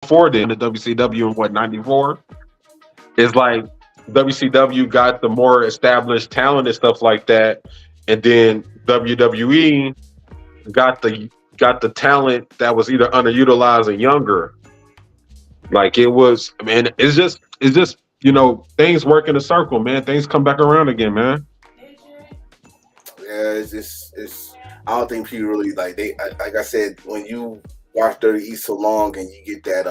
before then, the WCW in what, 94? It's like WCW got the more established talent and stuff like that, and then WWE got the talent that was either underutilized or younger. Like it was, man. It's just things work in a circle, man. Things come back around again, man. Yeah, it's. I don't think people really like I said, when you watch Dirty East so long and you get that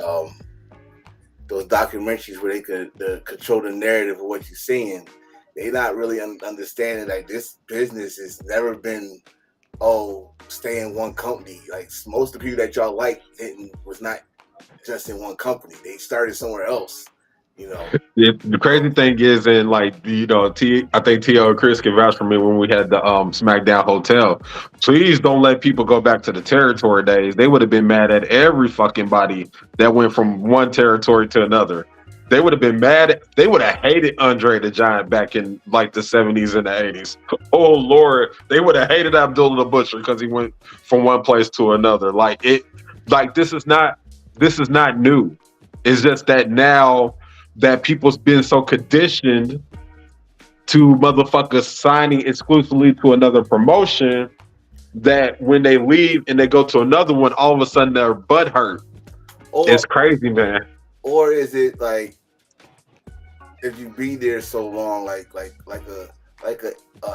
those documentaries where they could control the narrative of what you're seeing, they not really understanding like this business has never been stay in one company. Like most of the people that y'all like was not just in one company. They started somewhere else. You know. The crazy thing is, and like I think T.O. and Chris can vouch for me when we had the SmackDown Hotel. Please don't let people go back to the territory days. They would have been mad at every fucking body that went from one territory to another. They would have been mad. They would have hated Andre the Giant back in like the 70s and the 80s. Oh Lord, they would have hated Abdullah the Butcher because he went from one place to another. Like this is not new. It's just that now that people's been so conditioned to motherfuckers signing exclusively to another promotion that when they leave and they go to another one, all of a sudden their butt hurt. It's crazy, man. Or is it like if you be there so long, like a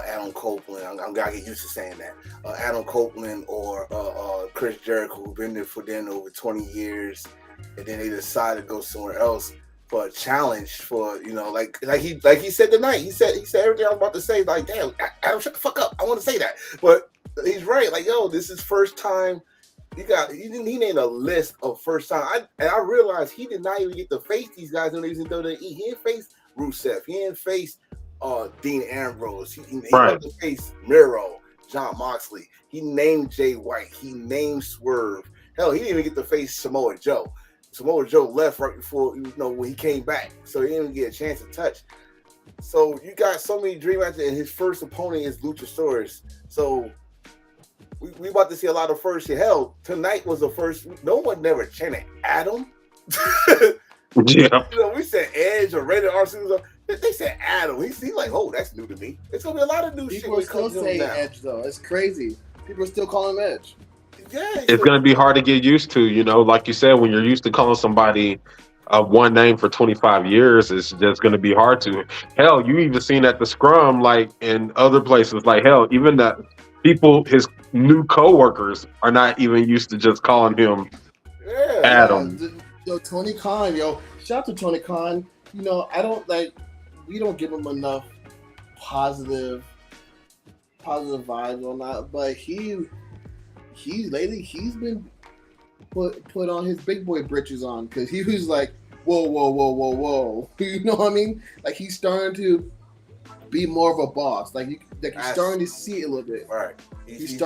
Adam Copeland? I'm gonna get used to saying that. Adam Copeland or Chris Jericho, who've been there for then over 20 years, and then they decide to go somewhere else for a challenge for like he said tonight. He said everything I was about to say. Like, damn, Adam, shut the fuck up. I want to say that, but he's right. Like, yo, this is first time. He named a list of first time. I realized he did not even get to face these guys when he was in WWE. He didn't face Rusev. He didn't face Dean Ambrose. He got to face Miro, John Moxley. He named Jay White. He named Swerve. Hell, he didn't even get to face Samoa Joe. Samoa Joe left right before when he came back, so he didn't even get a chance to touch. So you got so many dream matches, and his first opponent is Luchasaurus. So we about to see a lot of first. Hell, tonight was the first. No one never chanted Adam. Yeah. We said Edge or Rated R. They said Adam. He's like, oh, that's new to me. It's gonna be a lot of new shit. People are still saying Edge though. It's crazy. People are still calling him Edge. Yeah, it's gonna be hard to get used to. Like you said, when you're used to calling somebody one name for 25 years, it's just gonna be hard to. Hell, you even seen at the scrum, like in other places, like hell, even that people, his new coworkers, are not even used to just calling him Adam. Yo, Tony Khan, shout out to Tony Khan. I don't we don't give him enough positive vibes on that, but he's been put on his big boy britches on, because he was like, whoa. You know what I mean? Like, he's starting to be more of a boss. Like you're starting to see it a little bit. Right. He's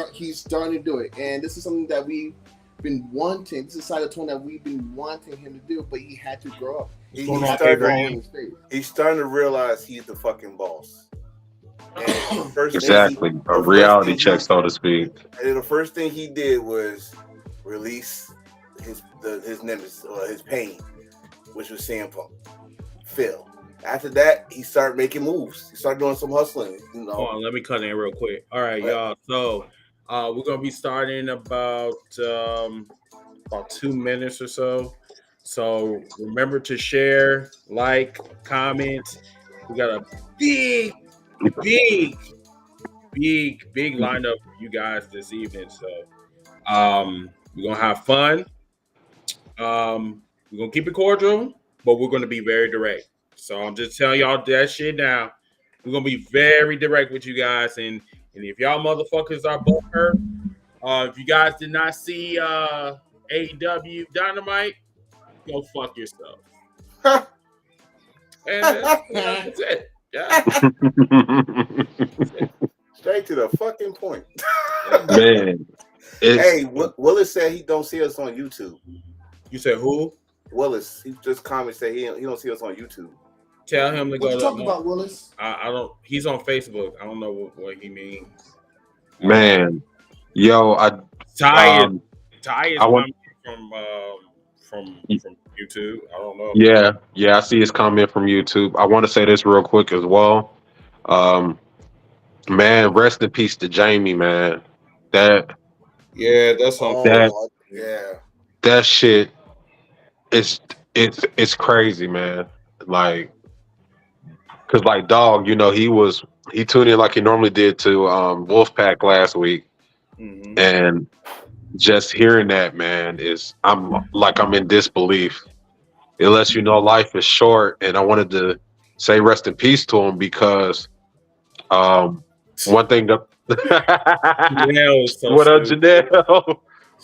starting to do it, and this is something that we've been wanting. This is a side of Tony that we've been wanting him to do, but he had to grow up. He's starting to realize he's the fucking boss. Exactly. A reality check, so to speak. And the first thing he did was release his nemesis, or his pain, which was CM Punk. Phil. After that, he started making moves. He started doing some hustling. Hold on, let me cut in real quick. All right, y'all. So we're gonna be starting about 2 minutes or so. So remember to share, like, comment. We got a big lineup for you guys this evening. So we're gonna have fun. We're gonna keep it cordial, but we're gonna be very direct. So I'm just telling y'all that shit now. We're gonna be very direct with you guys, and if y'all motherfuckers are butthurt, if you guys did not see AEW Dynamite, go fuck yourself. And that's it. Yeah. Straight to the fucking point. Man. Hey, Willis said he don't see us on YouTube. You said who? Willis. He just commented said he don't see us on YouTube. Tell him to go. What you talking about, Willis? I don't. He's on Facebook. I don't know what he means. Man, yo, Ty is coming from YouTube. I don't know. Yeah, I see his comment from YouTube. I want to say this real quick as well. Man, rest in peace to Jamie, man. That's that shit. It's crazy, man. Like, cause like dog, you know, he tuned in like he normally did to Wolfpack last week, and just hearing that, man, I'm in disbelief. It lets you know life is short, and I wanted to say rest in peace to him because one thing what up, Janelle?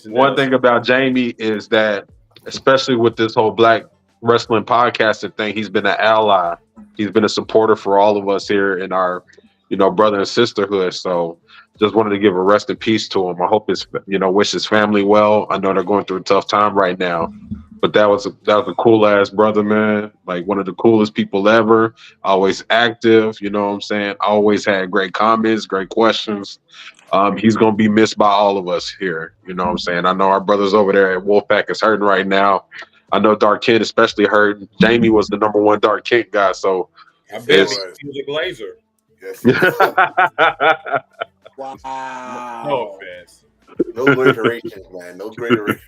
One thing about Jamie is that, especially with this whole Black wrestling podcasting thing, he's been an ally. He's been a supporter for all of us here in our, brother and sisterhood. So just wanted to give a rest in peace to him. I hope wish his family well. I know they're going through a tough time right now, but that was a cool ass brother, man. Like one of the coolest people ever. Always active. You know what I'm saying? Always had great comments, great questions. He's going to be missed by all of us here. You know what I'm saying? I know our brothers over there at Wolfpack is hurting right now. I know Dark Kent especially hurt. Jamie was the number one Dark Kent guy. So I bet he was a Glazer. Yes. Wow. No offense. No greaterations, man. No greateration.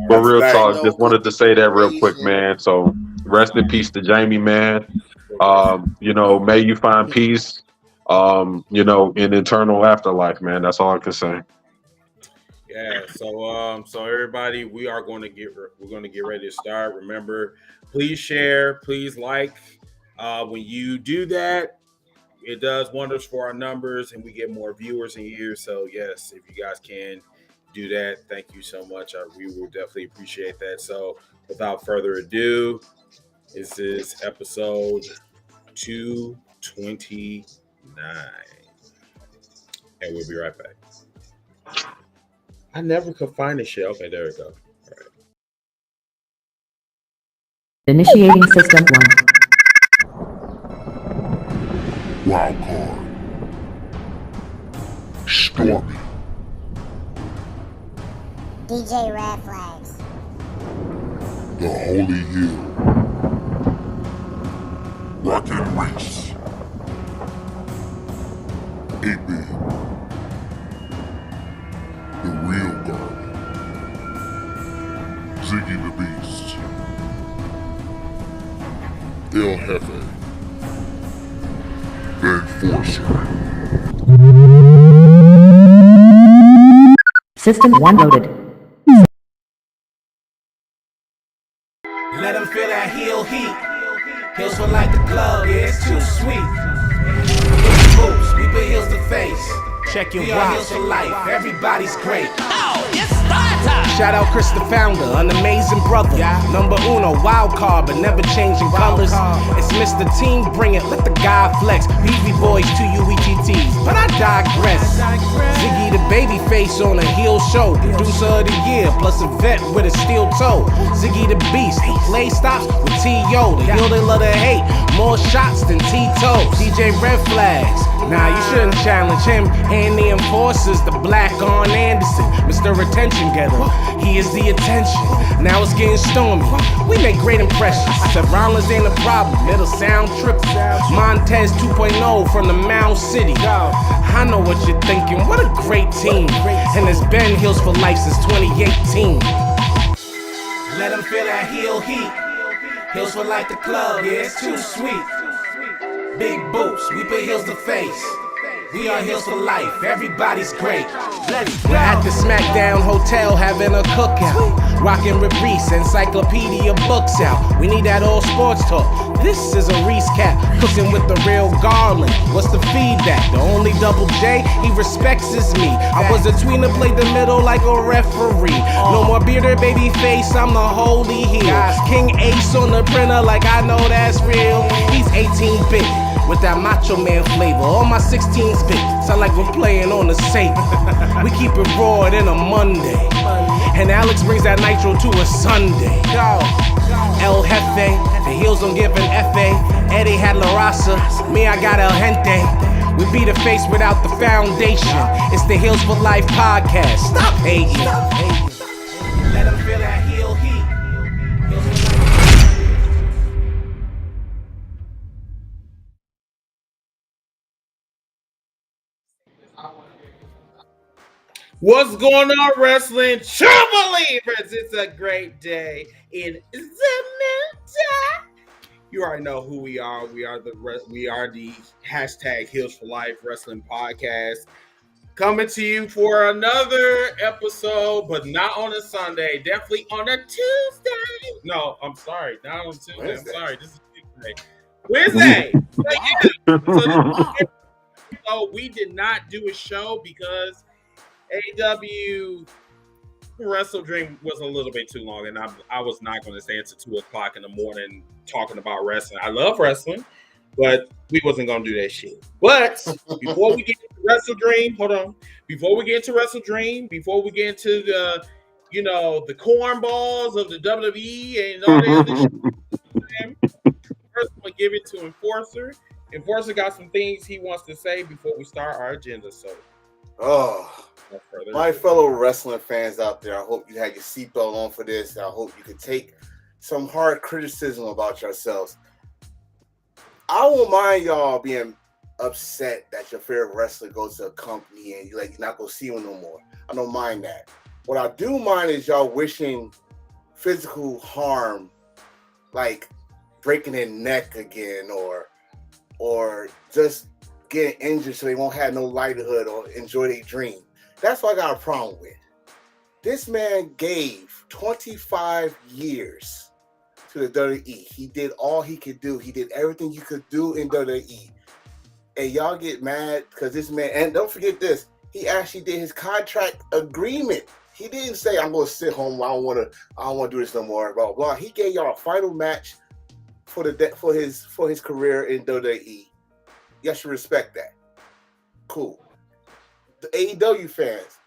For real talk, just wanted to say that real quick, man. So rest in peace to Jamie, man. May you find peace, in eternal afterlife, man. That's all I can say. Yeah. So everybody, we're going to get ready to start. Remember, please share, please like. When you do that, it does wonders for our numbers, and we get more viewers and ears. So yes, if you guys can do that, thank you so much. We will definitely appreciate that. So without further ado, this is episode 229, and we'll be right back. I never could find this shit. Okay, there we go. All right. Initiating system 1. Wild card. Stormy. DJ Red Flags. The Holy Hill. Rockin' Reese. 8-Bit. The Real Garden. Ziggy the Beast. El Jefe. The Enforcer. System 1 loaded. Let them feel that heel heat. Heels feel like the club, yeah, it's too sweet. Boots, we put heels to face. Check your heels for life, everybody's great. Oh, it's time. Shout out Chris the founder, an amazing brother. Number uno, wild card, but never changing colors. It's Mr. Team, bring it, let the guy flex. Beefy boys to UETTs, but I digress. Ziggy the baby face on a heel show. Producer of the year, plus a vet with a steel toe. Ziggy the beast, he play stops with T.O. The heel they love to hate, more shots than Tito. DJ Red Flags, nah, you shouldn't challenge him. And the enforcers, the black on Anderson, Mr. Attention Getter. He is the attention. Now it's getting stormy. We make great impressions. Said Rollins ain't a problem. It'll sound trippy. Montez 2.0 from the Mound City. I know what you're thinking. What a great team. And it's been heels for life since 2018. Let them feel that heel heat. Heels for like the club. Yeah, it's too sweet. Big boots. We put heels to face. We are heels for life, everybody's great. Let's go. We're at the SmackDown Hotel having a cookout. Rockin' with Reese, encyclopedia books out. We need that all sports talk. This is a Reese cap, cooking with the real Garland. What's the feedback? The only double J he respects is me. I was a tweener, played the middle like a referee. No more bearded baby face, I'm the holy heel. King Ace on the printer like I know that's real. He's 18-bit. With that Macho Man flavor, all my 16s big, sound like we're playing on the safe. We keep it raw in a Monday, and Alex brings that nitro to a Sunday. El Jefe, the heels don't give an F.A. Eddie had La Raza, me I got El Gente. We be the face without the foundation. It's the Heels for Life podcast. Stop hating. Let them feel that heel What's going on, wrestling true believers? It's a great day in Zamunda. You already know who we are. We are the hashtag Heels for Life Wrestling Podcast. Coming to you for another episode, but not on a Sunday. Definitely on a Tuesday. No, I'm sorry. Not on Tuesday. Wednesday. I'm sorry. This is Tuesday. Wednesday. So we did not do a show because AEW Wrestledream was a little bit too long, and I was not going to stay until 2 o'clock in the morning talking about wrestling. I love wrestling, but we wasn't going to do that shit. But before we get to Wrestledream, hold on. Before we get to Wrestledream, before we get into the, the cornballs of the WWE and all that other shit, first I'm going to give it to Enforcer. Enforcer got some things he wants to say before we start our agenda. So, my fellow wrestling fans out there, I hope you had your seatbelt on for this. I hope you could take some hard criticism about yourselves. I won't mind y'all being upset that your favorite wrestler goes to a company and you're not gonna see him no more. I don't mind that. What I do mind is y'all wishing physical harm, like breaking their neck again, or just getting injured so they won't have no livelihood or enjoy their dream. That's what I got a problem with. This man gave 25 years to the WWE. He did all he could do. He did everything you could do in WWE. And y'all get mad because this man, and don't forget this, he actually did his contract agreement. He didn't say, I'm going to sit home. I don't want to do this no more, blah, blah. He gave y'all a final match for his career in WWE. Y'all should respect that. Cool. The AEW fans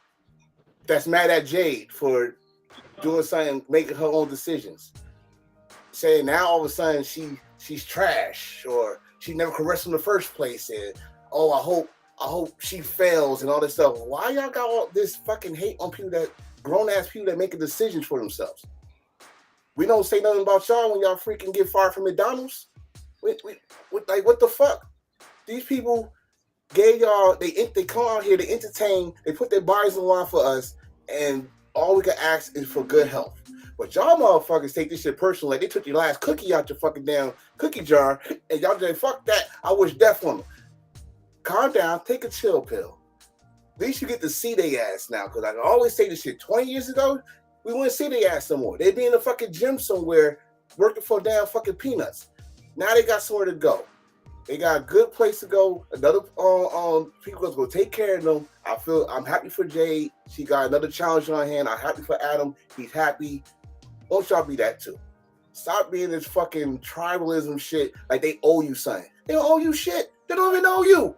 that's mad at Jade for doing something, making her own decisions, saying now all of a sudden she's trash or she never could wrestle in the first place, and I hope she fails and all this stuff. Why y'all got all this fucking hate on people that grown ass people that make decisions for themselves? We don't say nothing about y'all when y'all freaking get fired from McDonald's. What the fuck? These people gave y'all, they come out here, they entertain, they put their bodies on the line for us, and all we can ask is for good health. But y'all motherfuckers take this shit personal, like they took your last cookie out your fucking damn cookie jar, and y'all say, fuck that, I wish death on them. Calm down, take a chill pill. At least you get to see their ass now, because I can always say this shit, 20 years ago, we wouldn't see their ass no more. They'd be in a fucking gym somewhere, working for damn fucking peanuts. Now they got somewhere to go. They got a good place to go. Another people that's gonna take care of them. I'm happy for Jade. She got another challenge on her hand. I'm happy for Adam. He's happy. Won't y'all be that too? Stop being this fucking tribalism shit like they owe you something. They don't owe you shit. They don't even owe you.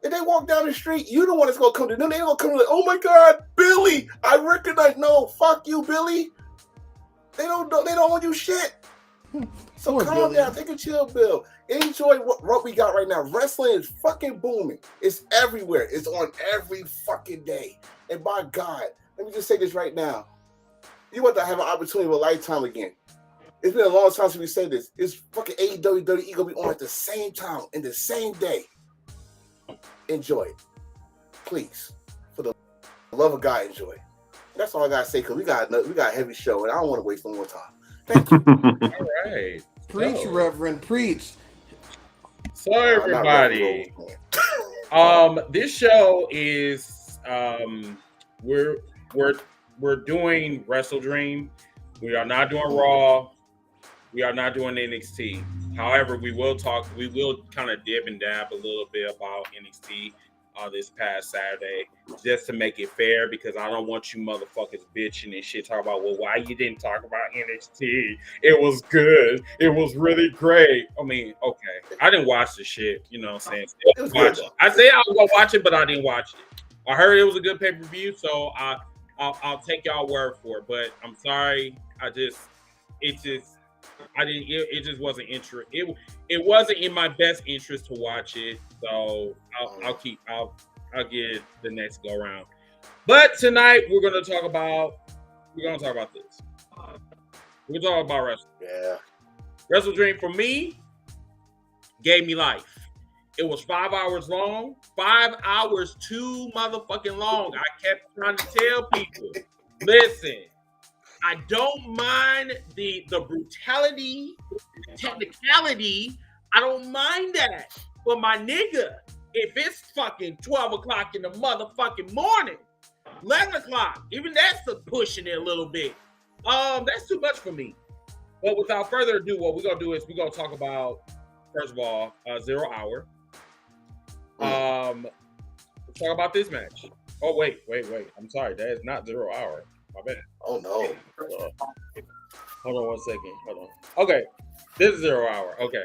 If they walk down the street, you the one that's gonna come to them. They gonna come to like, oh my God, Billy, I recognize. No, fuck you, Billy. They don't owe you shit. So calm down, take a chill, Bill. Enjoy what we got right now. Wrestling is fucking booming. It's everywhere. It's on every fucking day. And by God, let me just say this right now. You want to have an opportunity of a lifetime again. It's been a long time since we said this. It's fucking AEW, WWE gonna be on at the same time, in the same day. Enjoy it. Please. For the love of God, enjoy it. That's all I gotta say, because we got a heavy show, and I don't want to waste no more time. Thank you. All right. Preach, Reverend, preach. So everybody, this show is we're doing Wrestledream. We are not doing Raw. We are not doing NXT. However, we will kind of dip and dab a little bit about NXT this past Saturday, just to make it fair, because I don't want you motherfuckers bitching and shit talking about, well, why you didn't talk about NXT? It was good. It was really great. I mean, okay. I didn't watch the shit, you know what I'm saying? I say I was gonna watch it, but I didn't watch it. I heard it was a good pay-per-view, so I'll take y'all word for it. But I'm sorry, it just wasn't interest. It wasn't in my best interest to watch it, so I'll get the next go around. But tonight we're gonna talk about this. We're talking about wrestling. Yeah. Wrestledream for me gave me life. It was 5 hours long. 5 hours too motherfucking long. I kept trying to tell people, listen, I don't mind the brutality, the technicality. I don't mind that. But my nigga, if it's fucking 12 o'clock in the motherfucking morning, 11 o'clock, even that's pushing it a little bit. That's too much for me. But without further ado, what we're gonna do is we're gonna talk about, first of all, 0 Hour. Let's talk about this match. Oh wait. I'm sorry, that is not 0 Hour. My bad. Oh no. Hold on 1 second. Hold on. Okay, this is 0 Hour. Okay,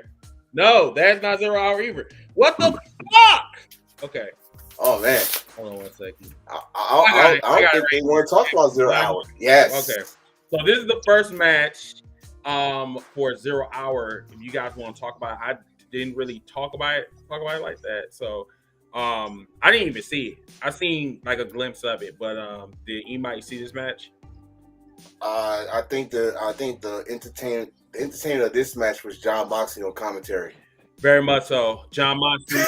no, that's not 0 Hour either. What the fuck? Okay. Oh man. Hold on 1 second. I don't think they want to talk about 0 Hour. Yes. Okay. So this is the first match for 0 Hour. If you guys want to talk about it, I didn't really talk about it like that. So I didn't even see it. I seen like a glimpse of it, but did anybody see this match? I think the entertainer of this match was John Moxley on commentary. Very much so. John Moxley,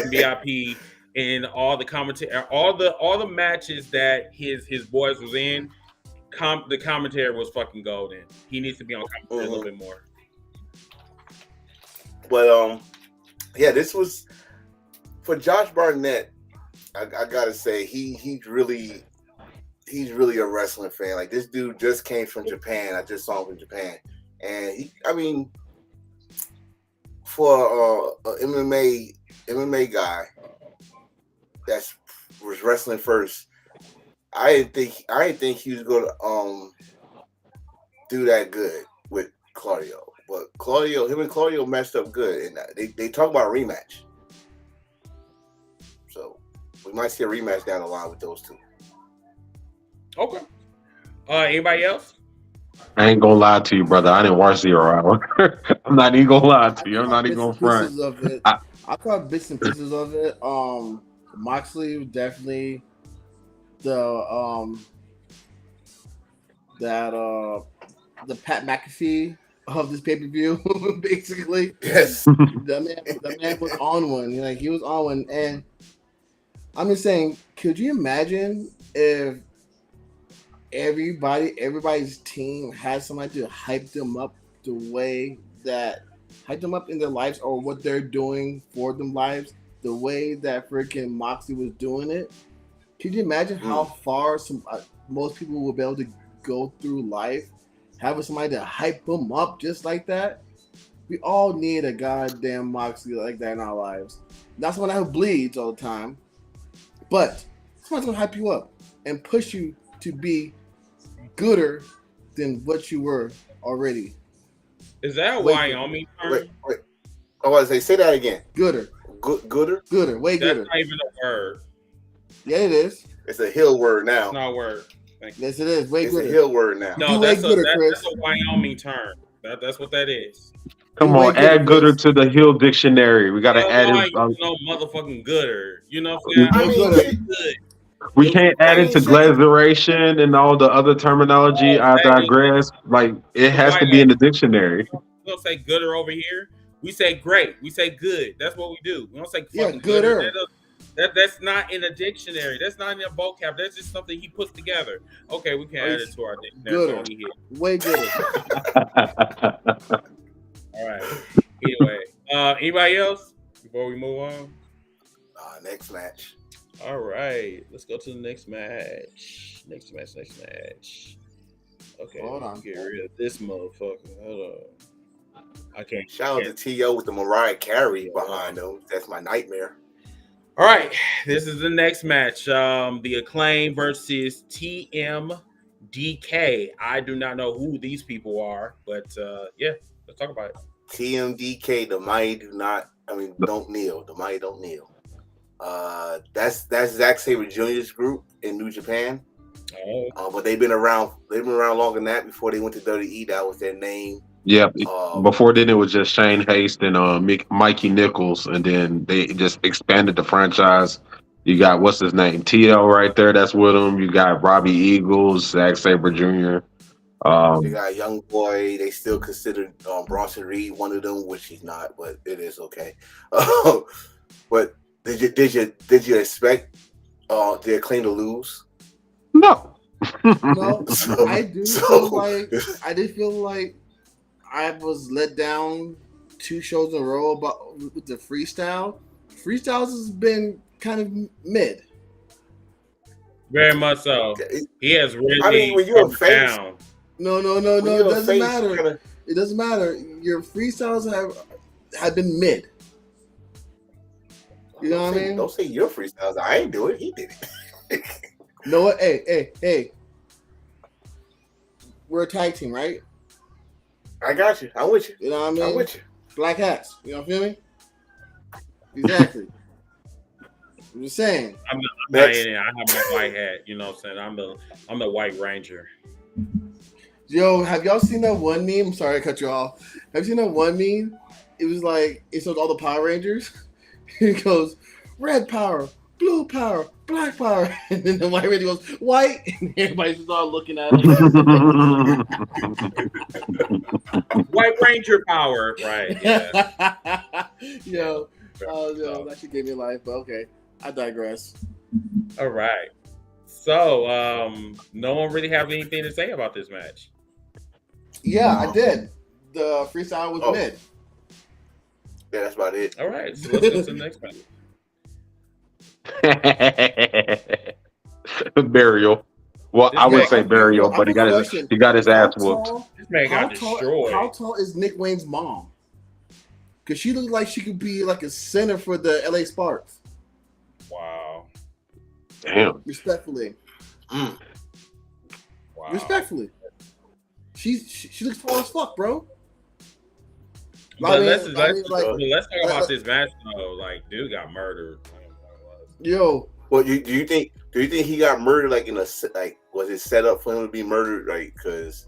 VIP, and all the commentary, all the matches that his boys was in. The commentary was fucking golden. He needs to be on commentary a little bit more. But yeah, this was for Josh Barnett. I gotta say he's really a wrestling fan. Like, this dude just came from Japan. I just saw him from Japan, and for a MMA guy that was wrestling first, I didn't think he was gonna do that good with Claudio. But him and Claudio matched up good, and they talk about a rematch. So we might see a rematch down the line with those two. Okay. Anybody else? I ain't gonna lie to you, brother. I didn't watch 0 Hour. I'm not even gonna lie to you. I'm not even gonna front. I caught bits and pieces of it. Moxley definitely the Pat McAfee of this pay-per-view, basically. Yes. The man was on one. Like, he was on one. And I'm just saying, could you imagine if everybody's team had somebody to hype them up the way that hype them up in their lives, or what they're doing for them lives, the way that freaking Moxley was doing it? Could you imagine how far most people will be able to go through life, having somebody to hype them up just like that? We all need a goddamn Moxley like that in our lives. Not someone who bleeds all the time, but someone's gonna hype you up and push you to be gooder than what you were already. Is that a Wyoming term? Wait. I want to say that again. Gooder. Gooder? Gooder. Way gooder. That's not even a word. Yeah, it is. It's a hill word now. It's not a word. Yes, it is. Way it's gooder. a hill word now. No, that's a Wyoming term. That's what that is. Come on, add gooder to the Hill dictionary. We gotta add it. No motherfucking gooder. You know what I'm saying? Good. We can't add it to glazeration and all the other terminology. I digress. Like, it has to be in the dictionary. We don't say gooder over here. We say great. We say good. That's what we do. We don't say fucking gooder. That's not in a dictionary. That's not in a vocab. That's just something he puts together. Okay, we can add it to our dictionary. Gooder. Way gooder. All right. Anyway, anybody else before we move on? Next match. All right, let's go to the next match. Next match. Okay, hold on. Get rid of this motherfucker. Hold on. I can't. Shout out to T.O. with the Mariah Carey behind him. That's my nightmare. All right, this is the next match. The Acclaim versus TMDK. I do not know who these people are, but yeah, let's talk about it. TMDK, the mighty don't kneel. The mighty don't kneel. That's Zack Sabre Jr.'s group in New Japan. But they've been around longer than that. Before they went to WWE, that was their name. Yeah. Before then, it was just Shane Haste and Mikey Nichols, and then they just expanded the franchise. You got what's his name, TL right there. That's with them. You got Robbie Eagles, Zack Sabre Jr. They got Young Boy. They still consider Bronson Reed one of them, which he's not, but it is okay. But did you expect the Acclaim to lose? No. No, So- I do so- feel like I did feel like I was let down 2 shows in a row about with the freestyle. Freestyles has been kind of mid. Very much so. He has really I mean, when you're a come face- down. No. When It you're a doesn't face, matter. kinda- It doesn't matter. Your freestyles have been mid. You know what I mean? Don't say your freestyles. I ain't do it. He did it. No, what? Hey. We're a tag team, right? I got you. I'm with you. You know what I mean? I'm with you. Black hats. You know, feel me? Exactly. I'm just saying. I'm not Next. in it. I have my white hat. You know what I'm saying? I'm the White Ranger. Yo, have y'all seen that one meme? I'm sorry I cut you off. Have you seen that one meme? It was like, it shows all the Power Rangers. It goes, red power, blue power, black power. And then the White Ranger goes, white. And everybody's just all looking at him. White Ranger power. Right. Yeah. Yo, that shit gave me life, but okay. I digress. All right. So, no one really have anything to say about this match. Yeah, I did. The freestyle was mid. Yeah, that's about it. All right. So let's go to the next match. Burial. Well, I would This say man- burial, I but he have a got his question. ass How whooped. tall- This man got destroyed. How tall is Nick Wayne's mom? Because she looks like she could be like a center for the LA Sparks. Wow. Damn. Respectfully. Wow. Respectfully. She looks tall as fuck, bro. But let's like, talk about this match though. Like, dude got murdered. yo, Well, do you think he got murdered like was it set up for him to be murdered like because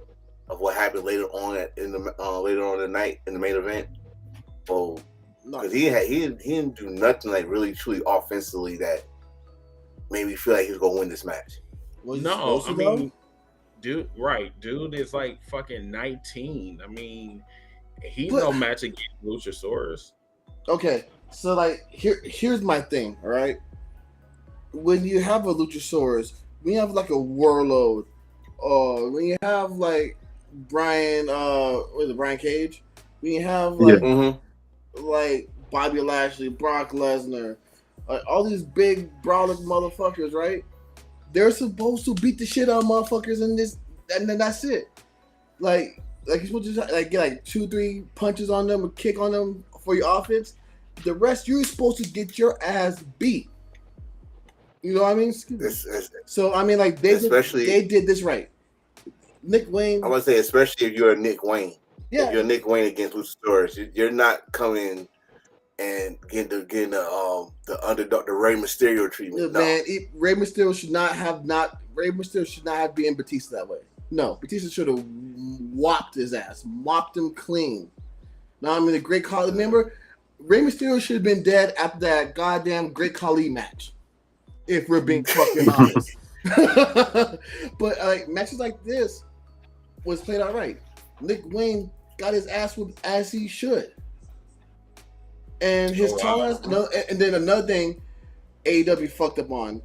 of what happened later on in the night in the main event? Oh, no. because he didn't do nothing like really truly offensively that made me feel like he was gonna win this match. Was he No, supposed I to, though? mean, dude is like fucking 19. I mean, he's But- no match against Luchasaurus. Okay, so like here's my thing, all right? When you have a Luchasaurus, when you have like a Warlord, when you have like Brian, what is it, Brian Cage? When you have like like Bobby Lashley, Brock Lesnar, all these big brolic motherfuckers, right? They're supposed to beat the shit out of motherfuckers in this, and then that's it. Like you're supposed to like get like 2-3 punches on them, a kick on them for your offense. The rest you're supposed to get your ass beat. You know what I mean? So I mean, like they did this right. Nick Wayne. I would say, especially if you're a Nick Wayne. Yeah. If you're Nick Wayne against Luchasaurus, you're not coming and getting the underdog, the Rey Mysterio treatment. No. Man, Rey Mysterio should not have beaten Batista that way. No, Batista should have whopped his ass, mopped him clean. Now I mean, the Great Khali. Remember, Rey Mysterio should have been dead after that goddamn Great Khali match. If we're being fucking honest. But like matches like this was played out right. Nick Wayne got his ass whooped as he should. And his tolerance, and then another thing AEW fucked up on.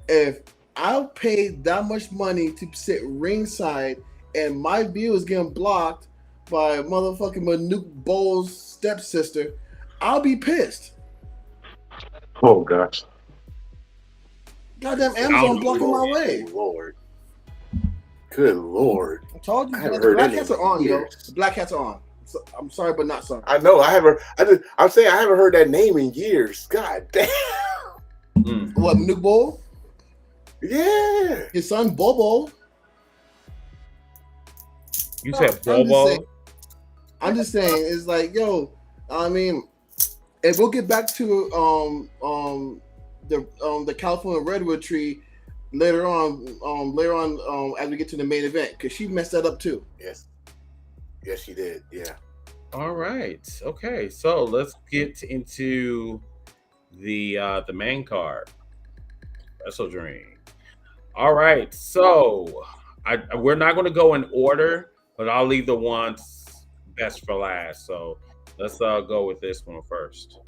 If I paid that much money to sit ringside and my view is getting blocked by motherfucking Manute Bowles' stepsister, I'll be pissed. Oh gosh. Goddamn Amazon blocking my way. Lord. Good Lord. I told you, I haven't the heard Black that Cats in are on, yo. years. The Black Cats are on. So, I'm sorry, but not sorry. I know. I'm saying I haven't heard that name in years. God damn. What, Manute Bowles? Yeah. His son Bobo. You said I'm just Bobo? saying- I'm just saying, it's like, yo, I mean, and we'll get back to the California Redwood tree later on as we get to the main event, because she messed that up too. Yes, she did. Yeah. All right. Okay. So let's get into the main card. Wrestledream. All right. So we're not going to go in order, but I'll leave the ones best for last. So let's go with this one first.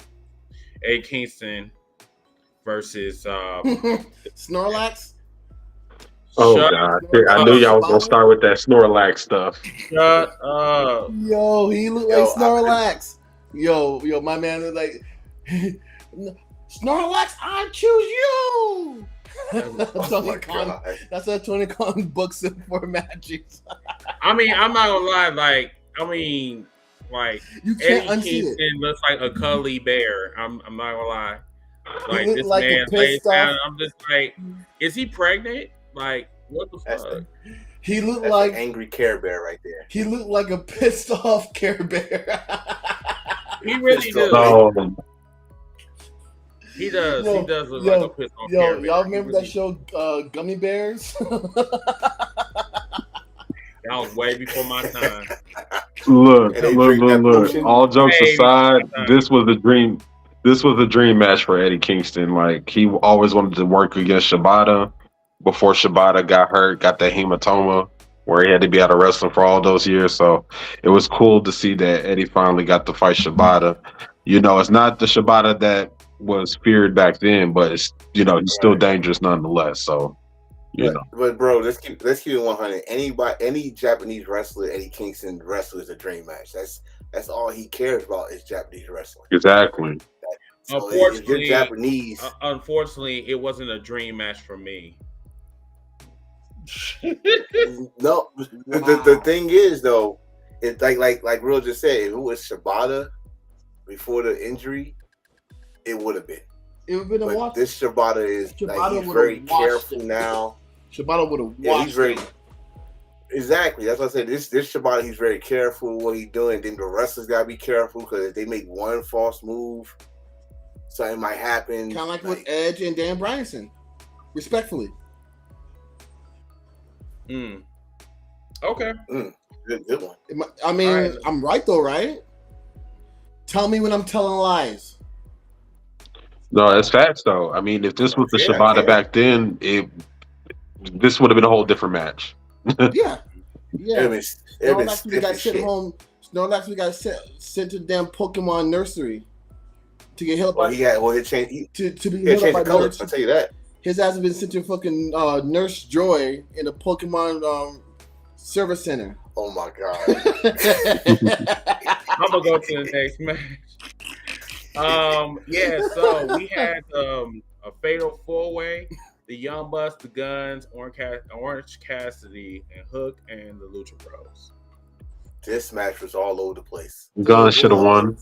Eddie Kingston versus Snorlax. Oh shut God, I Snorlax knew and y'all was gonna Shibata? start with that Snorlax stuff. shut up. Yo, he looked like Yo, Snorlax. Yo, my man was like, Snorlax, I choose you. Oh my Tony Khan. God. That's what Tony Khan books him for matches. I mean, I'm not gonna lie. Like You can't Eddie unsee it. Kingston looks like a cuddly bear. I'm not gonna lie. Like looked this like a man lays pissed off- down. I'm just like, is he pregnant? Like, what the That's fuck? He looked That's like an angry Care Bear right there. he looked like a pissed off Care Bear. He really does. So He does. Yo, He does look yo, like a pissed off Care Bear. y'all remember He that really- show, Gummy Bears? That was way before my time. look. And they drink that potion. All jokes Hey, aside, this was a dream. This was a dream match for Eddie Kingston. Like he always wanted to work against Shibata before Shibata got hurt, got that hematoma where he had to be out of wrestling for all those years. So it was cool to see that Eddie finally got to fight Shibata. You know, it's not the Shibata that was feared back then, but it's he's still dangerous nonetheless. So But bro, let's keep it 100. Any Japanese wrestler, Eddie Kingston wrestler is a dream match. That's all he cares about is Japanese wrestling. exactly. So if you're Unfortunately, Japanese, unfortunately, it wasn't a dream match for me. no. The thing is though, it's like Real just said, if it was Shibata before the injury, it would have been. It would have been a But watch. this Shibata is Shibata he's would've very watched careful it. now. Shibata would have watched. Yeah, he's very it. exactly. That's what I said. This Shibata, he's very careful what he's doing. Then the wrestlers gotta be careful because if they make one false move, something might happen. Kind of like with Edge and Dan Bryanson. Respectfully. Okay. Good one. I mean, All right. I'm right though, right? Tell me when I'm telling lies. No, it's facts though. I mean, if this was the Yeah, Shibata yeah. back then, this would have been a whole different match. Yeah. Yeah. It was Snorlax, we stiff got as sent shit. home. Snorlax, we got sent to the damn Pokemon nursery to get healed Well, by he had well, he changed. He to be had healed up changed by the colors. nurse. I'll tell you that. His ass has been sent to fucking Nurse Joy in the Pokemon service center. Oh my god. I'm gonna go to the next match. Yeah, so we had a fatal 4-way: the Young Bucks, the Guns, Orange Cassidy, and Hook, and the Lucha Bros. This match was all over the place. Gun should have won.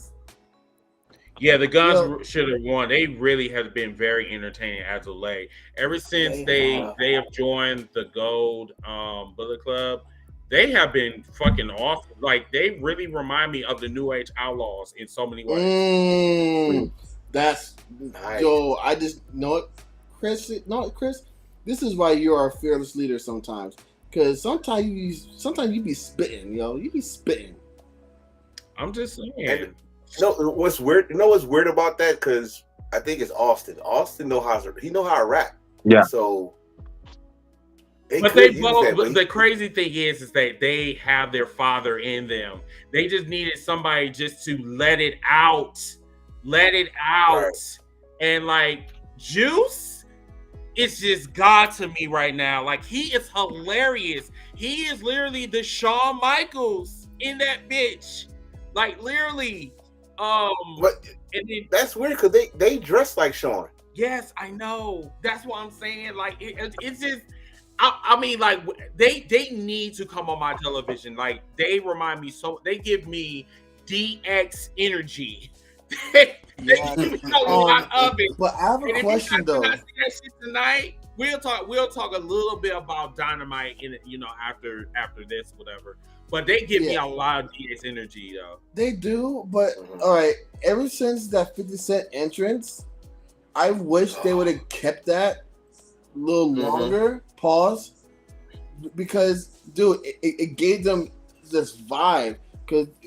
Yeah, the Guns should have won. They really have been very entertaining as of late. Ever since they have joined the Gold Bullet Club, they have been fucking awesome. Like they really remind me of the New Age Outlaws in so many ways. That's Nice. yo. I just know it, Chris. No, Chris. This is why you are a fearless leader sometimes. Because sometimes you be spitting, yo. You be spitting. I'm just saying. And what's weird? You know what's weird about that? Because I think it's Austin. Austin know how to rap. Yeah. So. But they both. But the crazy thing is that they have their father in them. They just needed somebody just to let it out, Right. and like Juice, it's just God to me right now. Like he is hilarious. He is literally the Shawn Michaels in that bitch. Like literally. But and then, that's weird because they dress like Shawn. yes, I know. That's what I'm saying. Like it's just. I mean, like they need to come on my television. Like they remind me so. They give me DX energy. They give me a lot of it. But I have a question though. If you guys see that shit tonight, we'll talk a little bit about Dynamite in after this whatever. But they give me a lot of DX energy though. They do, but all right. Ever since that 50 Cent entrance, I wish they would have kept that a little longer. Pause, because dude, it gave them this vibe.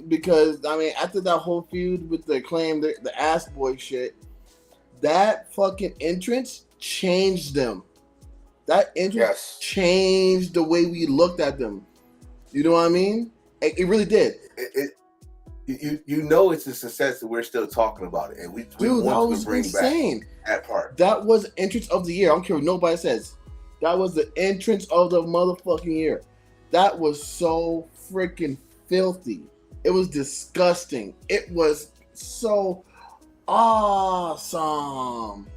Because I mean, after that whole feud with the Acclaim, the ass boy shit, that fucking entrance changed them. That entrance changed the way we looked at them. You know what I mean? It really did. You know it's a success that we're still talking about it, and we Dude, that want was to bring insane. back that part. That was entrance of the year. I don't care what nobody says. That was the entrance of the motherfucking year. That was so freaking filthy. It was disgusting. It was so awesome.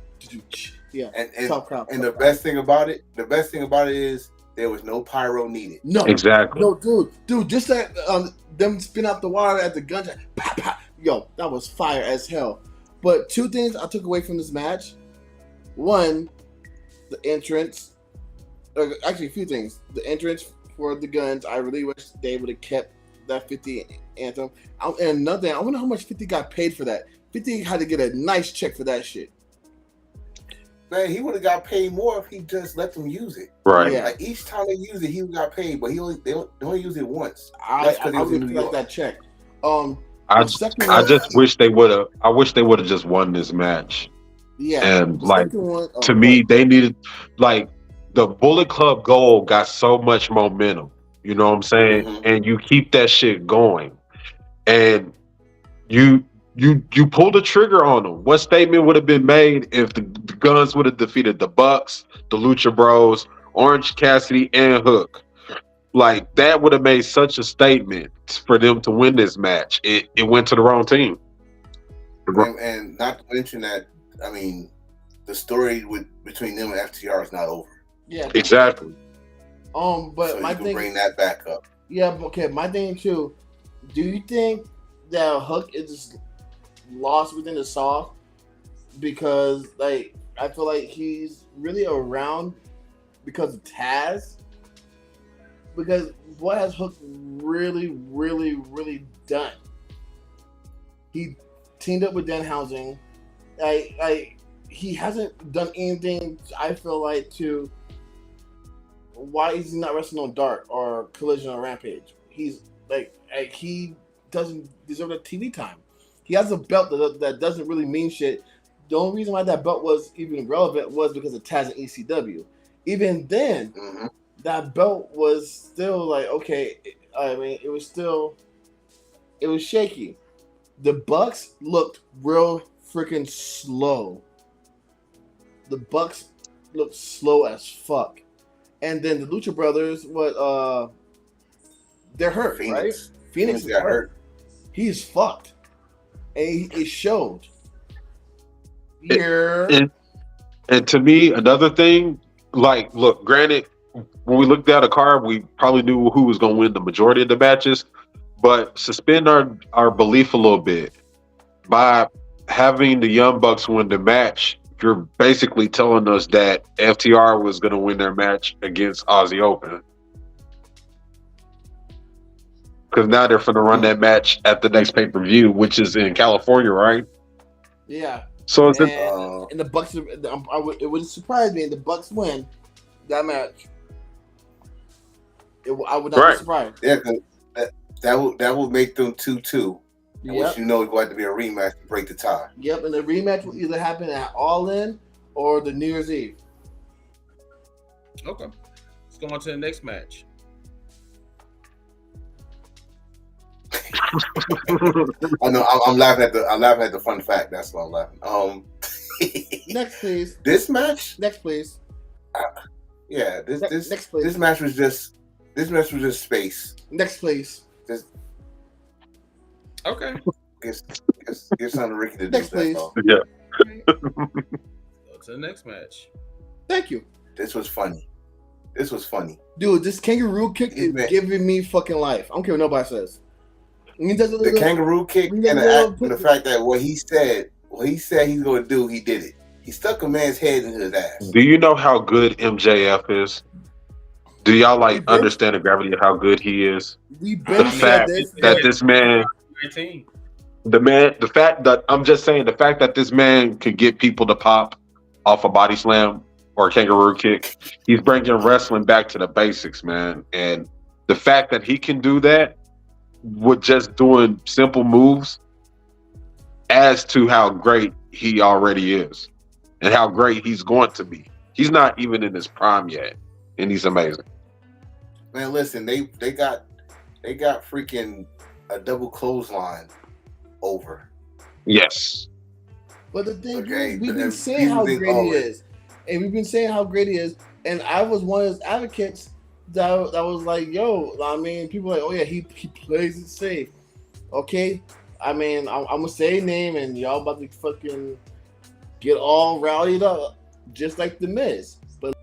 Yeah. And the best thing about it is there was no pyro needed. No, exactly. No, dude, just that them spin out the water at the gunshot. Pop, pop. Yo, that was fire as hell. But two things I took away from this match. One, the entrance. Actually, a few things. The entrance for the guns. I really wish they would have kept that 50 anthem. And another thing, I wonder how much 50 got paid for that. 50 had to get a nice check for that shit. Man, he would have got paid more if he just let them use it. Right. Yeah. Like each time they use it, he got paid, but they only use it once. I would like that check. I just wish they would have. I wish they would have just won this match. Yeah. And like to me, they needed like the Bullet Club goal got so much momentum. You know what I'm saying? Mm-hmm. And you keep that shit going, and you pull the trigger on them. What statement would have been made if the Guns would have defeated the Bucks, the Lucha Bros, Orange Cassidy, and Hook? Like that would have made such a statement for them to win this match. It went to the wrong team. And not to mention that, I mean, the story between them and FTR is not over. Yeah, exactly. But so my you can thing, bring that back up. Yeah, okay. My thing too. Do you think that Hook is just lost within the sauce because, like, I feel like he's really around because of Taz? Because what has Hook really, really, really done? He teamed up with Danhausen. He hasn't done anything. I feel like to. Why is he not wrestling on Dark or Collision or Rampage? He's like he doesn't deserve that TV time. He has a belt that doesn't really mean shit. The only reason why that belt was even relevant was because of Taz and ECW. Even then, that belt was still like, okay. I mean, it was shaky. The Bucks looked real freaking slow. The Bucks looked slow as fuck. And then the Lucha Brothers, they're hurt, right? Phoenix is hurt. He's fucked. And it showed. And to me, another thing, like, look, granted, when we looked at a card, we probably knew who was going to win the majority of the matches, but suspend our belief a little bit. By having the Young Bucks win the match, you're basically telling us that FTR was going to win their match against Aussie Open. Because now they're going to run that match at the next pay-per-view, which is in California, right? Yeah. So it's and the Bucks, it wouldn't surprise me if the Bucks win that match. I would not be surprised. Yeah, that would make them 2-2. Which you know is going to be a rematch to break the tie. Yep, and the rematch will either happen at All In or the New Year's Eve. Okay, let's go on to the next match. I know. I'm laughing at the fun fact. That's why I'm laughing. Next, please. This match. Next, please. Next, please. This match was just space. Next, please. Okay. Get something Ricky to do. Next, please. Yeah. Go to the next match. Thank you. This was funny. Dude, this kangaroo kick is giving me fucking life. I don't care what nobody says. The kangaroo kick and the fact that what he said he's going to do, he did it. He stuck a man's head into his ass. Do you know how good MJF is? Do y'all understand the gravity of how good he is? The fact that this man, the fact that this man could get people to pop off a body slam or a kangaroo kick, he's bringing wrestling back to the basics, man. And the fact that he can do that with just doing simple moves adds to how great he already is and how great he's going to be. He's not even in his prime yet, and he's amazing. Man, listen, they got freaking a double clothesline over. Yes. But the thing Okay, is, we've but been then saying people how think, great he oh, is, and we've been saying how great he is, and I was one of his advocates that was like, yo, I mean, people are like, oh yeah, he plays it safe. Okay, I mean, I'm gonna say a name, and y'all about to fucking get all rallied up, just like the Miz. But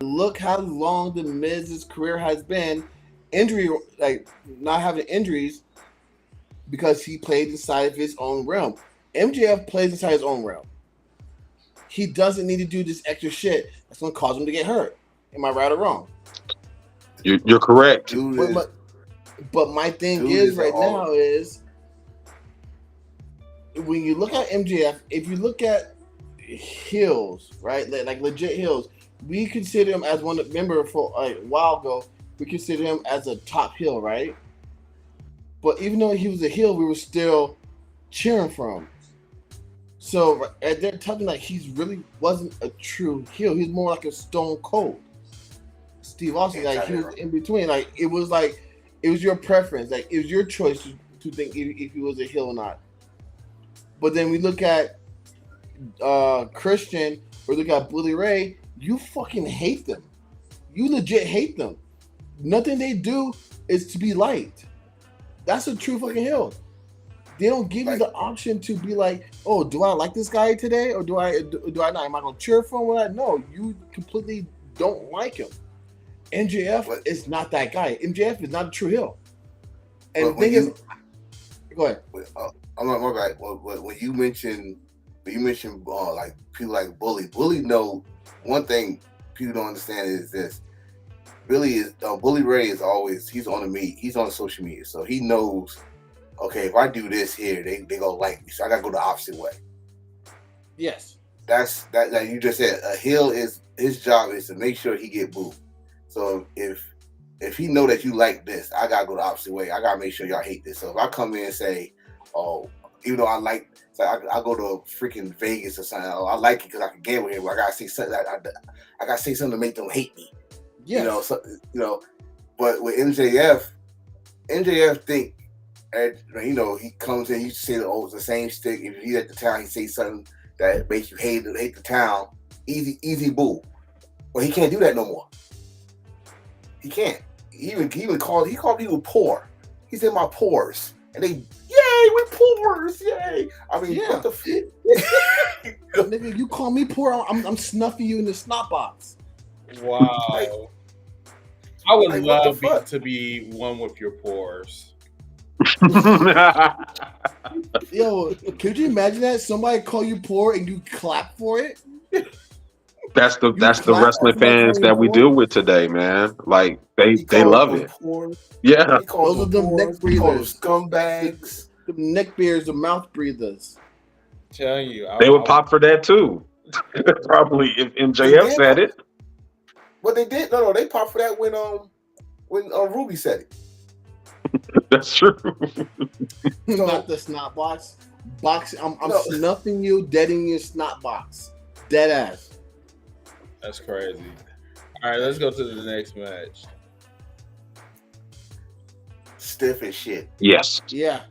look how long the Miz's career has been, injury, like not having injuries, because he played inside of his own realm. MJF plays inside his own realm. He doesn't need to do this extra shit that's gonna cause him to get hurt. Am I right or wrong? You're correct. But my thing is right now is when you look at MJF, if you look at heels, right, like legit heels, we consider him as one. Remember, for a while ago, we consider him as a top heel, right? But even though he was a heel, we were still cheering for him. So at that time, like he's really wasn't a true heel. He's more like a Stone Cold. Steve Austin, like he was in between. Like it was your preference. Like it was your choice to think if he was a heel or not. But then we look at Christian or look at Bully Ray. You fucking hate them. You legit hate them. Nothing they do is to be liked. That's a true fucking heel. They don't give you the option to be like, oh, do I like this guy today or do I not? Am I gonna cheer for him? No, you completely don't like him. MJF is not that guy. MJF is not a true heel. And the thing is, go ahead. I'm not right. When you mention like people like Bully know one thing people don't understand is this. Really is Bully Ray is always he's on the social media, so he knows. Okay, if I do this here, they gonna like me, so I gotta go the opposite way. Yes, that you just said. A heel is his job is to make sure he get booed. So if he know that you like this, I gotta go the opposite way. I gotta make sure y'all hate this. So if I come in and say, oh, even though I like, so I go to freaking Vegas or something. Oh, I like it because I can gamble here, but I gotta say something. I gotta say something to make them hate me. Yes. But with MJF think. And he comes in, you say, oh, it's the same stick. If he's at the town, he say something that makes you hate the town. Easy boo. Well, he can't do that no more. He can't. He called people poor. He's in my pores. And they, yay, we're pores, yay. I mean, what the fuck? Nigga, you call me poor, I'm snuffing you in the snot box. Wow. I would love to be one with your pores. Yo, could you imagine that? Somebody call you poor and you clap for it? That's the wrestling fans that we deal with today, man. Like they love it. Poor. Yeah. Those are the neck breathers. Scumbags. The neck beers, the mouth breathers. Telling you. They would pop for that too. Probably if MJF said it. But they did. No, they popped for that when Ruby said it. That's true. Not the snot box. I'm snuffing you dead in your snot box. Dead ass. That's crazy. All right, let's go to the next match. Stiff as shit. Yes. Yeah.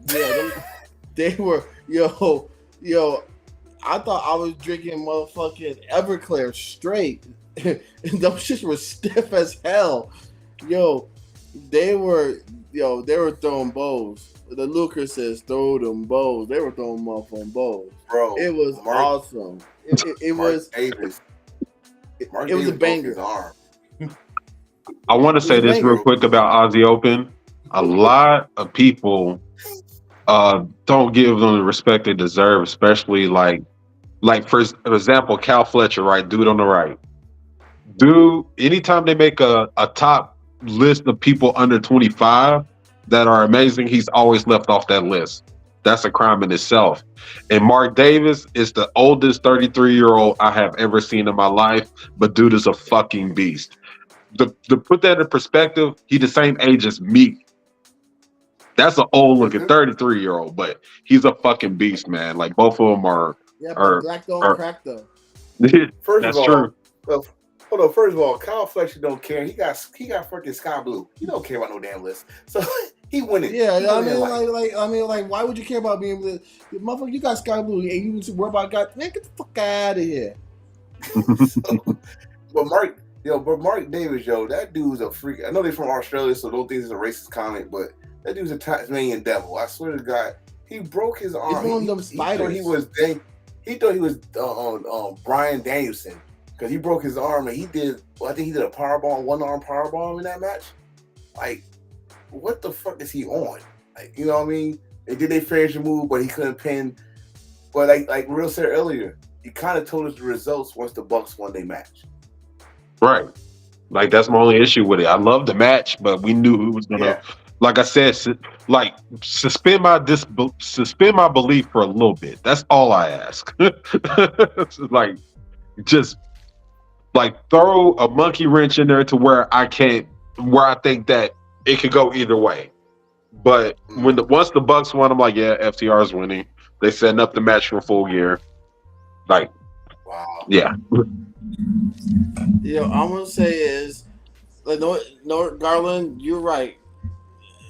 They were yo. I thought I was drinking motherfucking Everclear straight. Those shits were stiff as hell. Yo. They were throwing bows. The Lucas says throw them bows. They were throwing motherfucking bows. Bro, it was awesome. It was Davis. It was a banger. I want to say this real quick about Aussie Open. A lot of people don't give them the respect they deserve, especially like for example, Cal Fletcher, right? Dude on the right. Dude, anytime they make a top list of people under 25 that are amazing, he's always left off that list. That's a crime in itself. And Mark Davis is the oldest 33-year-old I have ever seen in my life, but dude is a fucking beast. To put that in perspective, he's the same age as me. That's an old looking 33-year-old, but he's a fucking beast, man. Like both of them are. Yeah, but black don't crack though. That's true. Hold on. First of all, Kyle Fletcher don't care. He got freaking Sky Blue. He don't care about no damn list. So He winning. Yeah, He I winning mean, like, why would you care about being able to, motherfucker? You got Sky Blue, and you worry about God? Man, get the fuck out of here. But Mark Davis, that dude's a freak. I know they're from Australia, so don't think it's a racist comment, but that dude's a Tasmanian devil. I swear to God, he broke his arm. It's one of them spiders. He thought he was Brian Danielson because he broke his arm and I think he did a powerbomb, one arm powerbomb in that match. Like, what the fuck is he on? Like, you know what I mean? They did their finish move, but he couldn't pin. But like Real said earlier, he kind of told us the results once the Bucks won their match. Right. Like, that's my only issue with it. I love the match, but we knew it was gonna, like I said, suspend my belief for a little bit. That's all I ask. Like, just like throw a monkey wrench in there to where I think that it could go either way. But once the Bucks won, I'm like, yeah, FTR is winning. They setting up the match for full gear. Like, wow, yeah. Yeah, I'm gonna say is, like, no, Garland, you're right,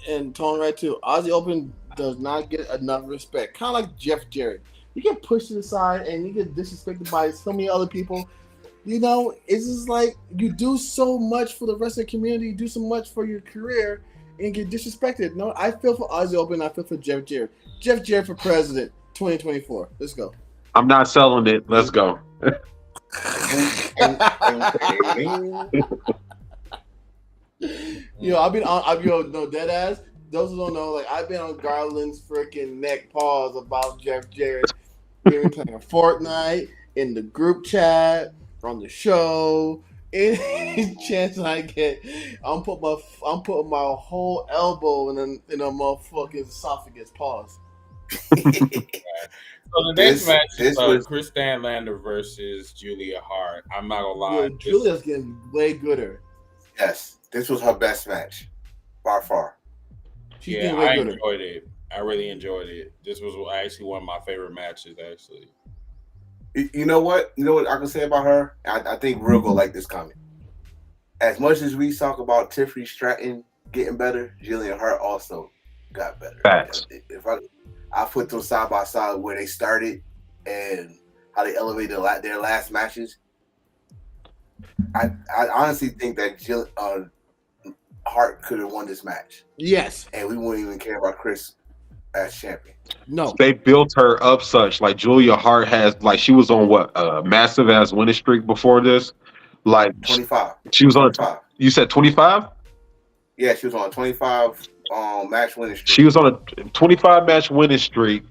and Tony right too. Aussie Open does not get enough respect. Kind of like Jeff Jarrett, you get pushed to the side and you get disrespected by so many other people. You know, it's just like you do so much for the wrestling community, you do so much for your career, and get disrespected. No, I feel for Aussie Open, I feel for Jeff Jarrett. Jeff Jarrett for president, 2024. Let's go. I'm not selling it. Let's go. I've been on, no, dead ass. Those who don't know, like, I've been on Garland's freaking neck paws about Jeff Jarrett. We've been playing Fortnite in the group chat, on the show. Any chance I get, I'm putting my whole elbow in a motherfucking esophagus. Pause. So the next match is Chris Stanlander versus Julia Hart. I'm not gonna lie, Julia's getting way gooder. Yes, this was her best match, by far. She's getting way gooder. Enjoyed it. I really enjoyed it. This was actually one of my favorite matches, actually. You know what I can say about her? I think Real gonna like this comment. As much as we talk about Tiffany Stratton getting better, Julia Hart also got better. Facts. If I put them side by side where they started and how they elevated their last matches, I honestly think that Hart could have won this match. Yes. And we wouldn't even care about Chris as champion. No. They built her up such. Like, Julia Hart has, like, she was on what, a massive ass winning streak before this? Like, 25. She was on 25. You said 25? Yeah, she was on a 25 match winning streak. She was on a 25 match winning streak.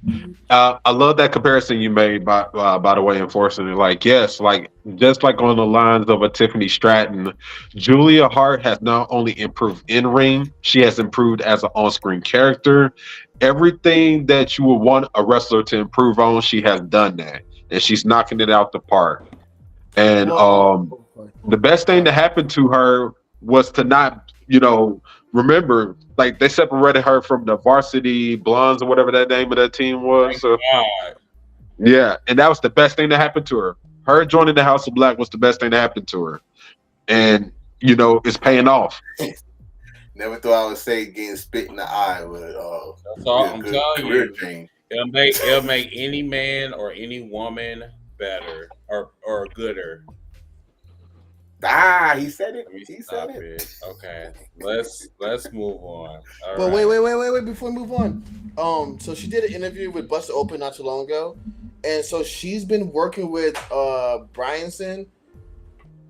I love that comparison you made, by the way, enforcing it. Like, yes, like, just like on the lines of a Tiffany Stratton, Julia Hart has not only improved in ring, she has improved as an on-screen character. Everything that you would want a wrestler to improve on, she has done that, and she's knocking it out the park. And the best thing to happen to her was to not, remember, like, they separated her from the Varsity Blondes or whatever that name of that team was. So, yeah, and that was the best thing that happened to her. Her joining the House of Black was the best thing that happened to her, and it's paying off. Never thought I would say getting spit in the eye, but that's all I'm telling you. Change. It'll make any man or any woman better or gooder. He said it. He said it. Okay, let's move on. But wait! Before we move on, so she did an interview with Buster Open not too long ago, and so she's been working with Bryanson,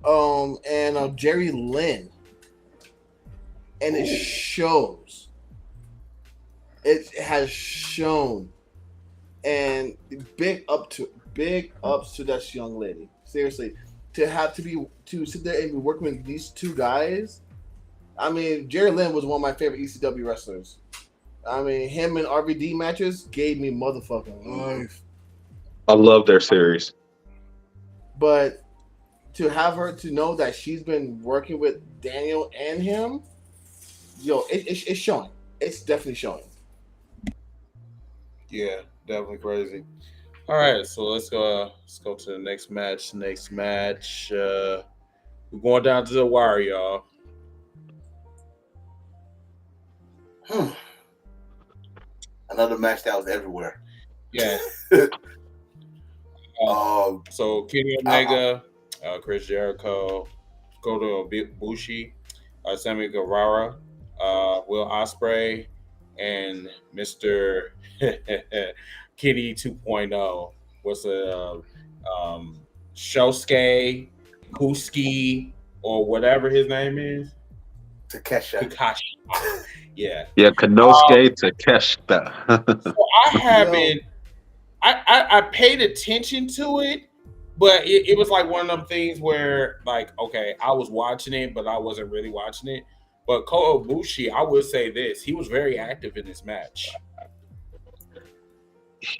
and Jerry Lynn, and it shows. It has shown, and big ups to that young lady. Seriously. To sit there and be working with these two guys. I mean, Jerry Lynn was one of my favorite ECW wrestlers. I mean, him and RVD matches gave me motherfucking life. I love their series. But to have her to know that she's been working with Daniel and him, it's showing. It's definitely showing. Yeah, definitely crazy. All right, so let's go to the next match. We're going down to the wire, y'all. another match that was everywhere. Yeah. So Kenny Omega, Chris Jericho, Kota Ibushi, Sammy Guevara, Will Ospreay, and Mr. Kitty 2.0. What's Shosuke Kuski or whatever his name is? Takashi. Yeah. Yeah, Konosuke Takeshita. So I haven't. I paid attention to it, but it was like one of them things where, like, okay, I was watching it, but I wasn't really watching it. But Kota Ibushi, I would say this: he was very active in this match.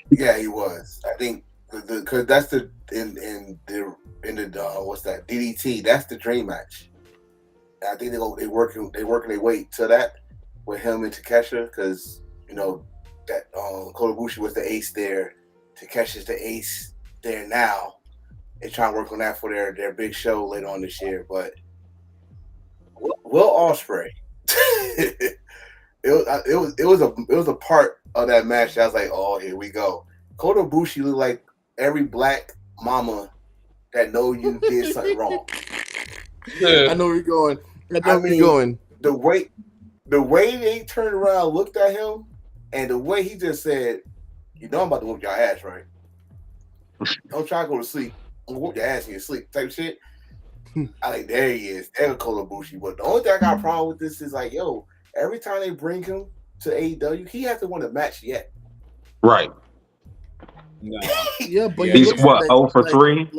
Yeah, he was. I think because that's the in the what's that DDT? That's the dream match. I think they working their way to that with him and Takeshita because you know that Kota Ibushi was the ace there. Takeshi's the ace there now. They're trying to work on that for their big show later on this year. But Will Ospreay, it was a part of that match that I was like, oh, here we go. Kota Ibushi looked like every black mama that know you did something wrong. I know where you're going. The way they turned around, looked at him, and the way he just said, "You know I'm about to whoop your ass, right? Don't try to go to sleep. I'm gonna whoop your ass in your sleep," type shit. I like, there he is. There's Kota Ibushi. But the only thing I got a problem with this is like, yo, every time they bring him to AEW, he hasn't won a match yet. Right. No. Yeah, but he's what, 0 for 3?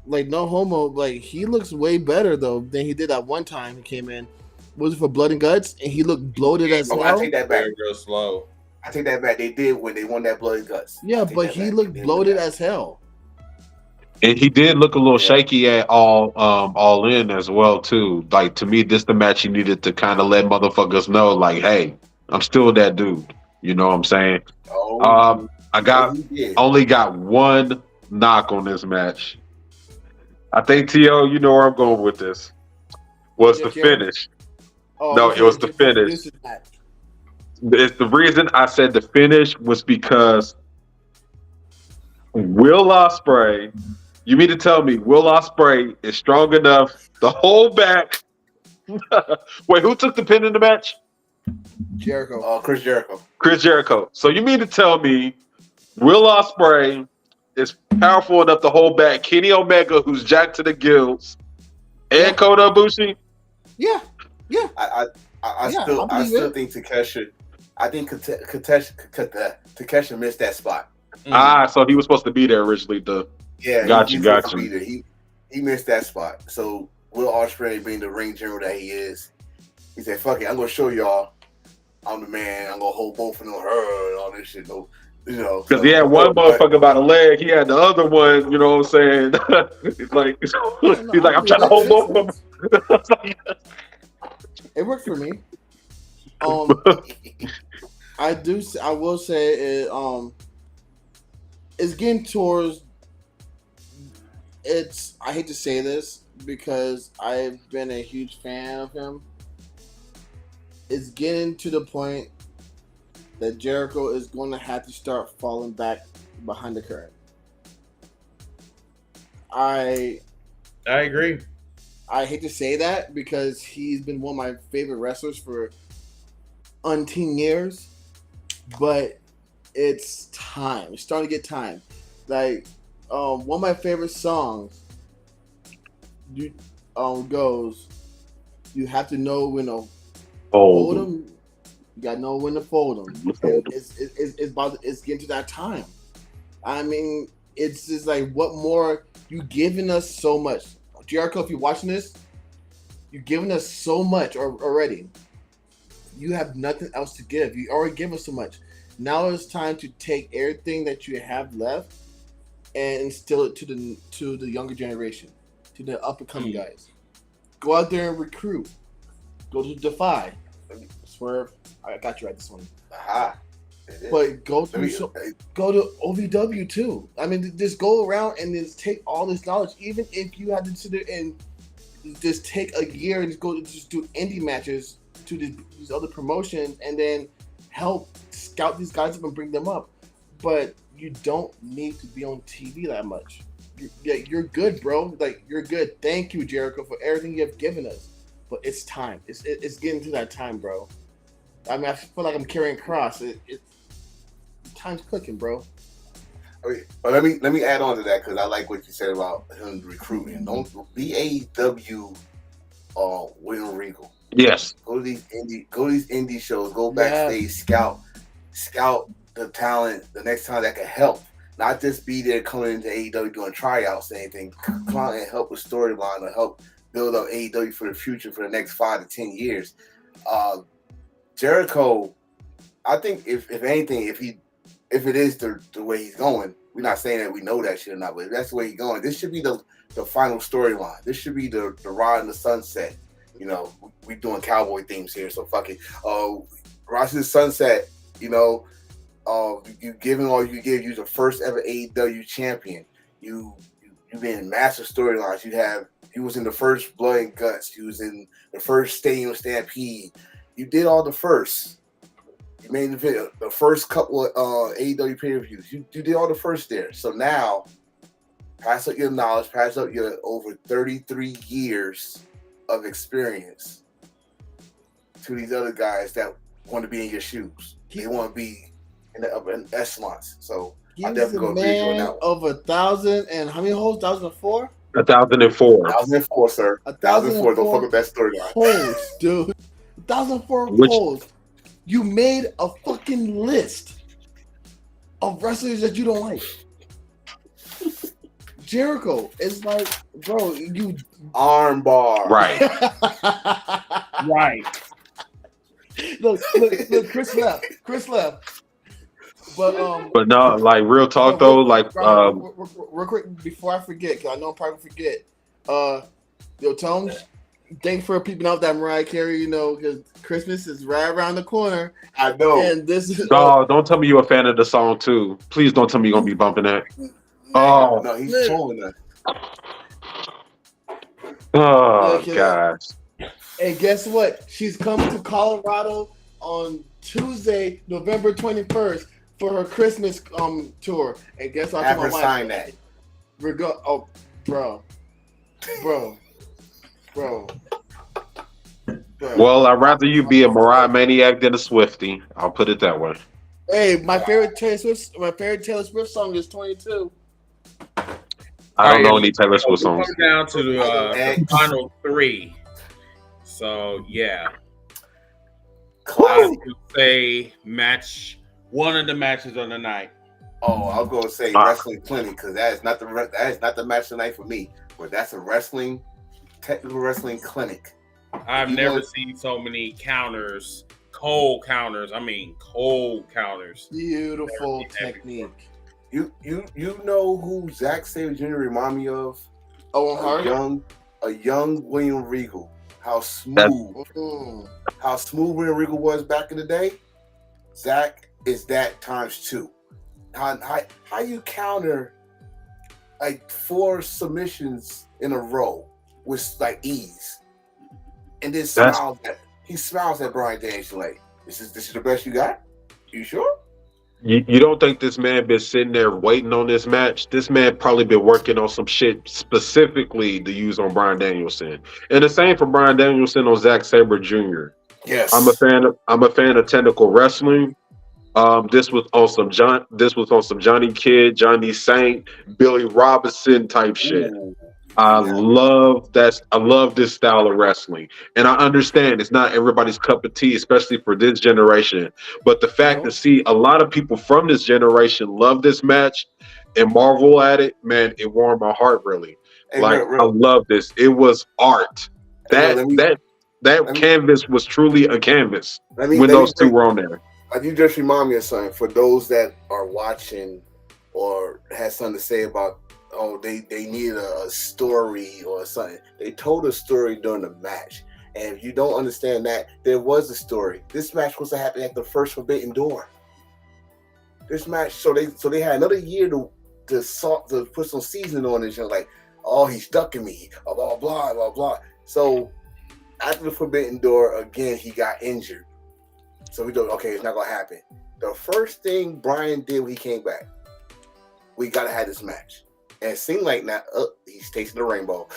Like no homo, like he looks way better though than he did that one time he came in. Was it for Blood and Guts? And he looked bloated as hell. I take that back. Real slow. I take that back. They did when they won that Blood and Guts. Yeah, but he looked bloated as hell. And he did look a little shaky at all in as well too. Like to me, this the match he needed to kind of let motherfuckers know, like, hey, I'm still that dude. You know what I'm saying? Oh, only got one knock on this match. I think T.O., you know where I'm going with this. Was the finish. No, it was the finish. It's the reason I said the finish was because Will Ospreay, you mean to tell me Will Ospreay is strong enough to hold back? Wait, who took the pin in the match? Jericho. Chris Jericho. Chris Jericho. So you mean to tell me Will Ospreay is powerful enough to hold back Kenny Omega, who's jacked to the gills, and Kota Ibushi? Yeah. I still think Takesha. I think Takesha missed that spot. So he was supposed to be there originally. Got you. He missed that spot. So Will Ospreay, being the ring general that he is, he said, "Fuck it, I'm gonna show y'all I'm the man. I'm gonna hold both of them, her and all this shit." No, you know, because he had one motherfucker by the leg, he had the other one. You know what I'm saying? He's like, I'm trying to hold both of them. It worked for me. I will say it. It's getting towards. I hate to say this because I've been a huge fan of him. It's getting to the point that Jericho is going to have to start falling back behind the current. I agree. I hate to say that because he's been one of my favorite wrestlers for umpteen years, but it's time. It's starting to get time. Like, one of my favorite songs goes, "You have to know when to hold them. You got to know when to fold them." It's getting to that time. I mean, it's just like, what more? You giving us so much. Jericho, if you're watching this, you're giving us so much already. You have nothing else to give. You already give us so much. Now it's time to take everything that you have left and instill it to the younger generation, to the up and coming guys. Go out there and recruit. Go to Defy. Swerve. I got you right this one. But go to OVW too. I mean, just go around and just take all this knowledge. Even if you have to sit there and just take a year and just do indie matches to these other promotions, and then help scout these guys up and bring them up. But you don't need to be on TV that much. You're good, bro. Like, you're good. Thank you, Jericho, for everything you have given us. But it's time. It's getting to that time, bro. I mean, I feel like I'm carrying a cross. Time's clicking, bro. But let me add on to that because I like what you said about him recruiting. Don't be AEW William Regal. Yes. Go to these indie shows. Go backstage, scout the talent the next time that can help. Not just be there coming into AEW doing tryouts or anything. Come on and help with storyline or help build up AEW for the future for the next 5 to 10 years. Jericho, I think if anything, if it is the way he's going, we're not saying that we know that shit or not, but if that's the way he's going, this should be the final storyline. This should be the ride in the sunset. You know, we doing cowboy themes here, so fuck it. Rise to the sunset, you know, you giving all you give. You're the first ever AEW champion. You've been in massive storylines. You was in the first Blood and Guts. You was in the first Stadium Stampede. You did all the first. You made the first couple of AEW pay-per-views. You did all the first there. So now, pass up your knowledge, pass up your over 33 years of experience to these other guys that want to be in your shoes. They want to be in the upper echelons. So I definitely go agree on that one. Of 1,000 and how many holes? 1,004? 1004. 1004, sir. 1004. Don't fuck with that storyline. Holes, dude. 1,004 holes. You made a fucking list of wrestlers that you don't like. Jericho is like, bro, you armbar. Right. Right. Look, Chris left. But no, like real talk though, like real quick before I forget, because I know I'm probably gonna forget. Yo, Tones, thanks for peeping out that Mariah Carey, you know, because Christmas is right around the corner. I know. And this is don't tell me you're a fan of the song too. Please don't tell me you're gonna be bumping that. Oh no, he's trolling us. Oh gosh. And guess what? She's coming to Colorado on Tuesday, November 21st for her Christmas tour. And guess what? Have her sign that. Oh, bro. Well, I'd rather you be a Mariah maniac than a Swiftie. I'll put it that way. Hey, my favorite Taylor Swift song is 22. I don't know any Taylor Swift songs. We're down to the final three. So yeah, I would say one of the matches on the night. Oh, I'll go say Wrestling Clinic because that is not the match of the night for me. But that's a technical wrestling clinic. I've never seen so many counters, cold counters. I mean, cold counters. Beautiful technique. You know who Zack Sabre Jr. remind me of? Owen Hart? A young William Regal. How smooth William Regal was back in the day. Zack is that times 2. How you counter like 4 submissions in a row with like ease, and then he smiles at Bryan Danielson like, this is the best you got? You sure? You don't think this man been sitting there waiting on this match? This man probably been working on some shit specifically to use on Bryan Danielson, and the same for Bryan Danielson on Zack Sabre Jr. Yes, I'm a fan of technical wrestling. This was on some Johnny Kidd, Johnny Saint, Billy Robinson type shit. I love this style of wrestling, and I understand it's not everybody's cup of tea, especially for this generation. But the fact to see a lot of people from this generation love this match and marvel at it, man, it warmed my heart really. Hey, I love this. It was art. That canvas was truly a canvas when those two were on there. You just remind me of something for those that are watching or has something to say about. Oh, they need a story or something. They told a story during the match. And if you don't understand that, there was a story. This match was to happen at the first Forbidden Door. This match, so they had another year to put some seasoning on it. And like, oh, he's ducking me, blah, blah, blah, blah, blah. So after the Forbidden Door, again, he got injured. So we do, okay, it's not gonna happen. The first thing Brian did when he came back, we gotta have this match. And it seemed like now he's tasting the rainbow.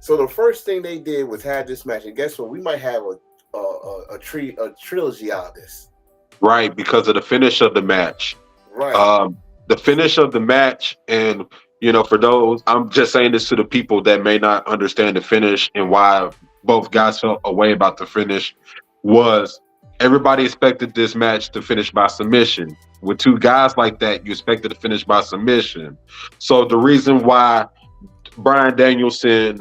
So the first thing they did was have this match, and guess what? We might have a trilogy out of this. Right, because of the finish of the match. Right. The finish of the match, and for those, I'm just saying this to the people that may not understand the finish and why both guys felt a way about the finish, was everybody expected this match to finish by submission. With two guys like that, you expected to finish by submission. So the reason why Bryan Danielson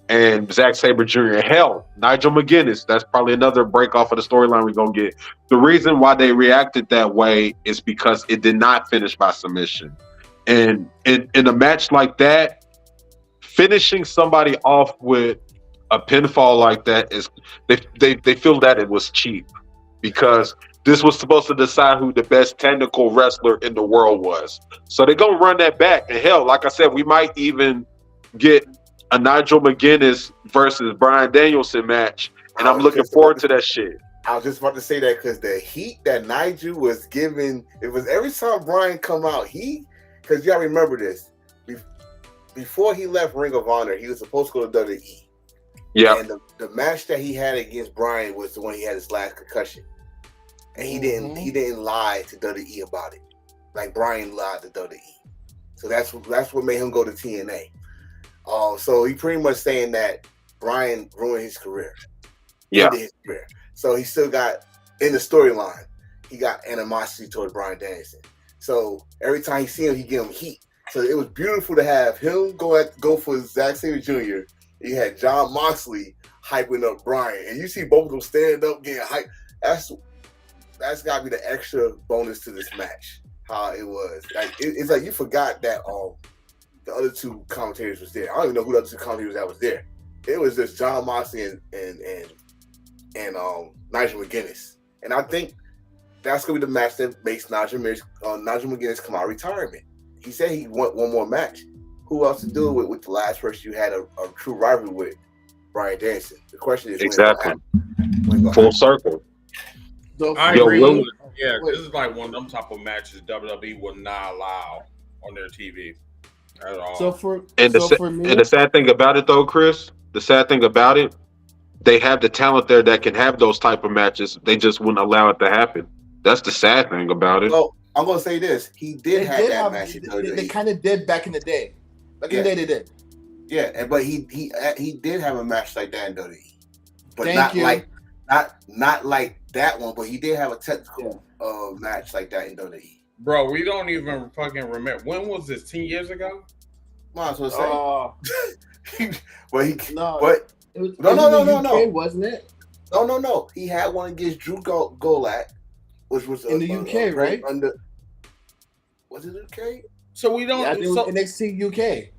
and Zack Sabre Jr. Hell, Nigel McGuinness, that's probably another break off of the storyline we're going to get. The reason why they reacted that way is because it did not finish by submission. And in a match like that, finishing somebody off with a pinfall like that is, they feel that it was cheap, because this was supposed to decide who the best technical wrestler in the world was. So they're going to run that back. And hell, like I said, we might even get a Nigel McGuinness versus Bryan Danielson match, and I'm looking forward to that shit. I was just about to say that, because the heat that Nigel was giving, it was every time Bryan come out, because y'all remember this, before he left Ring of Honor, he was supposed to go to WWE. Yeah. And the match that he had against Bryan was the one he had his last concussion, and he didn't lie to WWE about it, like Bryan lied to WWE. So that's what made him go to TNA. So he pretty much saying that Bryan ruined his career. Yeah. His career. So he still got, in the storyline, he got animosity toward Bryan Danielson. So every time he see him, he give him heat. So it was beautiful to have him go for Zack Sabre Jr. You had Jon Moxley hyping up Bryan, and you see both of them stand up getting hyped. That's got to be the extra bonus to this match. How it was, like it's like you forgot that the other two commentators was there. I don't even know who the other two commentators that was there. It was just Jon Moxley and Nigel McGuinness, and I think that's gonna be the match that makes Nigel McGuinness come out of retirement. He said he want one more match. Who else to do it with the last person you had a true rivalry with? Bryan Danielson. The question is exactly full circle. I agree. Yeah, this is like one of them type of matches WWE would not allow on their TV at all. The sad thing about it, though, Chris, they have the talent there that can have those type of matches. They just wouldn't allow it to happen. That's the sad thing about it. So I'm gonna say this: he did have that match. They kind of did back in the day. Back in the day, they did. Yeah, but he did have a match like that in WWE, but not like that one. But he did have a technical match like that in WWE. Bro, we don't even fucking remember. When was this? 10 years ago? Might as well say. No, wasn't it? No. He had one against Drew Gulak, which was in the UK, right? Was it UK? So we don't. Yeah, I think it was NXT UK.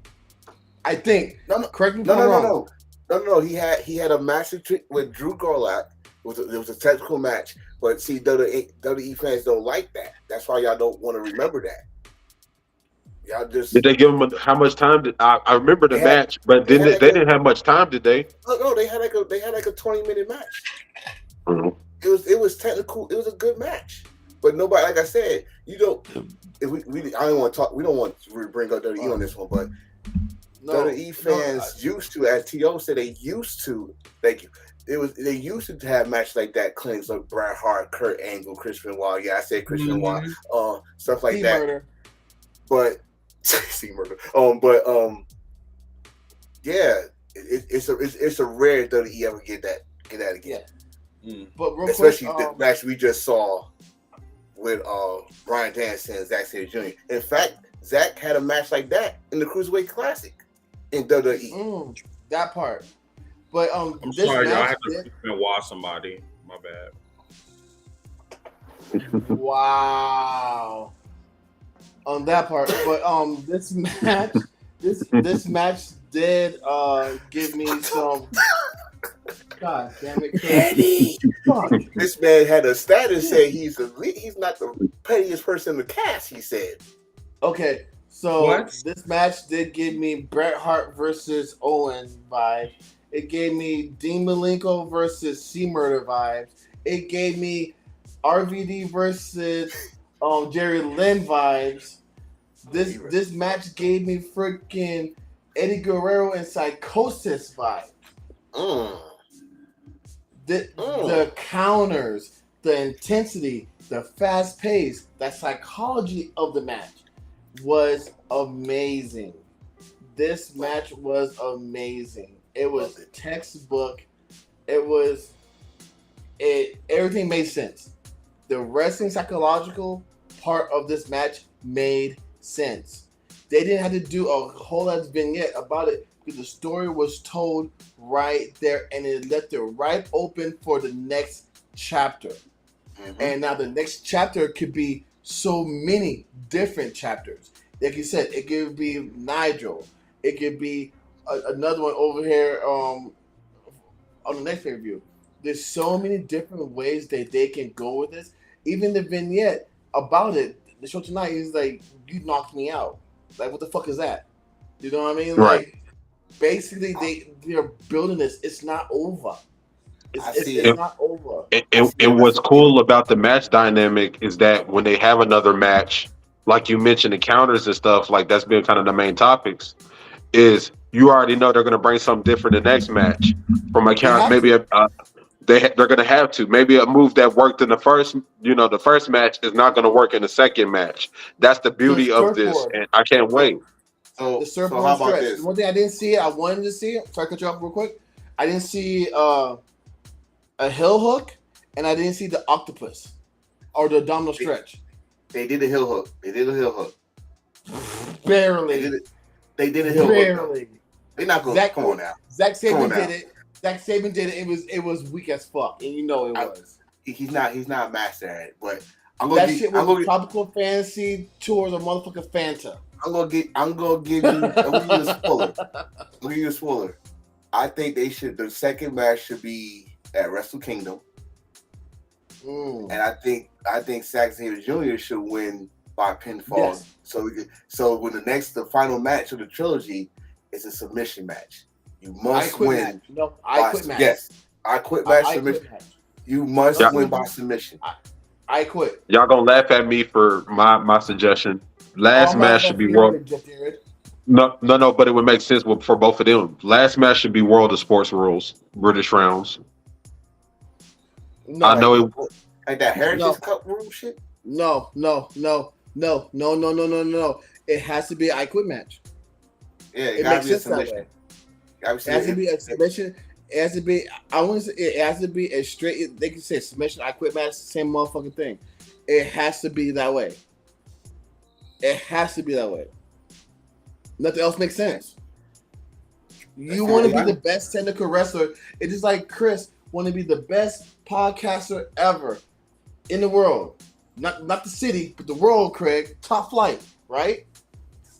I think. No. Correct me if I'm wrong. No. He had a match with Drew Gulak. It was a technical match, but see, WWE fans don't like that. That's why y'all don't want to remember that. Y'all just did they give him how much time? I remember the match, but they didn't have much time, did they? No, they had like a 20-minute match. Mm-hmm. It was technical. It was a good match, but nobody, like I said, you don't. If I don't want to talk. We don't want to bring up WWE on this one, but WWE fans used to, as T.O. said, they used to. Thank you. They used to have matches like that, clinics like Bret Hart, Kurt Angle, Chris Benoit. Yeah, I said Chris Benoit, stuff like that. Murder. But murder. Yeah, it's a rare WWE ever get that again. Yeah. But real especially quick, the match we just saw with Bryan Danielson and Zack Sabre Jr. In fact, Zack had a match like that in the Cruiserweight Classic in WWE. That part. But I'm sorry, y'all. I have to watch somebody. My bad. Wow. On that part, but this match did give me some. God damn it, Eddie! This man had a status say he's not the pettiest person in the cast. He said. Okay, so this match did give me Bret Hart versus Owens vibe, It gave me Dean Malenko versus C Murder vibes. It gave me RVD versus Jerry Lynn vibes. This match gave me freaking Eddie Guerrero and Psychosis vibes. The counters, the intensity, the fast pace, the psychology of the match was amazing. This match was amazing. It was textbook. Everything made sense. The wrestling psychological part of this match made sense. They didn't have to do a whole lot of vignette about it because the story was told right there and it left it right open for the next chapter. And now the next chapter could be so many different chapters. Like you said, it could be Nigel. It could be another one over here on the next pay-per-view. There's so many different ways that they can go with this. Even the vignette about it, the show tonight is like, you knocked me out. Like, what the fuck is that? You know what I mean? Right. Like, basically, they're building this. It's not over. It's not over. And what's cool about the match dynamic is that when they have another match, like you mentioned, the counters and stuff, like that's been kind of the main topics, is you already know they're going to bring something different the next match from a counter. Maybe they're going to have to. Maybe a move that worked in the first match is not going to work in the second match. That's the beauty of this, and I can't wait. So how about this? One thing I didn't see, I wanted to see it. Sorry, cut you off real quick. I didn't see a heel hook, and I didn't see the octopus or the abdominal stretch. They did a heel hook. Barely. They did a heel hook. Barely. They're not going to come on now. Zack Saban did it. Zack Saban did it. It was weak as fuck, and you know it was. He's not a master at it, but shit was Tropical Fantasy Tours of motherfucking Fanta. I'm gonna give you a spoiler. I think the second match should be at Wrestle Kingdom. And I think Zack Saban Jr. should win by pinfall. Yes. So when the final match of the trilogy is a submission match. You must win. I quit match. Yes. I quit match submission. You must win by submission. I quit. Y'all gonna laugh at me for my suggestion. Last match should be World. No, but it would make sense for both of them. Last match should be World of Sports Rules, British rounds. No, I know it. Like that Heritage Cup rule shit. No. It has to be an I quit match. Yeah, it makes sense that way. It has to be a submission. It has to be. I want to say it has to be a straight. They can say submission. I quit match. Same motherfucking thing. It has to be that way. It has to be that way. Nothing else makes sense. You want to be the best technical wrestler. It's just like Chris want to be the best podcaster ever in the world. Not the city, but the world, Craig. Top flight, right?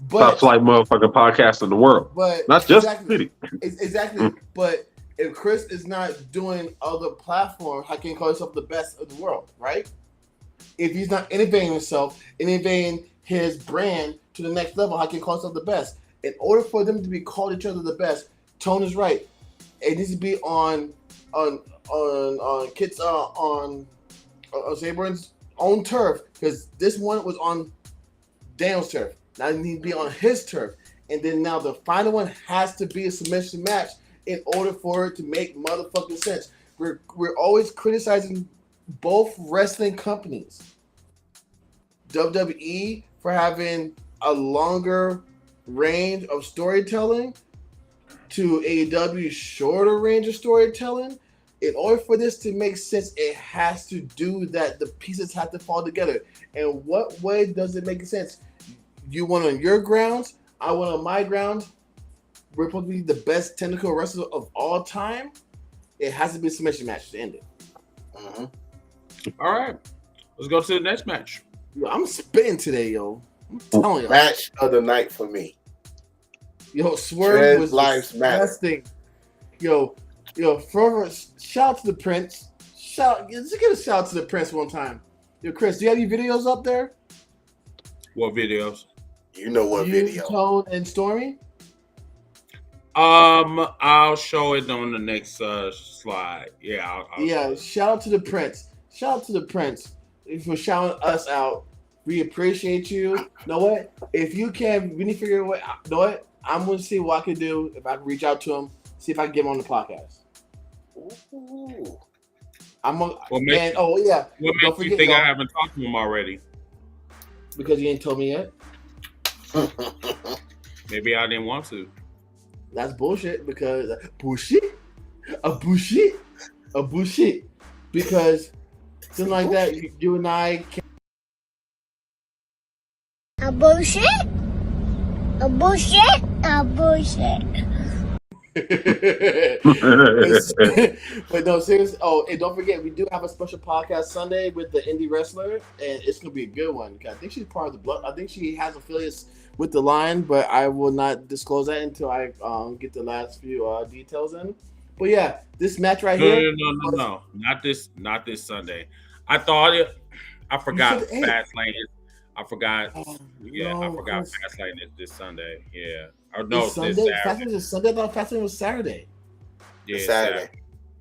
Top flight motherfucking podcast in the world. But not just the city. Exactly. But if Chris is not doing other platforms, how can he call himself the best of the world, right? If he's not innovating himself, innovating his brand to the next level, how can he call himself the best? In order for them to be called each other the best, Tone is right. It needs to be on Zaburn's own turf, because this one was on Daniel's turf. Now it needs to be on his turf. And then now the final one has to be a submission match in order for it to make motherfucking sense. We're always criticizing both wrestling companies. WWE for having a longer range of storytelling to AEW's shorter range of storytelling. In order for this to make sense, it has to do that. The pieces have to fall together. And what way does it make sense? You went on your grounds, I went on my grounds. We're supposed to be the best technical wrestler of all time. It has to be a submission match to end it. All right. Let's go to the next match. Yo, I'm spitting today, yo. I'm telling you. Match of the night for me. Yo, Swerve was disgusting. Yo, forever, shout out to the Prince. Let's get a shout out to the Prince one time. Yo, Chris, do you have any videos up there? What videos? You know what video? Tone and Stormy? I'll show it on the next slide. Yeah, I'll show Yeah, it. shout out to the Prince. Shout out to the Prince for shouting us out. We appreciate you. You know what? If you can, we need to figure out what. You know what? I'm gonna see what I can do if I can reach out to him, see if I can get him on the podcast. Ooh. I'm gonna, What and oh yeah, What don't makes you forget, think I y'all, haven't talked to him already? because you ain't told me yet. Maybe I didn't want to. That's bullshit. Because bullshit, a bullshit, a bullshit. Because something like that, you and I can. A bullshit? A bullshit? A bullshit. But no, seriously. Oh, and don't forget, we do have a special podcast Sunday with the indie wrestler, and it's gonna be a good one. I think she's part of the blood. I think she has affiliates with the line, but I will not disclose that until I get the last few details in. But yeah, this match right here. No. Not this Sunday. I thought it. I forgot said the eighth. Fastlane. I forgot. Oh, Yeah, no, I forgot Chris. Fastlane is this Sunday. Yeah. Or no, It's this Sunday. Saturday. Fastlane is Sunday. I thought Fastlane was Saturday. Yeah, It's Saturday.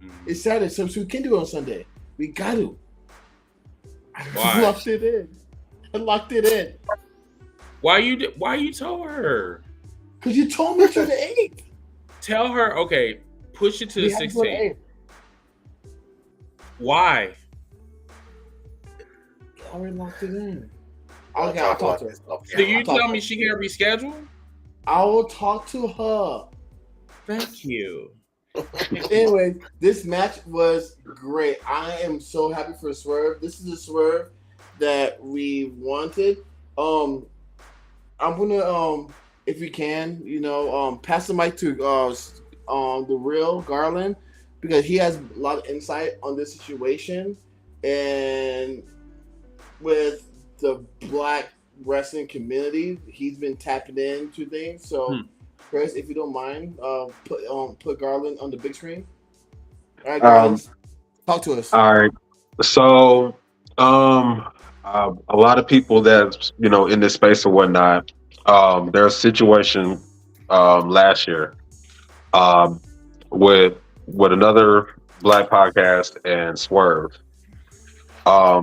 Mhm. It's Saturday, so we can do it on Sunday. We got to. Why? I locked it in. I locked it in. Why you told her? Because you told me to the 8th. Tell her, okay, push it to We the have to go to 16th. 8th. Why? I already locked it in. Okay, I'll talk to her. Do you I'll talk tell to me her. she can reschedule? I will talk to her. Thank you. Anyway, this match was great. I am so happy for Swerve. This is a Swerve that we wanted. I'm gonna if we can, pass the mic to the real Garland, because he has a lot of insight on this situation, and with the Black wrestling community, he's been tapping into things. So Chris, if you don't mind, put Garland on the big screen. All right, Garland, talk to us. All right. So, a lot of people that's in this space or whatnot. There's a situation last year with another Black podcast and Swerve. I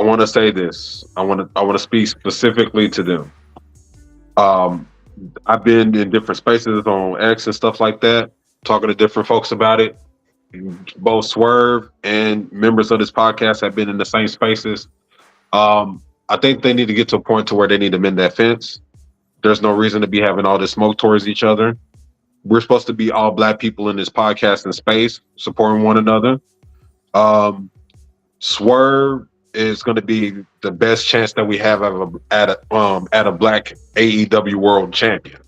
want to say this. I want to speak specifically to them. I've been in different spaces on X and stuff like that, talking to different folks about it. Both Swerve and members of this podcast have been in the same spaces. I think they need to get to a point to where they need to mend that fence. There's no reason to be having all this smoke towards each other. We're supposed to be all Black people in this podcast and space, supporting one another. Swerve is going to be the best chance that we have at a Black AEW World Champion.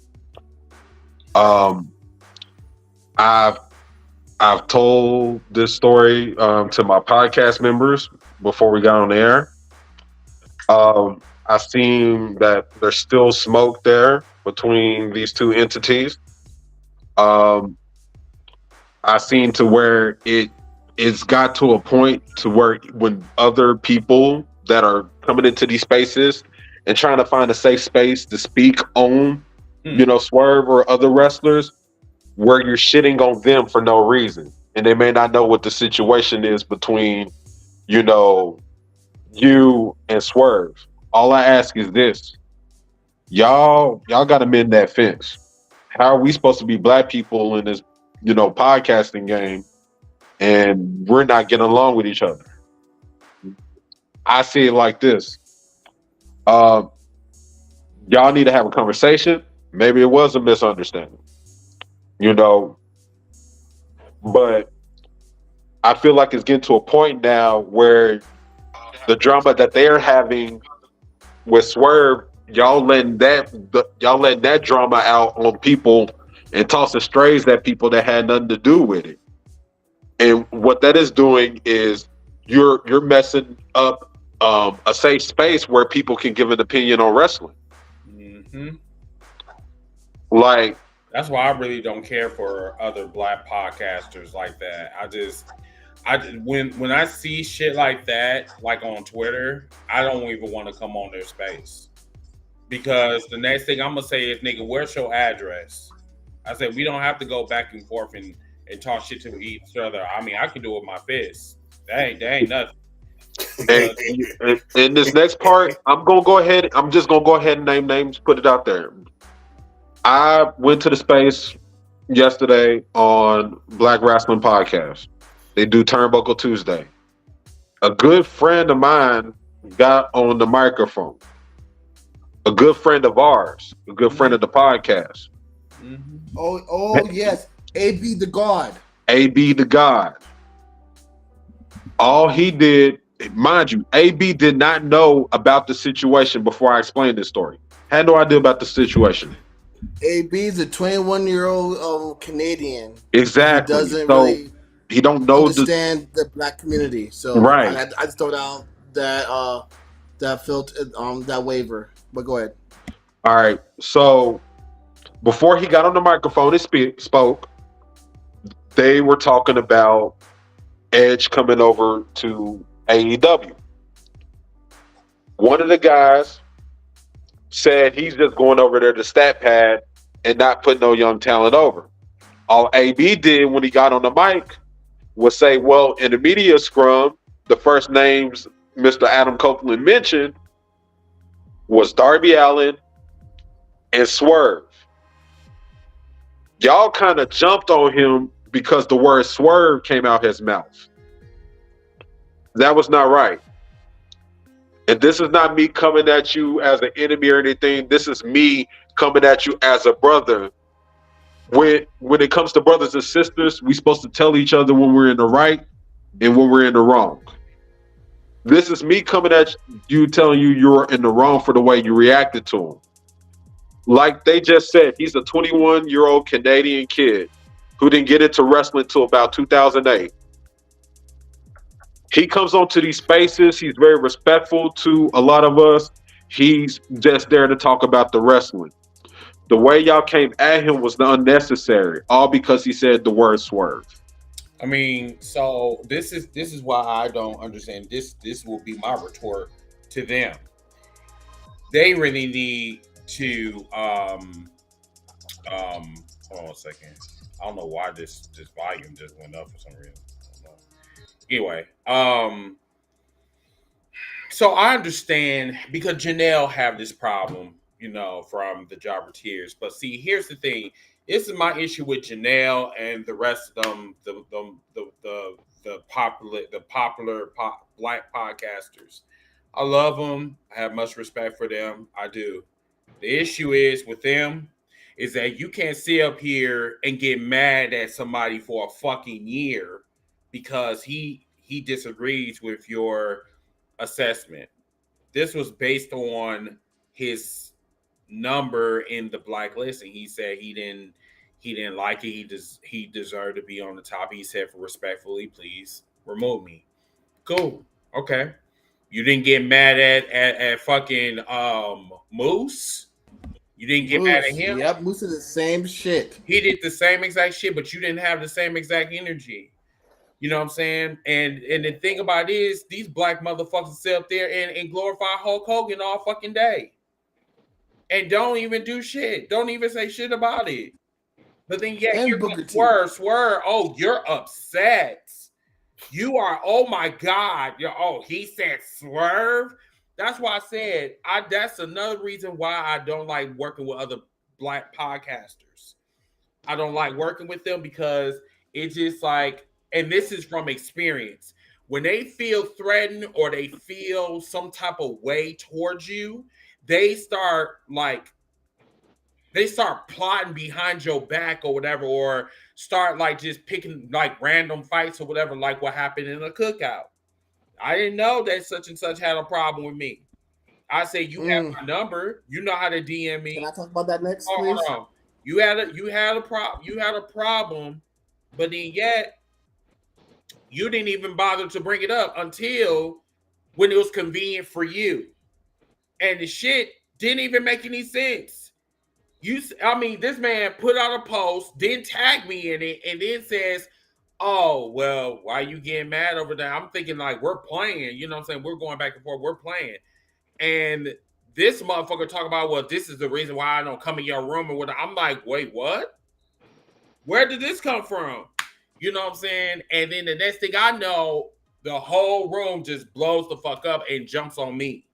I've told this story to my podcast members before we got on the air. I've seen that there's still smoke there between these two entities. I've seen to where it's got to a point to where when other people that are coming into these spaces and trying to find a safe space to speak on, Swerve or other wrestlers, where you're shitting on them for no reason, and they may not know what the situation is between, you and Swerve. All I ask is this: y'all got to mend that fence. How are we supposed to be Black people in this, podcasting game, and we're not getting along with each other? I see it like this: y'all need to have a conversation. Maybe it was a misunderstanding. But I feel like it's getting to a point now where the drama that they're having with Swerve, y'all letting that drama out on people and tossing strays at people that had nothing to do with it. And what that is doing is you're messing up a safe space where people can give an opinion on wrestling. Mm-hmm. Like, that's why I really don't care for other Black podcasters like that. When I see shit like that, like on Twitter, I don't even want to come on their space Because the next thing I'm gonna say is, nigga, where's your address? I said we don't have to go back and forth and talk shit to each other. I mean, I can do it with my fists. That ain't nothing. And in this next part, I'm just gonna go ahead and name names, put it out there. I went to the space yesterday on Black Wrestling Podcast. They do Turnbuckle Tuesday. A good friend of mine got on the microphone. A good friend of ours, a good friend of the podcast. Oh yes, AB the God. AB the God. All he did, mind you, AB did not know about the situation before I explained this story. Had no idea about the situation. AB is a 21-year-old Canadian. Exactly. He doesn't really he don't know understand the black community. So right. I just throw down that that waiver. But go ahead. All right. So before he got on the microphone and spoke, they were talking about Edge coming over to AEW. One of the guys said he's just going over there to stat pad and not put no young talent over. All AB did when he got on the mic was say, well, in the media scrum, the first names Mr. Adam Copeland mentioned was Darby Allin and Swerve. Y'all kind of jumped on him because the word Swerve came out his mouth. That was not right. And this is not me coming at you as an enemy or anything. This is me coming at you as a brother. When it comes to brothers and sisters, we're supposed to tell each other when we're in the right and when we're in the wrong. This is me coming at you, telling you you're in the wrong for the way you reacted to him. Like they just said, he's a 21-year-old Canadian kid who didn't get into wrestling until about 2008. He comes onto these spaces. He's very respectful to a lot of us. He's just there to talk about the wrestling. The way y'all came at him was unnecessary, all because he said the word Swerve. I mean, so this is why I don't understand. This will be my retort to them. They really need to hold on a second. I don't know why this volume just went up for some reason. Anyway, so I understand because Janelle have this problem, from the Jobber Tears. But see, here's the thing. This is my issue with Janelle and the rest of them, the popular black podcasters. I love them. I have much respect for them. I do. The issue is with them is that you can't sit up here and get mad at somebody for a fucking year because he disagrees with your assessment. This was based on his number in the blacklist, and he said he didn't like it. He deserved to be on the top. He said, respectfully, please remove me. Cool. Okay. You didn't get mad at fucking Moose. You didn't get mad at him. Yep, Moose did the same shit. He did the same exact shit, but you didn't have the same exact energy. You know what I'm saying? And the thing about it is, these black motherfuckers sit up there and glorify Hulk Hogan all fucking day. And don't even do shit. Don't even say shit about it. But then, you're Swerve. Oh, you're upset. You are, oh my God. He said Swerve. That's why I said, that's another reason why I don't like working with other black podcasters. I don't like working with them because it's just like, and this is from experience. When they feel threatened or they feel some type of way towards you, they start plotting behind your back or whatever, or start just picking random fights or whatever, like what happened in a cookout. I didn't know that such and such had a problem with me. I say, you have my number. You know how to DM me. Can I talk about that next, please? Hold on. You had a problem, but then yet you didn't even bother to bring it up until when it was convenient for you. And the shit didn't even make any sense. This man put out a post, didn't tag me in it, and then says, oh, well, why are you getting mad over that? I'm thinking we're playing, you know what I'm saying? We're going back and forth, we're playing. And this motherfucker talk about, well, this is the reason why I don't come in your room or what. I'm like, wait, what? Where did this come from? You know what I'm saying? And then the next thing I know, the whole room just blows the fuck up and jumps on me.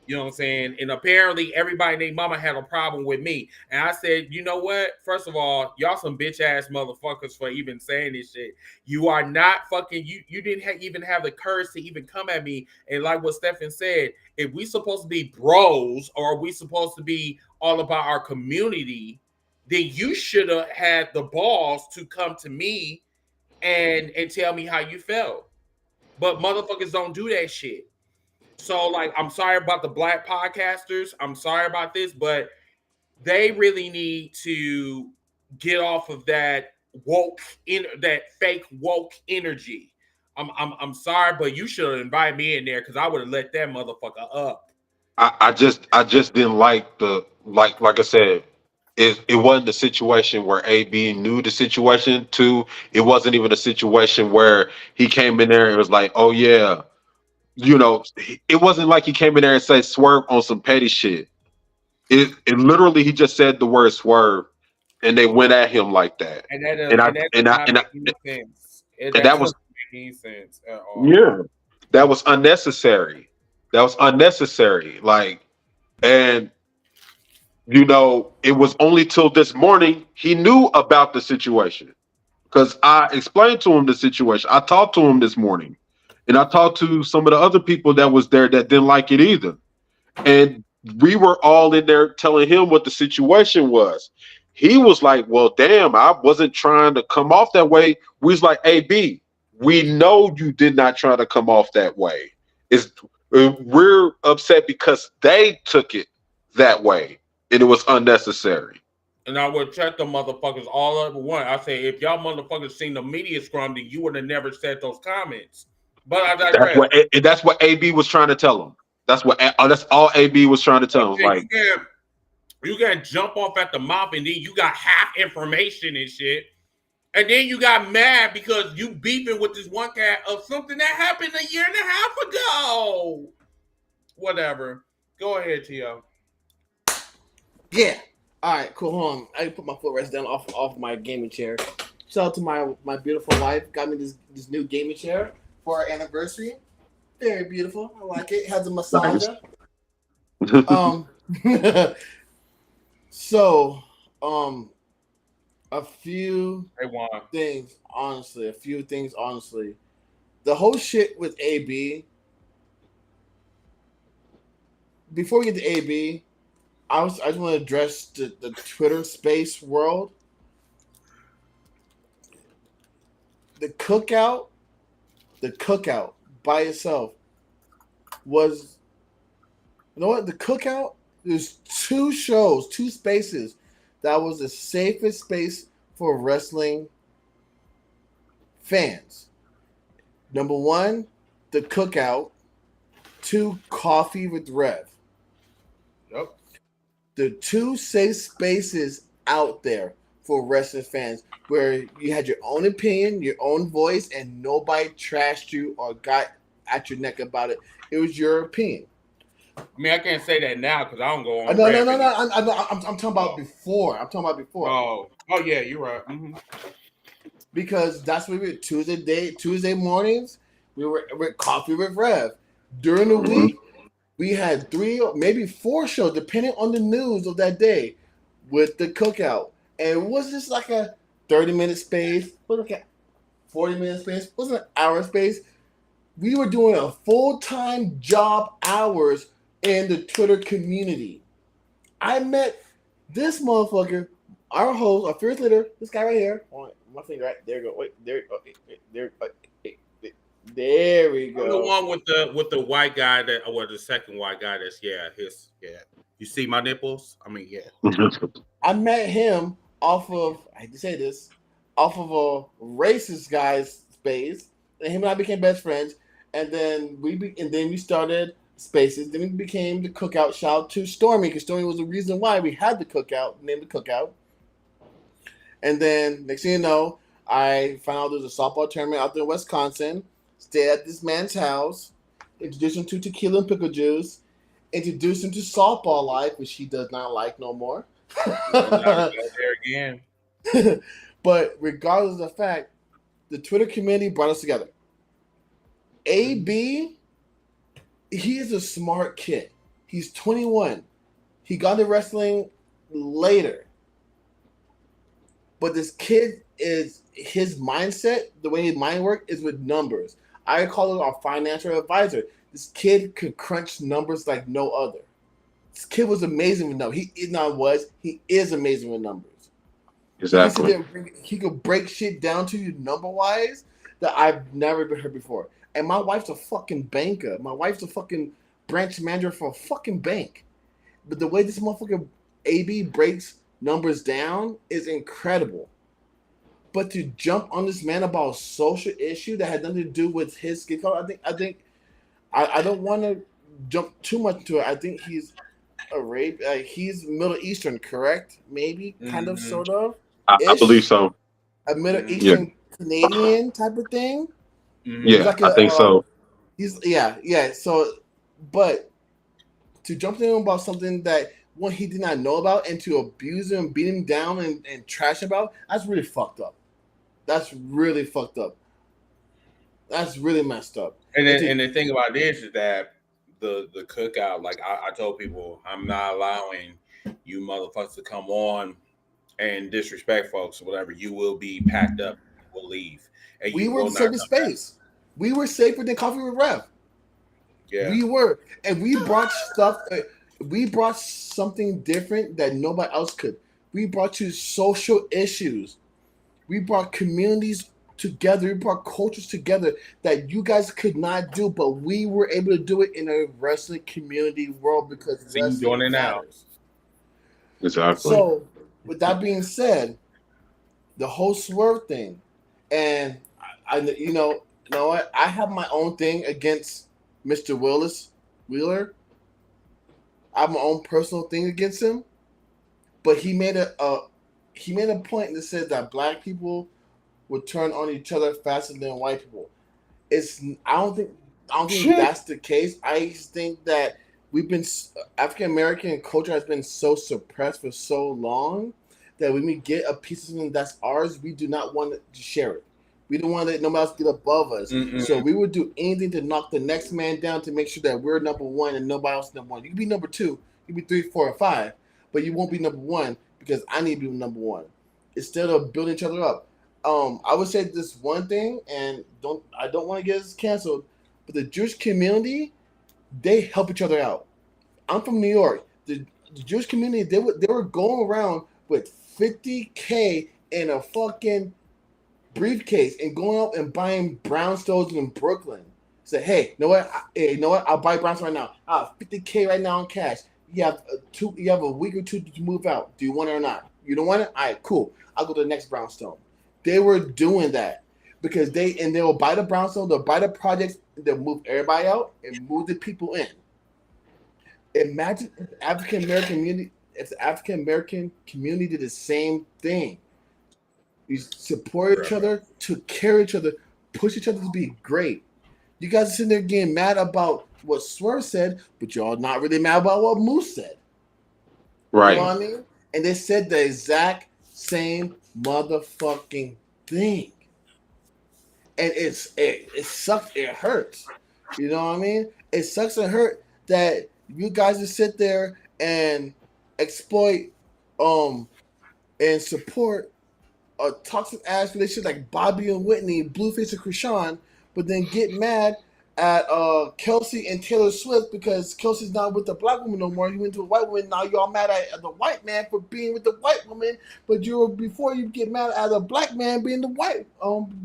You know what I'm saying? And apparently everybody named mama had a problem with me. And I said, you know what? First of all, y'all some bitch ass motherfuckers for even saying this shit. You are not fucking, you didn't even have the courage to even come at me. And like what Stefan said, if we supposed to be bros or are we supposed to be all about our community, then you should have had the balls to come to me and tell me how you felt. But motherfuckers don't do that shit. So, like, I'm sorry about the black podcasters. I'm sorry about this, but they really need to get off of that that fake woke energy. I'm sorry, but you should have invited me in there because I would have let that motherfucker up. I just didn't like the like I said, it wasn't the situation where AB knew the situation. Too, it wasn't even a situation where he came in there and was like, oh yeah, you know, it wasn't like he came in there and said swerve on some petty shit. It literally he just said the word swerve and they went at him like that. And that And does not make any sense. and That that was doesn't make any sense at all. yeah, that was unnecessary. That was unnecessary. Like, and you know, it was only till this morning he knew about the situation because I explained to him the situation. I talked to him this morning, and I talked to some of the other people that was there that didn't like it either. And we were all in there telling him what the situation was. He was like, well, damn, I wasn't trying to come off that way. We was like, AB, we know you did not try to come off that way. We're upset because they took it that way and it was unnecessary. And I would check the motherfuckers all over one. I say, if y'all motherfuckers seen the media scrum, then you would have never said those comments. But I digress. That's what AB was trying to tell him. That's all AB was trying to tell him. Like, you can't jump off at the mouth and then you got half information and shit. And then you got mad because you beefing with this one cat of something that happened a year and a half ago. Whatever. Go ahead, Tio. Yeah. All right, cool. Hold on. I put my footrest down off my gaming chair. Shout out to my beautiful wife. Got me this new gaming chair for our anniversary. Very beautiful. I like it. It has a massager. So, a few things, honestly. The whole shit with AB. Before we get to AB, I just want to address the Twitter space world. The cookout by itself was, you know what? The cookout, there's two spaces that was the safest space for wrestling fans. Number one, the cookout. 2, Coffee with Rev. Yep. The two safe spaces out there for wrestling fans where you had your own opinion, your own voice, and nobody trashed you or got at your neck about it. It was your opinion. I mean, I can't say that now because I don't go on. No. I'm talking about before. Oh, yeah, you're right. Mm-hmm. Because that's what we were Tuesday mornings. We were with Coffee with Rev. During the week, we had 3 or maybe 4 shows, depending on the news of that day, with the cookout. And it was just like a 30-minute space. Was like a 40-minute space. It wasn't an hour space. We were doing a full-time job hours in the Twitter community. I met this motherfucker, our host, our first leader, this guy right here. My finger right there. Go. Wait, there. There we go. I'm the one with the white guy the second white guy that's You see my nipples? I mean, yeah. I met him off of a racist guy's space, and him and I became best friends. And then we started spaces. Then we became the cookout. Shout out to Stormy, because Stormy was the reason why we had the cookout, named the cookout. And then next thing you know, I found out there was a softball tournament out there in Wisconsin. Stayed at this man's house, introduced him to tequila and pickle juice, Introduced him to softball life, which he does not like no more. There again. But regardless of the fact, the Twitter community brought us together. AB, he is a smart kid. He's 21. He got into wrestling later. But this kid is, his mindset, the way his mind works, is with numbers. I call it our financial advisor. This kid could crunch numbers like no other. This kid was amazing with numbers. He is amazing with numbers. Exactly. He could break shit down to you number-wise that I've never heard before. And my wife's a fucking banker. My wife's a fucking branch manager for a fucking bank. But the way this motherfucker AB breaks numbers down is incredible. But to jump on this man about a social issue that had nothing to do with his skin color, I don't want to jump too much into it. I think he's he's Middle Eastern, correct? Maybe, kind of, sort of. I believe so. A Middle Eastern Canadian type of thing. Yeah, like I think so. So, but to jump to him about something that one he did not know about and to abuse him, beat him down, and trash him about, that's really fucked up. That's really fucked up. That's really messed up. And the thing about this is that the cookout, like I told people, I'm not allowing you motherfuckers to come on and disrespect folks or whatever. You will be packed up. We'll leave. And we were safe in space. We were safer than Coffee with Rev. Yeah, we were, and we brought stuff. We brought something different that nobody else could. We brought you social issues. We brought communities together. We brought cultures together that you guys could not do, but we were able to do it in a wrestling community world because wrestling doing it now. Exactly. So, with that being said, the whole Swerve thing, and I you know what? I have my own thing against Mr. Wheeler. I have my own personal thing against him, but he made a point that said that black people would turn on each other faster than white people. I don't think that's the case. I just think that African American culture has been so suppressed for so long that when we get a piece of something that's ours, we do not want to share it. We don't want to let nobody else get above us. Mm-mm. So we would do anything to knock the next man down to make sure that we're number one and nobody else is number one. You can be number two, you can be 3, 4, or 5, but you won't be number one because I need to be number one. Instead of building each other up. I would say this one thing, and I don't want to get this canceled, but the Jewish community, they help each other out. I'm from New York. The Jewish community, they were going around with $50K in a fucking briefcase and going out and buying brownstones in Brooklyn. Say, hey, you know what? I'll buy brownstones right now. $50K right now in cash. You have a week or two to move out. Do you want it or not? You don't want it? All right, cool. I'll go to the next brownstone. They were doing that because they'll buy the brownstone, they'll buy the projects, they'll move everybody out and move the people in. Imagine if the African American community did the same thing. We support each other, took care of each other, push each other to be great. You guys are sitting there getting mad about what Swerve said, but y'all not really mad about what Moose said. Right. You know what I mean? And they said the exact same motherfucking thing. And it sucks. It hurts. You know what I mean? It sucks and hurt that you guys just sit there and exploit and support a toxic ass relationship like Bobby and Whitney, Blueface and Krishan, but then get mad at Kelsey and Taylor Swift because Kelsey's not with the black woman no more. He went to a white woman. Now y'all mad at the white man for being with the white woman, but before you get mad at a black man being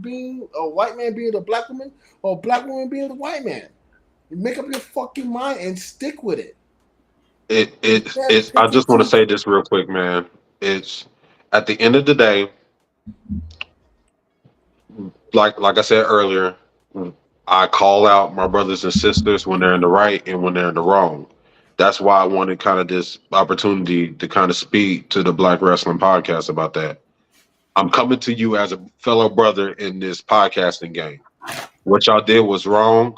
being a white man being the black woman or a black woman being the white man. You make up your fucking mind and stick with it. It's I just want to say this real quick, man. It's at the end of the day, like I said earlier, I call out my brothers and sisters when they're in the right and when they're in the wrong. That's why I wanted kind of this opportunity to kind of speak to the Black Wrestling Podcast about that. I'm coming to you as a fellow brother in this podcasting game. What y'all did was wrong.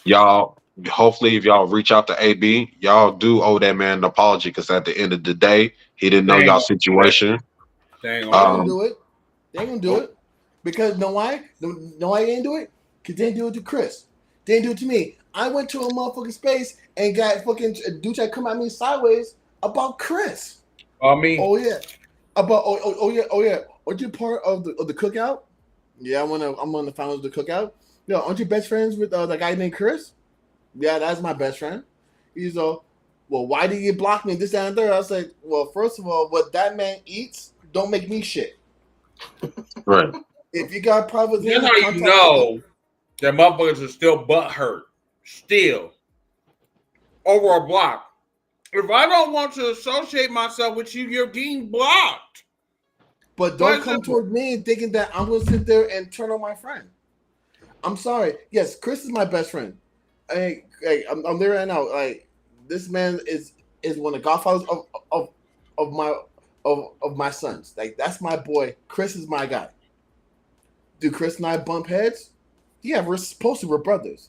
Y'all hopefully, if y'all reach out to AB, y'all do owe that man an apology because at the end of the day, he didn't know They ain't y'all gonna do that. situation. They ain't They gonna ain't do gonna it. do it. They ain't gonna do it. Because know why? Know why they ain't do it? Because they didn't do it to Chris. They didn't do it to me. I went to a motherfucking space and got fucking a dude that come at me sideways about Chris. I mean, Oh yeah. About oh yeah. Aren't you part of the cookout? Yeah, I'm one of the founders of the cookout. Yo, aren't you best friends with the guy named Chris? Yeah, that's my best friend. He's all, well, why did you block me? This, that, and third. I was like, well, first of all, what that man eats don't make me shit. Right. If you got problems, that's how you contact me. know that motherfuckers are still butthurt. Still. Over a block. If I don't want to associate myself with you, you're getting blocked. But don't come toward me thinking that I'm going to sit there and turn on my friend. I'm sorry. Yes, Chris is my best friend. I'm there right now. Like, this man is one of the godfathers of my sons. Like, that's my boy. Chris is my guy. Do Chris and I bump heads? Yeah, we're supposed to. We're brothers.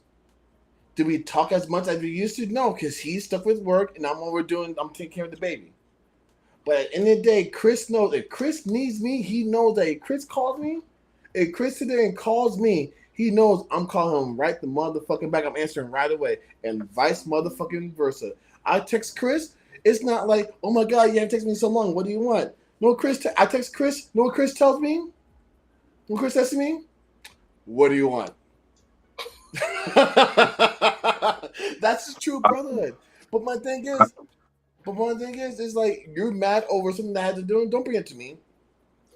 Do we talk as much as we used to? No, because he's stuck with work and I'm taking care of the baby. But at the end of the day, Chris knows if Chris needs me, he knows that if Chris calls me, if Chris sits there and calls me, he knows I'm calling him right the motherfucking back. I'm answering right away. And vice motherfucking versa. I text Chris, it's not like, oh my God, you haven't texted me so long. What do you want? No, Chris, I text Chris. No, Chris tells me. When Chris says to me, what do you want? That's the true brotherhood. But my thing is like, you're mad over something that I had to do, don't bring it to me.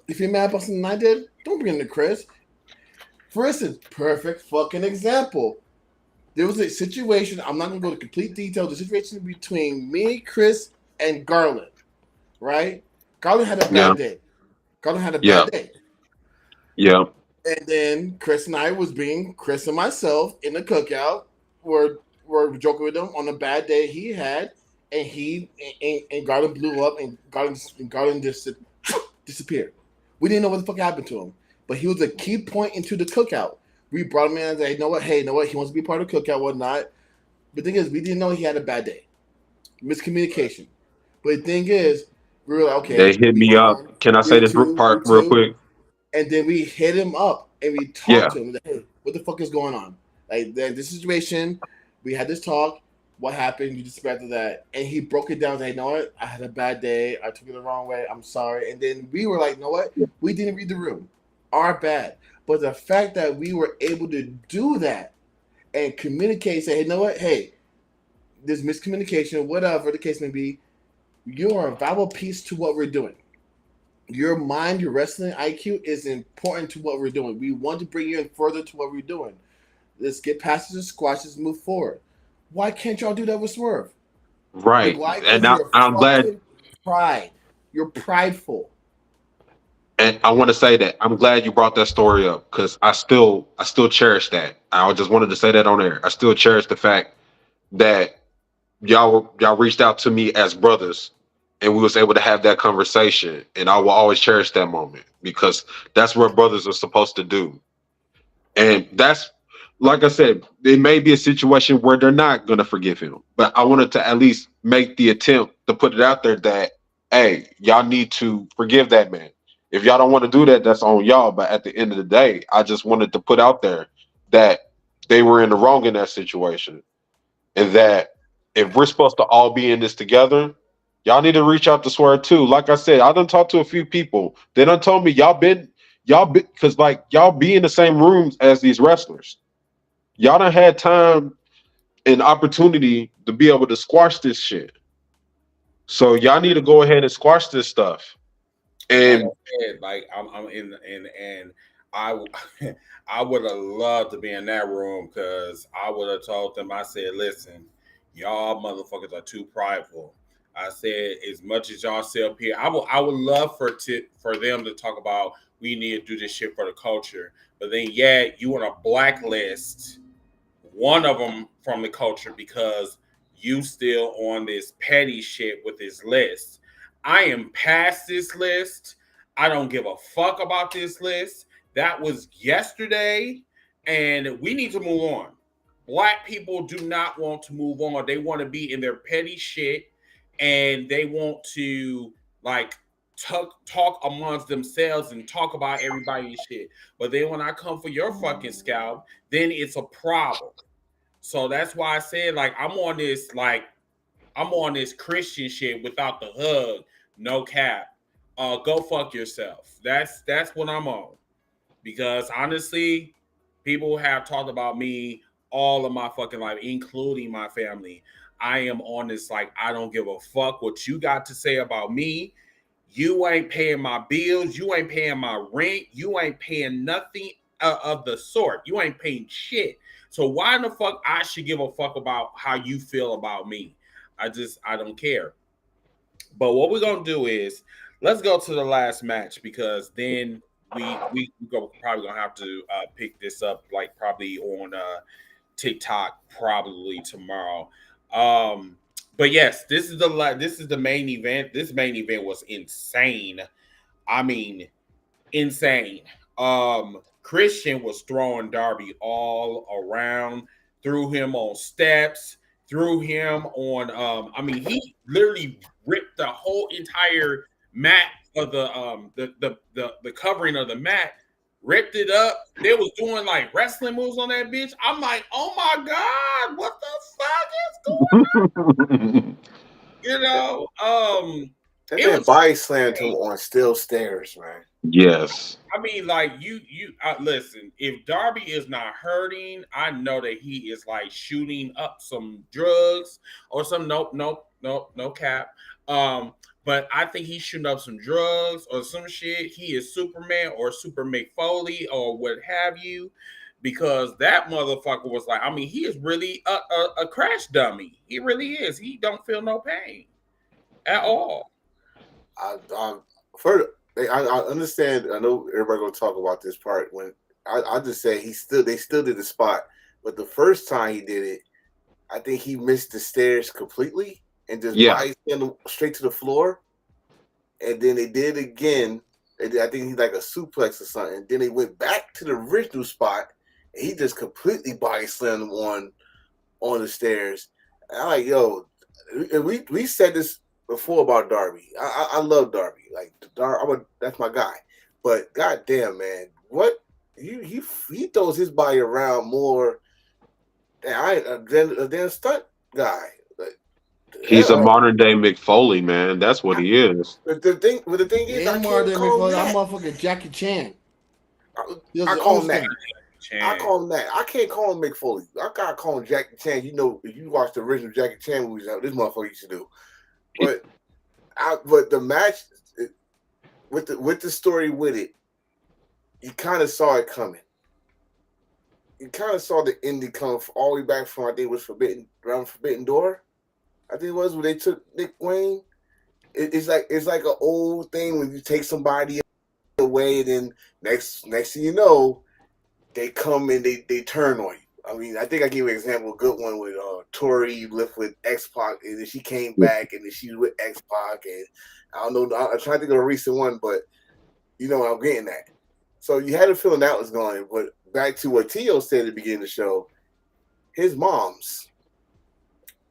If you're mad about something I did, don't bring it to Chris. For instance, perfect fucking example. There was a situation, I'm not going to go to complete detail, the situation between me, Chris, and Garland, right? Garland had a bad day. Garland had a bad day. Yeah. And then Chris and I was being Chris and myself in the cookout. We're joking with him on a bad day he had, and Garland blew up, and Garland just disappeared. We didn't know what the fuck happened to him, but he was a key point into the cookout. We brought him in and said, hey, you know what? He wants to be part of the cookout, whatnot. But the thing is, we didn't know he had a bad day. Miscommunication. But the thing is, we were like, okay. They hit me up. Can I say this part real quick? And then we hit him up and we talked to him. Like, hey, what the fuck is going on? Like, this situation, we had this talk. What happened? You just after that. And he broke it down. Like, you know what? I had a bad day. I took it the wrong way. I'm sorry. And then we were like, you know what? We didn't read the room. Our bad. But the fact that we were able to do that and communicate, say, hey, you know what? Hey, there's miscommunication, whatever the case may be. You are a valuable piece to what we're doing. Your mind, your wrestling IQ is important to what we're doing. We want to bring you in further to what we're doing. Let's get past the squashes, move forward. Why can't y'all do that with Swerve? Right. Why? And I'm glad. Pride. You're prideful. And I want to say that I'm glad you brought that story up because I still cherish that. I just wanted to say that on air. I still cherish the fact that y'all reached out to me as brothers and we was able to have that conversation. And I will always cherish that moment because that's what brothers are supposed to do. And that's, like I said, it may be a situation where they're not going to forgive him. But I wanted to at least make the attempt to put it out there that, hey, y'all need to forgive that man. If y'all don't want to do that, that's on y'all. But at the end of the day, I just wanted to put out there that they were in the wrong in that situation. And that if we're supposed to all be in this together, y'all need to reach out to Swear too. Like I said, I done talked to a few people. They done told me y'all been because like y'all be in the same rooms as these wrestlers. Y'all done had time and opportunity to be able to squash this shit. So y'all need to go ahead and squash this stuff. And like I'm in and I I would have loved to be in that room because I would have told them. I said, listen, y'all motherfuckers are too prideful. I said, as much as y'all sit up here, I would love for them to talk about we need to do this shit for the culture. But then, you want to blacklist one of them from the culture because you still on this petty shit with this list. I am past this list. I don't give a fuck about this list. That was yesterday, and we need to move on. Black people do not want to move on. They want to be in their petty shit, and they want to like talk amongst themselves and talk about everybody and shit. But then when I come for your fucking scalp, then it's a problem. So that's why I said like I'm on this Christian shit without the hug, no cap. Go fuck yourself. That's what I'm on. Because honestly, people have talked about me all of my fucking life, including my family. I am on this like I don't give a fuck what you got to say about me. You ain't paying my bills. You ain't paying my rent. You ain't paying nothing of the sort. You ain't paying shit. So why in the fuck I should give a fuck about how you feel about me? I don't care. But what we're gonna do is let's go to the last match, because then we probably gonna have to pick this up like probably on TikTok probably tomorrow. But yes, this is the main event. This main event was insane. I mean, insane. Christian was throwing Darby all around, threw him on steps, threw him on. I mean, he literally ripped the whole entire mat of the covering of the mat, ripped it up. They was doing like wrestling moves on that bitch. I'm like, oh my god, what the fuck is going on? You know, that man body slammed him on steel stairs, man. Yes. I mean, like you listen. If Darby is not hurting, I know that he is like shooting up some drugs or some. No cap. But I think he's shooting up some drugs or some shit. He is Superman or Super McFoley or what have you, because that motherfucker was like, I mean, he is really a crash dummy. He really is. He don't feel no pain at all. I understand. I know everybody gonna talk about this part. When I just say they still did the spot, but the first time he did it, I think he missed the stairs completely and just body slammed straight to the floor. And then they did it again. I think he's like a suplex or something. Then they went back to the original spot, and he just completely body slammed him on the stairs. And I'm like, yo, we said this before about Darby. I love Darby. Like that's my guy. But goddamn, man, what he throws his body around more than a stunt guy. He's a modern day McFoley, man. That's what he is. But the thing is, I'm motherfucking Jackie Chan. I call him that. I call him that. I can't call him McFoley. I gotta call him Jackie Chan. You know, if you watch the original Jackie Chan movies, this motherfucker used to do. But the match with the story with it, you kind of saw it coming. You kind of saw the ending come all the way back from, I think it was Forbidden Door. I think it was when they took Nick Wayne. It's like an old thing when you take somebody away, and then next thing you know, they come and they turn on you. I mean, I think I gave you an example, a good one with Tori lived with X-Pac, and then she came back, and then she was with X-Pac, and I don't know, I'm trying to think of a recent one, but you know what I'm getting at. So you had a feeling that was going, but back to what Tio said at the beginning of the show, his mom's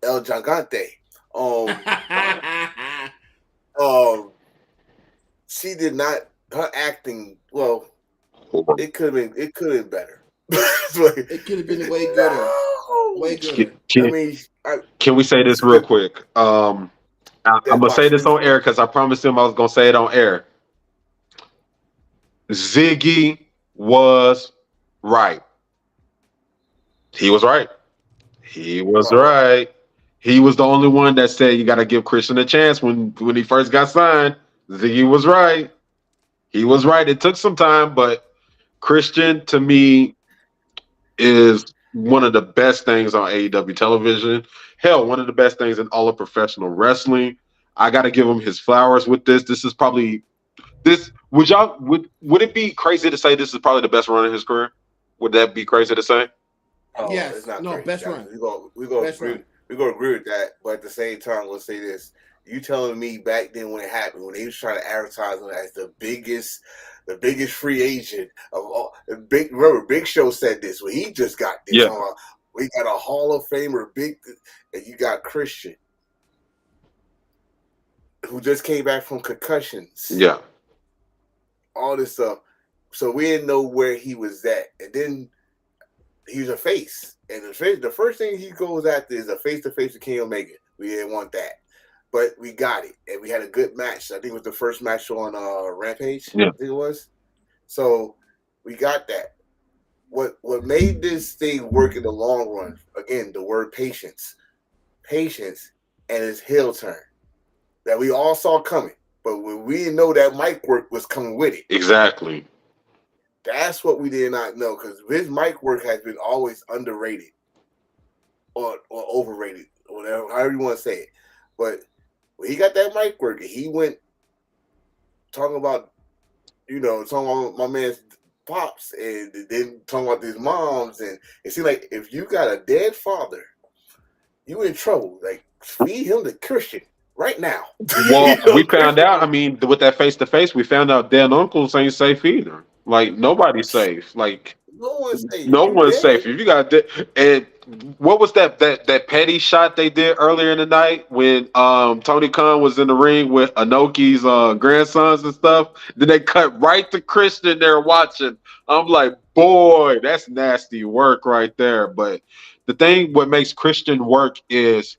El Gigante. She did not. Her acting, well, it could have been better. It could have been way gooder. Way gooder. Can we say this real quick? I'm gonna say this on air because I promised him I was gonna say it on air. Ziggy was right. He was right. He was right. He was the only one that said you got to give Christian a chance when he first got signed. Ziggy was right. He was right. It took some time, but Christian, to me, is one of the best things on AEW television. Hell, one of the best things in all of professional wrestling. I got to give him his flowers with this. This is probably this. Would it be crazy to say this is probably the best run of his career? Would that be crazy to say? Oh, yes. It's not no, crazy, best guys. run. We're gonna agree with that, but at the same time, we'll say this: you telling me back then when it happened, when they was trying to advertise him as the biggest free agent of all, remember Big Show said this when he just got this. Yeah. We got a Hall of Famer, and you got Christian, who just came back from concussions. Yeah. All this stuff. So we didn't know where he was at. And then he was a face. And the first thing he goes after is a face-to-face with Kenny Omega. We didn't want that. But we got it. And we had a good match. I think it was the first match on Rampage. Yeah. I think it was. So we got that. What made this thing work in the long run, again, the word patience. Patience and his heel turn. That we all saw coming. But when we didn't know that mic work was coming with it. Exactly. That's what we did not know, because his mic work has been always underrated or overrated, or whatever, however you want to say it. But when he got that mic work, he went talking about my man's pops, and then talking about his moms, and it seemed like if you got a dead father, you in trouble. Like, feed him to Christian right now. Well, we found out. I mean, with that face to face, we found out dead uncles ain't safe either. Like, nobody's safe. Like, no one's safe. No one's safe. If you got and what was that petty shot they did earlier in the night when Tony Khan was in the ring with Inoki's grandsons and stuff? Then they cut right to Christian there watching. I'm like, boy, that's nasty work right there. But the thing what makes Christian work is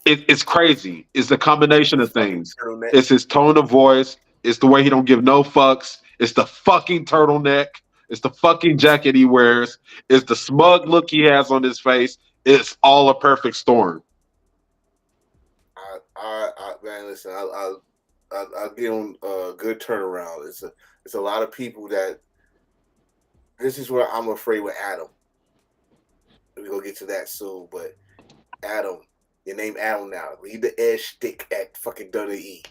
it's crazy. It's a combination of things. It's his tone of voice. It's the way he don't give no fucks. It's the fucking turtleneck. It's the fucking jacket he wears. It's the smug look he has on his face. It's all a perfect storm. Man, listen, I'll give him a good turnaround. It's a lot of people that. This is where I'm afraid with Adam. We're gonna get to that soon, but Adam, your name Adam now. Leave the edge stick at fucking WWE.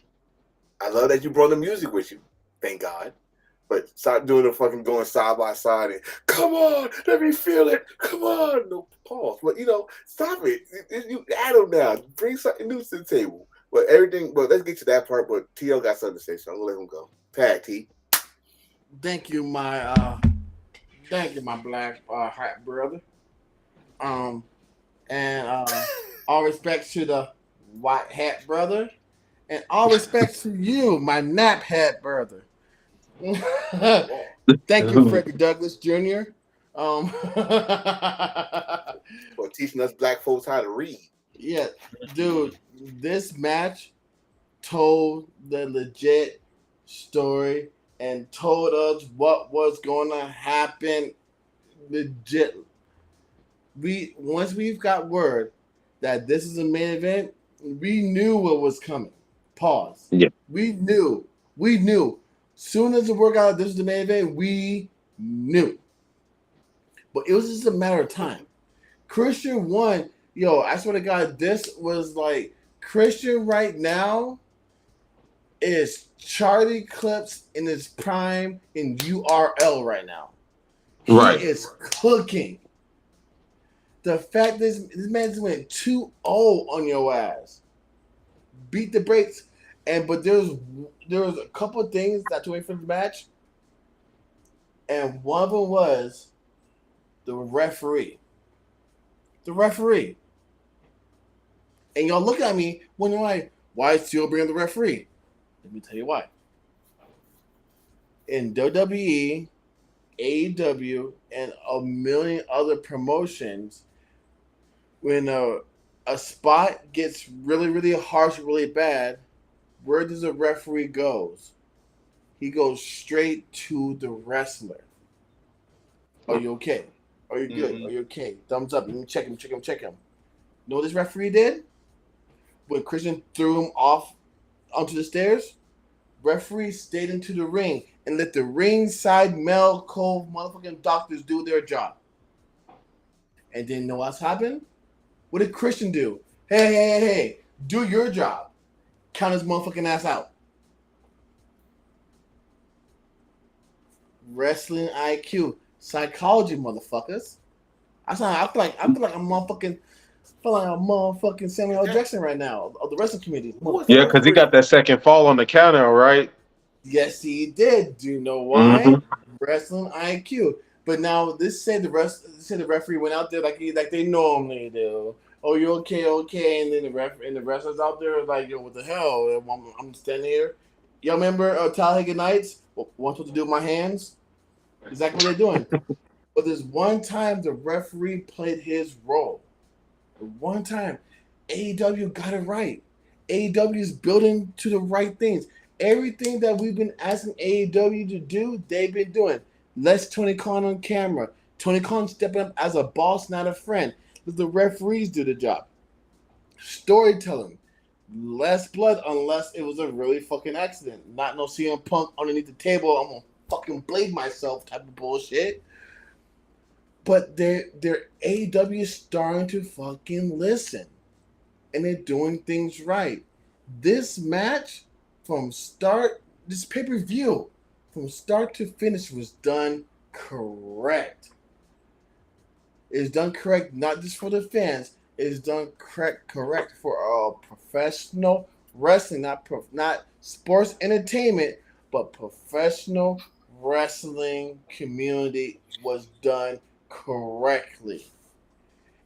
I love that you brought the music with you. Thank God. But stop doing the fucking going side by side and come on, let me feel it. Come on, no pause. But stop it. You Adam now. Bring something new to the table. But let's get to that part. But TL got something to say, so I'm gonna let him go. Tag T. Thank you, my black hat brother. And all respect to the white hat brother, and all respect to you, my nap hat brother. Thank you, Freddie Douglas Jr. For teaching us black folks how to read. Yeah, dude, this match told the legit story and told us what was going to happen legit. Once we've got word that this is a main event, we knew what was coming. Pause. Yeah. We knew. Soon as the word got this is the main event, we knew. But it was just a matter of time. Christian won. Yo, I swear to God, this was like Christian right now is Charlie Clips in his prime in URL right now. Right. He is cooking. The fact this man's went 2-0 on your ass. Beat the brakes. But there was a couple of things that took away from the match. And one of them was the referee. And y'all look at me wondering why is Steel bringing the referee? Let me tell you why. In WWE, AEW, and a million other promotions, when a spot gets really, really harsh, really bad, where does the referee goes? He goes straight to the wrestler. Are you okay? Are you good? Mm-hmm. Are you okay? Thumbs up. Let me check him. You know what this referee did? When Christian threw him off onto the stairs, referee stayed into the ring and let the ringside Mel Cove motherfucking doctors do their job. And then you know what's happened? What did Christian do? Hey, do your job. Count his motherfucking ass out. Wrestling IQ. Psychology, motherfuckers. I feel like I'm motherfucking Samuel L. Jackson right now of the wrestling community. Yeah, because he got that second fall on the counter, right? Yes, he did. Do you know why? Mm-hmm. Wrestling IQ. But now this said the referee went out there like they normally do. Oh, you okay? And then the wrestlers out there like, yo, what the hell? I'm standing here. Y'all remember Talladega Nights? What I'm supposed to do with my hands? Exactly what they're doing. But there's one time the referee played his role. One time, AEW got it right. AEW is building to the right things. Everything that we've been asking AEW to do, they've been doing. Less Tony Khan on camera. Tony Khan stepping up as a boss, not a friend. Let the referees do the job. Storytelling. Less blood unless it was a really fucking accident. Not no CM Punk underneath the table. I'm gonna fucking blade myself type of bullshit. But their AEW is starting to fucking listen. And they're doing things right. This match this pay-per-view, from start to finish was done correct. It's done correct not just for the fans. It's done correct for professional wrestling, not sports entertainment, but professional wrestling community was done correctly.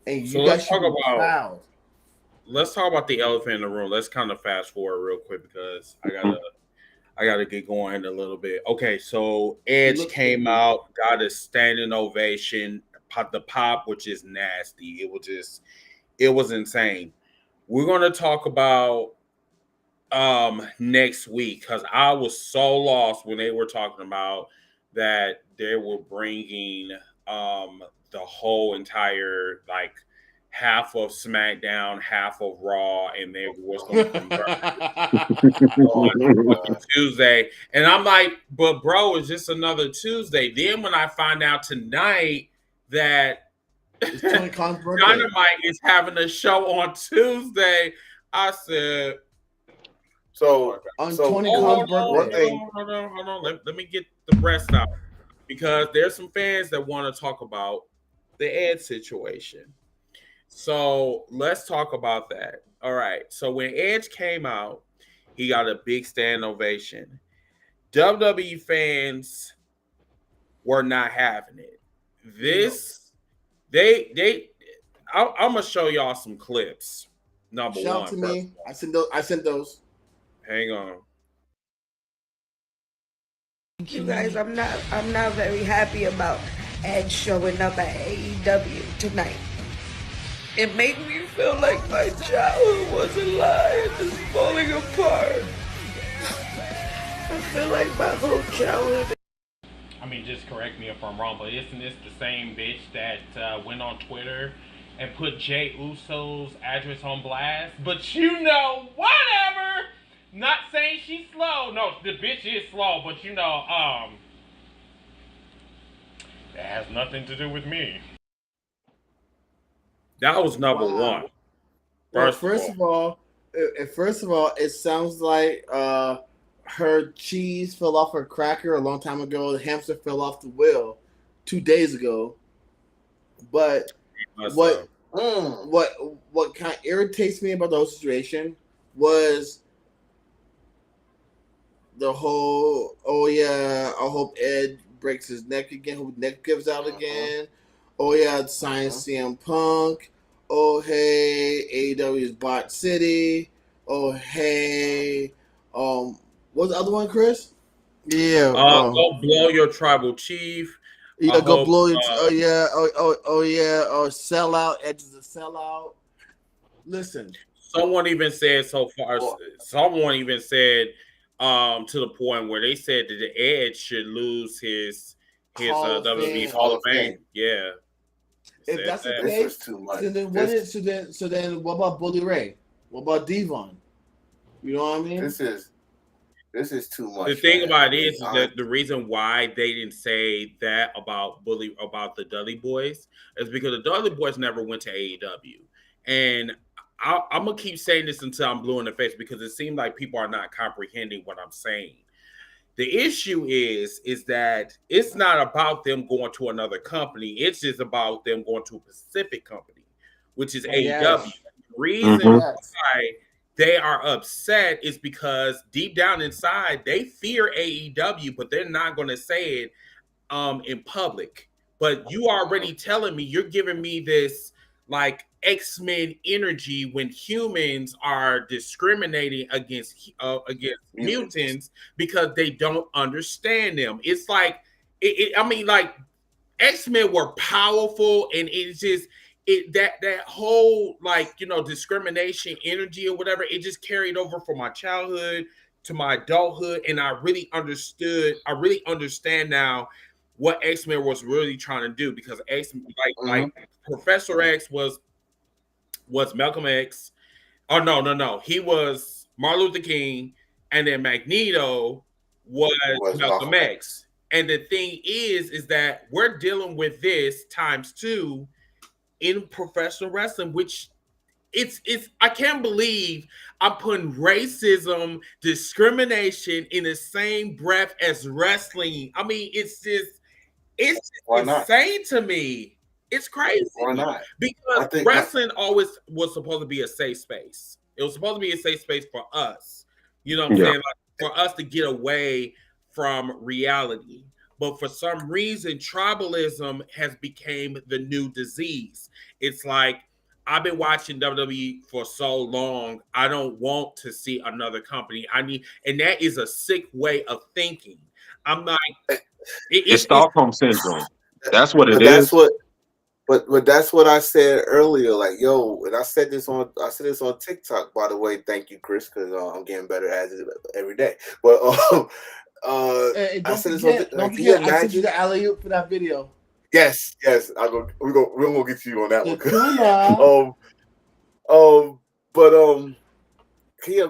And you guys should be proud. Let's talk about the elephant in the room. Let's kind of fast forward real quick because I gotta get going a little bit. Okay, so Edge came out, got a standing ovation, the pop, which is nasty. It was insane. We're gonna talk about next week because I was so lost when they were talking about that they were bringing the whole entire like half of SmackDown, half of Raw, and they was going to convert on Tuesday. And I'm like, but bro, it's just another Tuesday. Then when I find out tonight that Dynamite is having a show on Tuesday, I said, so Tony Khan's birthday. Hold on. Let me get the rest out because there's some fans that want to talk about the Ed situation. So let's talk about that. All right. So when Edge came out, he got a big stand ovation. WWE fans were not having it. I'm gonna show y'all some clips. Number Shout one. Shout to me. I sent those. Hang on. You guys, I'm not very happy about Edge showing up at AEW tonight. It made me feel like my childhood was a lie and is falling apart. I feel like my whole childhood. I mean, just correct me if I'm wrong, but isn't this the same bitch that went on Twitter and put Jey Uso's address on blast? But you know, whatever. Not saying she's slow. No, the bitch is slow, but you know, that has nothing to do with me. That was number one. First of all, it sounds like her cheese fell off her cracker a long time ago. The hamster fell off the wheel 2 days ago. But what kind of irritates me about the whole situation was the whole, I hope Ed breaks his neck again, hope his neck gives out again. Oh yeah, sign CM Punk. Oh hey, AEW's Bot City. Oh hey, what's the other one, Chris? Yeah. Go blow your tribal chief. Yeah, go blow your. Sellout. Edge is a sellout. Listen. Someone even said so far. Someone even said to the point where they said that the Edge should lose his WWE Hall of Fame. Yeah. If that's the case, too much. So then what about Bully Ray? What about Devon? You know what I mean? This is too much. The thing about it is that the reason why they didn't say that about the Dudley Boys is because the Dudley Boys never went to AEW. And I'm gonna keep saying this until I'm blue in the face because it seems like people are not comprehending what I'm saying. The issue is that it's not about them going to another company. It's just about them going to a specific company, which is AEW. The reason why they are upset is because deep down inside, they fear AEW, but they're not going to say it in public. but you already telling me, you're giving me this like X-Men energy when humans are discriminating against mutants because they don't understand them. It's like I mean, like X-Men were powerful, and it's just that whole like discrimination energy or whatever, it just carried over from my childhood to my adulthood, and I really understand now what X-Men was really trying to do, because X like Professor X was Malcolm X. Oh no, he was Martin Luther King, and then Magneto was Malcolm X. And the thing is that we're dealing with this times 2 in professional wrestling, which it's I can't believe I'm putting racism, discrimination in the same breath as wrestling. I mean, it's insane to me. It's crazy. Why not? Because wrestling always was supposed to be a safe space. It was supposed to be a safe space for us. You know what I'm saying? Like, for us to get away from reality. But for some reason, tribalism has become the new disease. It's like, I've been watching WWE for so long, I don't want to see another company. And that is a sick way of thinking. I'm like, it's Stockholm syndrome. That's what it is. But that's what I said earlier. Like, yo, and I said this on TikTok, by the way. Thank you, Chris, because I'm getting better at it every day. But I said this on. Don't forget, I sent you the alley-oop for that video. Yes. We're gonna get to you on that one.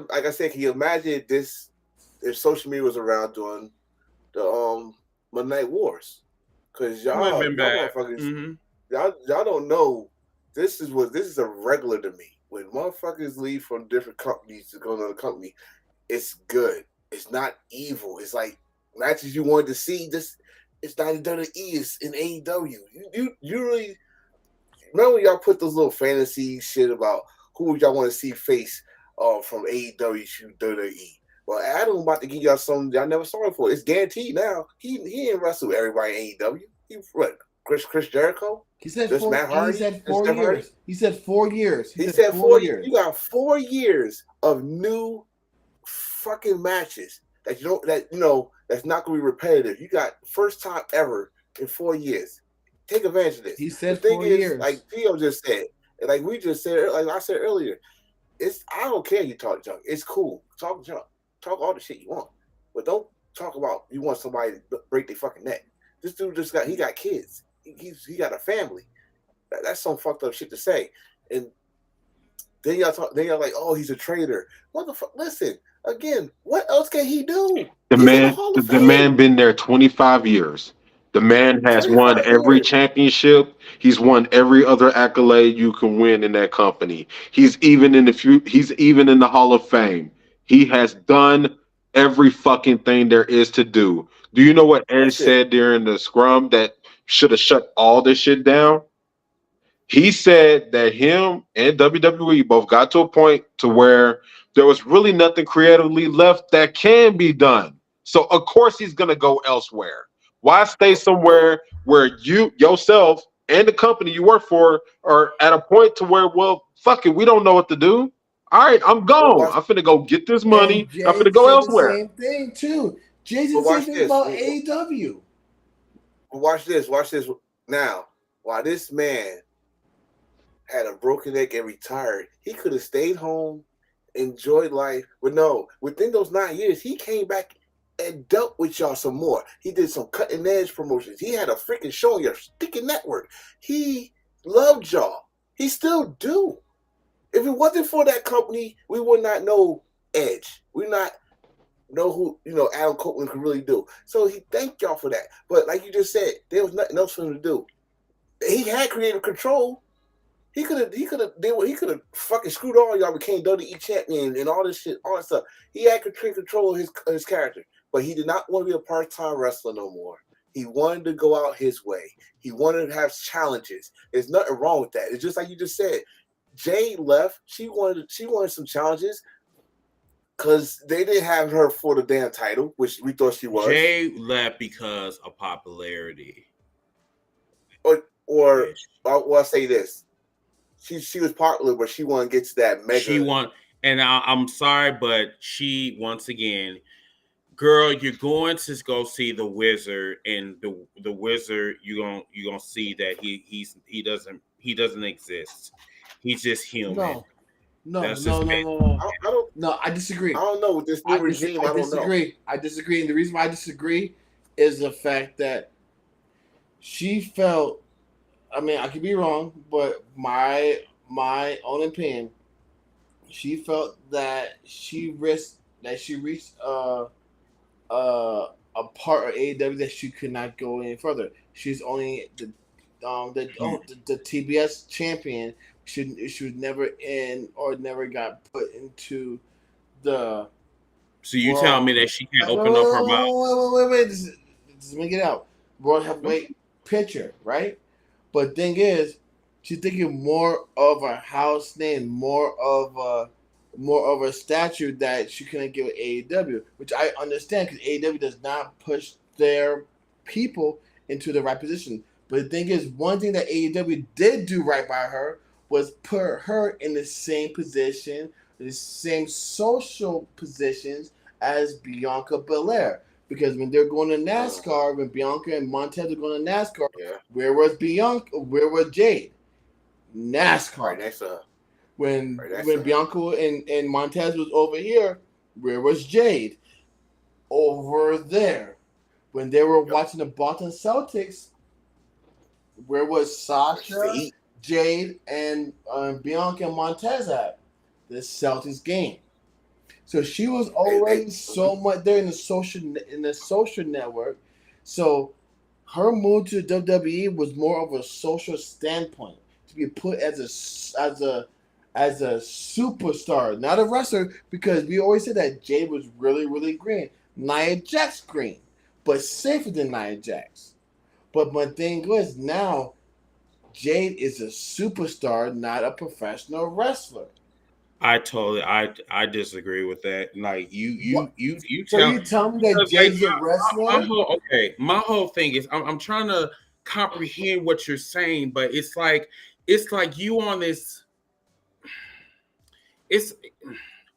Like I said, can you imagine this if social media was around during the Monday Night Wars? Because y'all motherfuckers, y'all don't know. This is a regular to me. When motherfuckers leave from different companies to go to another company, it's good. It's not evil. It's like matches you wanted to see. It's not in WWE. It's in AEW. You really remember when y'all put those little fantasy shit about who y'all want to see face from AEW to WWE. Well, Adam about to give y'all something y'all never saw before. It's guaranteed now. He ain't wrestled everybody in AEW. He what? Chris Jericho? He said just 4 Matt Hardy? He said 4 years. He said 4 years. He said 4 years. You got 4 years of new fucking matches that's not gonna be repetitive. You got first time ever in 4 years. Take advantage of this. He said the thing 4 is, years. like Theo just said, and like we just said, like I said earlier, I don't care you talk junk. It's cool. Talk junk. Talk all the shit you want. But don't talk about you want somebody to break their fucking neck. This dude he got kids. He got a family. That's some fucked up shit to say. And then y'all like, oh, he's a traitor. Motherfucker, listen, again, what else can he do? The man been there 25 years. The man has won every championship. He's won every other accolade you can win in that company. He's even in the Hall of Fame. He has done every fucking thing there is to do. Do you know what Edge said during the scrum that should have shut all this shit down? He said that him and WWE both got to a point to where there was really nothing creatively left that can be done. So of course he's gonna go elsewhere. Why stay somewhere where you yourself and the company you work for are at a point to where, well, fuck it, we don't know what to do. All right, I'm gone. I'm finna go get this money. I'm finna go elsewhere. The same thing too. Jason said thing about AEW. Watch this. Now, while this man had a broken neck and retired, he could have stayed home, enjoyed life. But no, within those 9 years, he came back and dealt with y'all some more. He did some cutting edge promotions. He had a freaking show on your sticking network. He loved y'all. He still do. If it wasn't for that company, we would not know Edge. We not know who Adam Copeland could really do. So he thanked y'all for that. But like you just said, there was nothing else for him to do. He had creative control. He could have fucking screwed all y'all, became WWE champion and all this shit, all that stuff. He had control of his character, but he did not want to be a part-time wrestler no more. He wanted to go out his way. He wanted to have challenges. There's nothing wrong with that. It's just like you just said. Jay left. She wanted some challenges because they didn't have her for the damn title, which we thought she was. Jay left because of popularity. or I'll say this: she was popular, but she wanted to get to that mega. And I'm sorry, but she once again, girl, you're going to go see the wizard, and the wizard you're gonna see that he doesn't exist. He's just human. No, That's no, just no, it. no, no. I don't. No, I disagree. I don't know with this new regime. I don't know. I disagree, and the reason why I disagree is the fact that she felt. I mean, I could be wrong, but my own opinion, she felt that she reached a part of AEW that she could not go any further. She's only the TBS champion. She was never in or never got put into the. So you tell me that she can't open up her mouth? Wait. Just make it out. World Heavyweight picture, right? But thing is, she's thinking more of a house name, more of a statue that she couldn't give AEW, which I understand because AEW does not push their people into the right position. But the thing is, one thing that AEW did do right by her was put her in the same position, the same social positions as Bianca Belair. Because when they're going to NASCAR, when Bianca and Montez are going to NASCAR, where was Bianca? Where was Jade? NASCAR. Right next to her. When Bianca and Montez was over here, where was Jade? Over there. When they were watching the Boston Celtics, where was Sasha, Jade, and Bianca and Montez at? The Celtics game. So she was already so much there in the social network. So her move to WWE was more of a social standpoint, to be put as a superstar, not a wrestler, because we always said that Jade was really, really green. Nia Jax green, but safer than Nia Jax. But my thing was now Jade is a superstar, not a professional wrestler. I disagree with that. Like you tell me that Jade's a wrestler. My whole thing is I'm trying to comprehend what you're saying, but it's like you on this. It's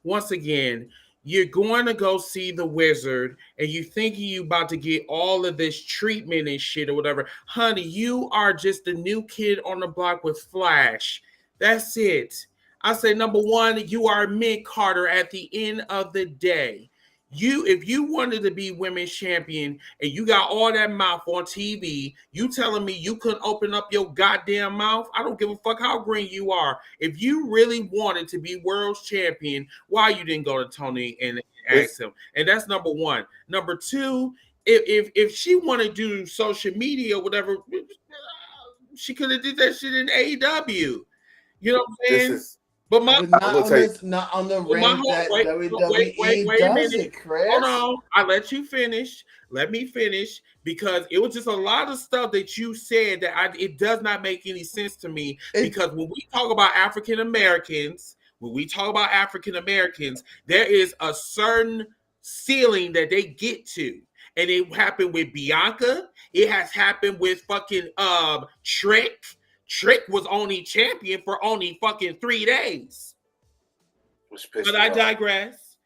once again, you're going to go see the wizard and you thinking you about to get all of this treatment and shit or whatever. Honey, you are just the new kid on the block with Flash. That's it. I say, number one, you are Mint Carter at the end of the day. If you wanted to be women's champion and you got all that mouth on TV, you telling me you couldn't open up your goddamn mouth? I don't give a fuck how green you are. If you really wanted to be world's champion, why you didn't go to Tony and ask him? And that's number one. Number two, if she want to do social media or whatever, she could have did that shit in AEW. You know what I'm saying? But not on the range that WWE does it, Chris. Hold on, I let you finish. Let me finish, because it was just a lot of stuff that you said that it does not make any sense to me. Because when we talk about African Americans, there is a certain ceiling that they get to. And it happened with Bianca. It has happened with fucking Trick. Trick was only champion for only fucking 3 days. But I digress.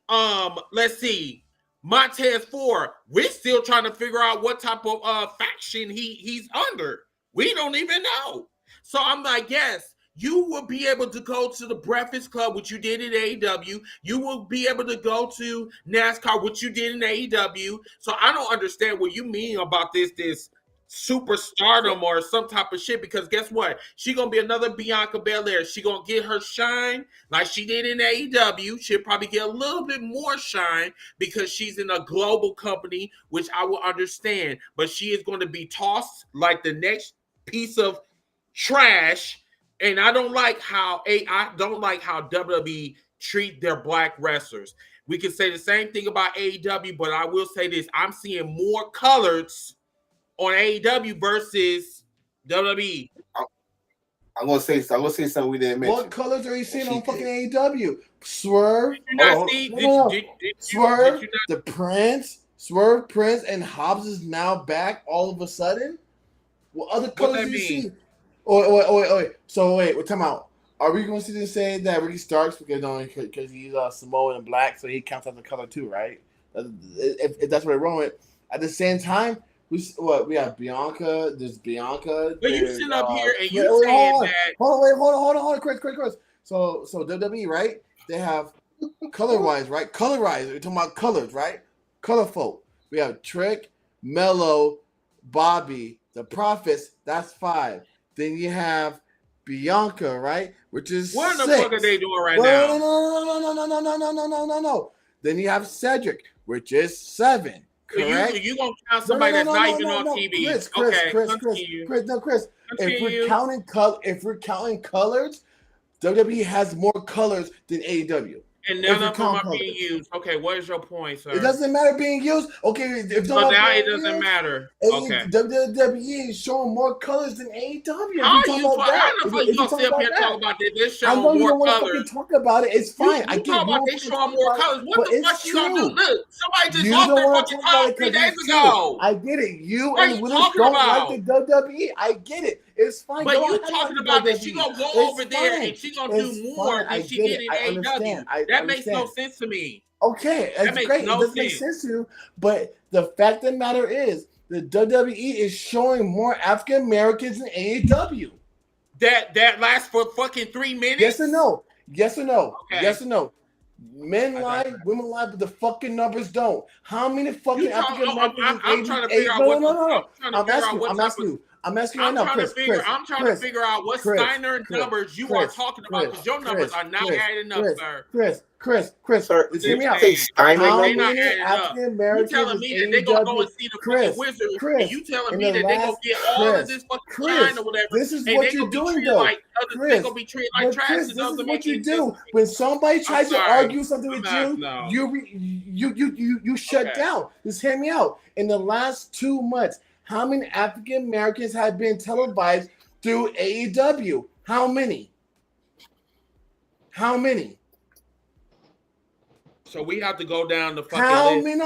Let's see. Montez 4. We're still trying to figure out what type of faction he's under. We don't even know. So I'm like, yes, you will be able to go to the Breakfast Club, which you did in AEW. You will be able to go to NASCAR, which you did in AEW. So I don't understand what you mean about this superstardom or some type of shit, because guess what? She gonna be another Bianca Belair. She gonna get her shine like she did in AEW. She'll probably get a little bit more shine because she's in a global company, which I will understand. But she is going to be tossed like the next piece of trash. And I don't like how WWE treat their black wrestlers. We can say the same thing about AEW, but I will say this: I'm seeing more colors on AEW versus WWE. I'm gonna say something we didn't mention. What colors are you seeing on fucking AEW? Swerve. Swerve. The Prince. Swerve, Prince, and Hobbs is now back all of a sudden. What other What colors that do you mean? see? Wait. So wait, we're talking about. Are we going to sit and say that Ricky Starks because he's Samoan and black, so he counts as a color too, right? If that's what we're wrong with. At the same time, we have Bianca. There's Bianca. But you There's sitting up here and you wait, saying that. hold on, Chris. So WWE, right? They have color-wise, right? Color-wise. We're talking about colors, right? Colorful. We have Trick, Mello, Bobby, the Prophets. That's 5. Then you have Bianca, right? Which is What in the 6. fuck are they doing right now? No. Then you have Cedric, which is 7. Correct? You gonna count somebody that's not even on TV? Chris. If we're counting colors, WWE has more colors than AEW. And none of them are being used. Okay, what is your point, sir? It doesn't matter being used. Okay, but now it doesn't matter. Okay. WWE is showing more colors than AEW. How you gonna sit up here and talk about this? They're showing more colors. Talk about it. It's fine. I get about they showing more colors. What the fuck you gonna do? Look, somebody just lost their fucking top 3 days ago. I get it. You and Willis don't like the WWE. I get it. It's fine. But you talking about that she gonna go over there and she gonna do more than she did in AEW. That makes no sense to me. Okay, that's great. It doesn't make sense to you. But the fact of the matter is, the WWE is showing more African Americans than AEW. That lasts for fucking 3 minutes? Yes or no? Okay. Yes or no? Men lie, women lie, but the fucking numbers don't. How many fucking African Americans? I'm trying to figure out what. I'm asking right now, Chris. I'm trying to figure out what Steiner numbers you are talking about because your numbers are not adding up, sir. Chris, sir, hear me out. How many African Americans? You telling me that they're gonna go and see the fucking Wizards, and you telling me that they're gonna get all of this fucking time or whatever? This is what you're doing, though. They're gonna be treated like trash. This is what you do when somebody tries to argue something with you shut down. Just hear me out. In the last 2 months, how many African Americans have been televised through AEW? How many? So we have to go down the fucking list.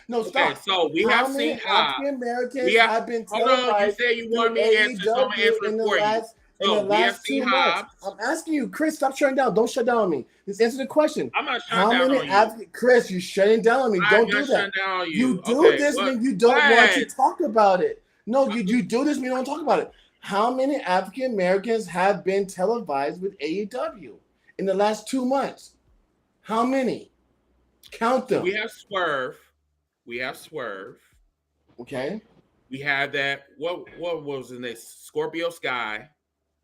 No, stop. Okay, so we have seen African Americans have been televised. Hold on, you said you wanted me to answer, so I'm gonna answer it for you. So we have seen Hobbs. I'm asking you, Chris, stop shutting down. Don't shut down on me. Just answer the question. I'm not shutting down on you. Chris, you're shutting down on me. Don't do that. You do this when you don't want to talk about it. No, you do this when you don't talk about it. How many African Americans have been televised with AEW in the last 2 months? How many? Count them. We have Swerve. Okay. We have that. What was his name? Scorpio Sky.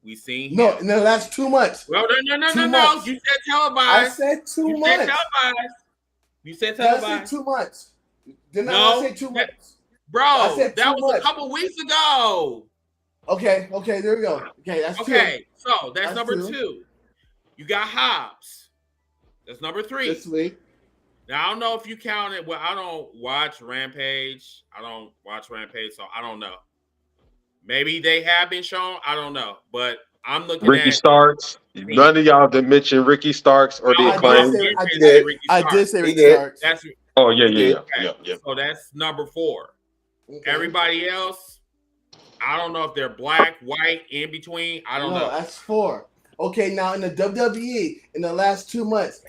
We seen him. No, in the last 2 months. No. You said televised. I said 2 months. You said televised. I said 2 months. Didn't I say 2 months? Bro, that was a couple weeks ago. Okay, there we go. Okay, that's okay. So that's number 2. You got Hobbs. That's number 3. This week. Now I don't know if you count it. Well, I don't watch Rampage. So I don't know. Maybe they have been shown. I don't know, but I'm looking at Ricky Starks. None of y'all did mention Ricky Starks or the Acclaim. I did say Ricky Starks. Yeah. So that's number 4. Okay. Everybody else, I don't know if they're black, white, in between. I don't know. That's 4. Okay, now in the WWE in the last 2 months,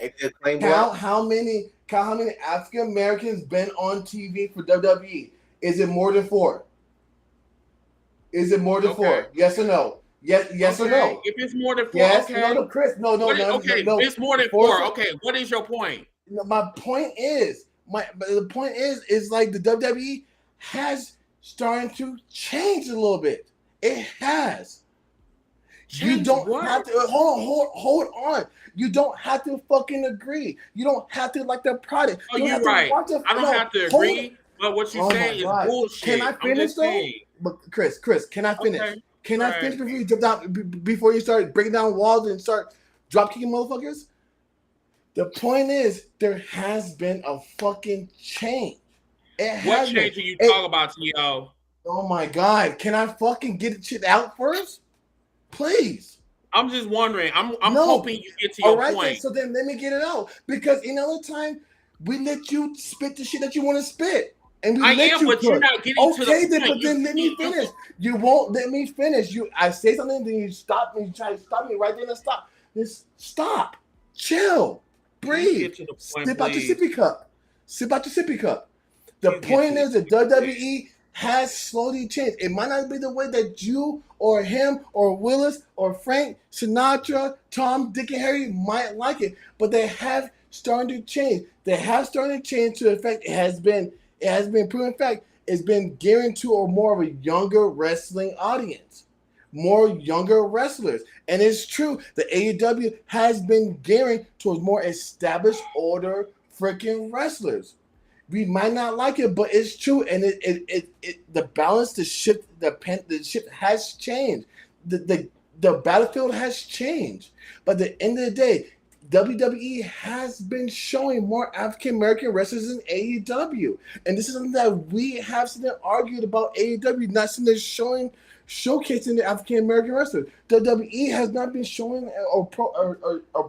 count how many African Americans been on TV for WWE. Is it more than 4? Is it more than 4? Yes or no? Yes or no? If it's more than 4, yes, okay. No, Chris, no. Okay, if it's more than 4. Okay, what is your point? My point is, like the WWE has starting to change a little bit. It has. You don't have to hold on. You don't have to fucking agree. You don't have to like the product. Oh, you're right. I don't have to agree. But what you're saying is bullshit. Can I finish though? But Chris, can I finish? Okay. Can I finish before you start breaking down walls and start drop kicking motherfuckers? The point is, there has been a fucking change. What change are you talking about, T.O.? Oh my God. Can I fucking get it shit out first? Please. I'm just wondering. I'm hoping you get to your point. Then, so then let me get it out. Because another time, we let you spit the shit that you want to spit. And we I let am, you but cook. you're not getting to the Okay, then, point. but then let me finish. You won't let me finish. I say something, then you stop me. You try to stop me right there and stop. Just stop. Chill. Breathe. To the point, Sip out your sippy cup. Sip out your sippy cup. The You point get is that WWE has slowly changed. It might not be the way that you or him or Willis or Frank Sinatra, Tom, Dick, and Harry might like it, but they have started to change. They have started to change to the fact it has been proven fact it's been gearing to a more of a younger wrestling audience, more younger wrestlers. And it's true, the AEW has been gearing towards more established, older freaking wrestlers. We might not like it, but it's true, and the balance, the shift has changed. The battlefield has changed. But at the end of the day, WWE has been showing more African American wrestlers than AEW, and this is something that we have seen argued about. AEW not seen showcasing the African American wrestlers. WWE has not been showing or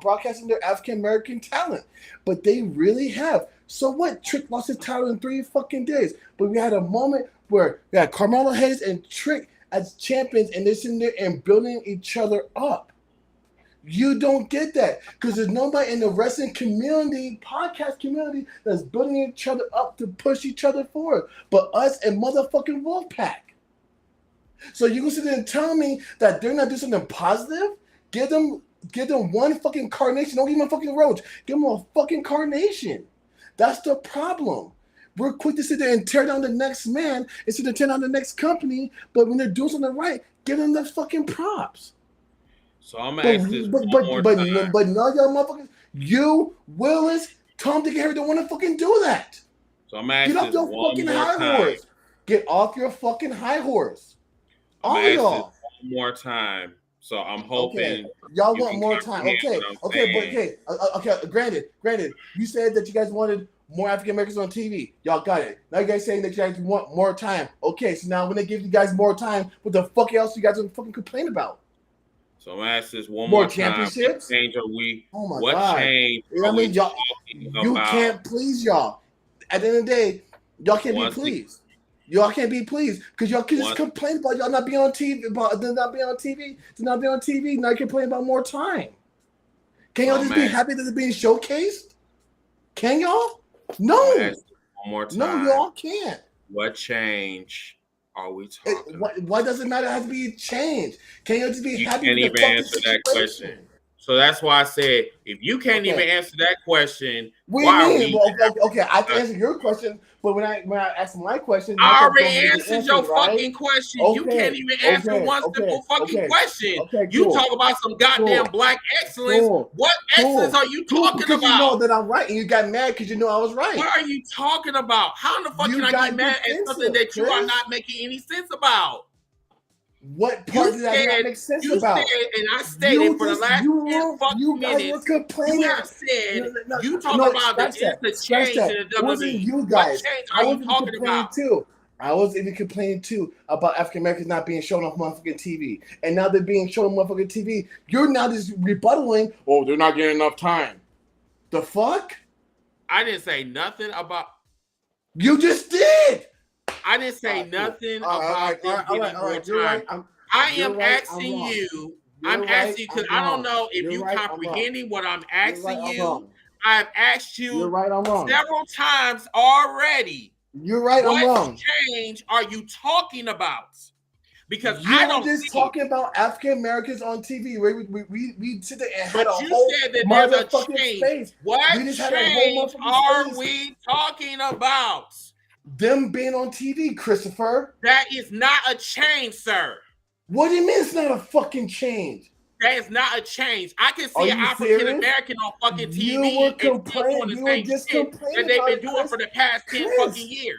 broadcasting their African American talent, but they really have. So what? Trick lost his title in 3 fucking days, but we had a moment where we had Carmelo Hayes and Trick as champions, and they're sitting there and building each other up. You don't get that because there's nobody in the wrestling community, podcast community, that's building each other up to push each other forward, but us and motherfucking Wolfpack. So you can sit there and tell me that they're not doing something positive? Give them one fucking carnation. Don't give them a fucking roach. Give them a fucking carnation. That's the problem. We're quick to sit there and tear down the next man instead of tear down the next company, but when they're doing something right, give them the fucking props. So I'm gonna ask this one more time. But no, y'all motherfuckers, you, Willis, Tom, Dick, and Harry don't want to fucking do that. So I'm gonna ask Get off your fucking high horse. Get off your fucking high horse. All y'all. One more time. So I'm hoping y'all want more time. Okay. Granted. You said that you guys wanted more African Americans on TV. Y'all got it. Now you guys saying that you guys want more time. Okay, so now when they give you guys more time, what the fuck else you guys gonna fucking complain about? So I'm gonna ask this one more time. Championships? What change are we? Oh my what God. change? You know what I mean? Y'all, you can't please y'all. At the end of the day, y'all can't be pleased. Y'all can't be pleased because y'all can just complain about y'all not being on TV, about them not being on TV, to not be on TV. Now you complain about more time. Can y'all just be happy that it's being showcased? Can y'all? No. One more time. No, y'all can't. What change are we talking? Why does it matter? It has to be changed. Can y'all just be happy? You can't even answer that question. So that's why I said, if you can't even answer that question, okay, I can answer your question, but when I ask my question, I already answered your fucking question. Okay, you can't even answer one simple fucking question. You talk about some goddamn black excellence. What excellence are you talking about? You know that I'm right, and you got mad because you know I was right. What are you talking about? How in the fuck can I get mad at something that you are not making any sense about? What part did that not make sense about? And I stated for the last 10 fucking minutes, you have said, you talk about the change in the WWE. What change are you talking about? I was even complaining too about African Americans not being shown on motherfucking TV. And now they're being shown on motherfucking TV. You're now just rebuttaling, oh, they're not getting enough time. The fuck? I didn't say nothing about... You just did! I didn't say nothing about them getting more time. I am asking you. I'm asking you because I don't know if you're comprehending what I'm asking you. I've asked you several times already. You're right. I'm wrong. What change are you talking about? Because I don't just talking about African Americans on TV. We sit there and had a whole motherfucking space. What change are we talking about? Them being on TV, Christopher. That is not a change, sir. What do you mean it's not a fucking change? That is not a change. I can see an African American on fucking TV and still doing the same shit that they've been doing for the past 10 fucking years.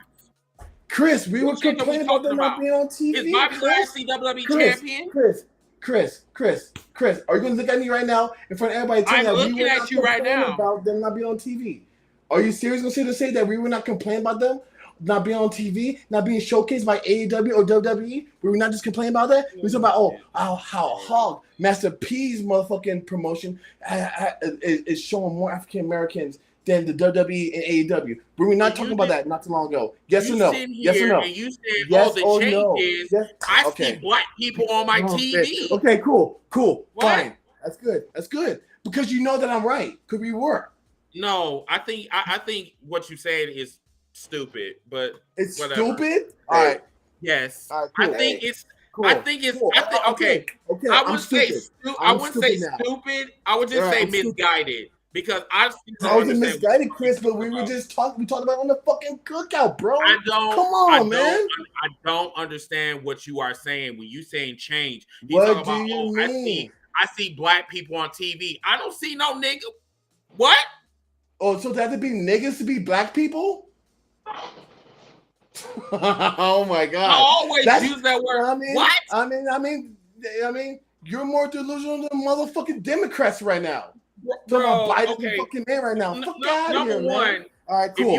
Chris, we were complaining about them not being on TV. Is Bobby Lashley WWE champion? Chris, are you going to look at me right now in front of everybody? I'm looking at you right now. About them not being on TV. Are you serious going to say that we were not complaining about them not being on TV, not being showcased by AEW or WWE? We were not just complaining about that. We were talking about how Hog Master P's motherfucking promotion is showing more African Americans than the WWE and AEW. Were we not talking about that not too long ago? Yes or no? Yes or no? And you said, yes the or change no? is Yes. I Okay. see black people on my TV. Okay, cool. What? Fine. That's good. Because you know that I'm right. Because we were. No, I think what you said is stupid, but it's whatever. Stupid. All right. Yes. All right, cool. I think it's. Cool. I think it's. Cool. Okay. I wouldn't say. I wouldn't say stupid. I would just say misguided because I've seen. I wasn't misguided, Chris, but we were just talking. We talked about it on the fucking cookout, bro. I don't. Come on, man. I don't understand what you are saying when you saying change. You what talk do about, you mean? I see black people on TV. I don't see no nigga. What? Oh, so that to be niggas to be black people? Oh my god! I always use that word. What? I mean, you're more delusional than motherfucking Democrats right now. Bro, Biden's fucking man right now. Fuck out of here, man. All right, cool.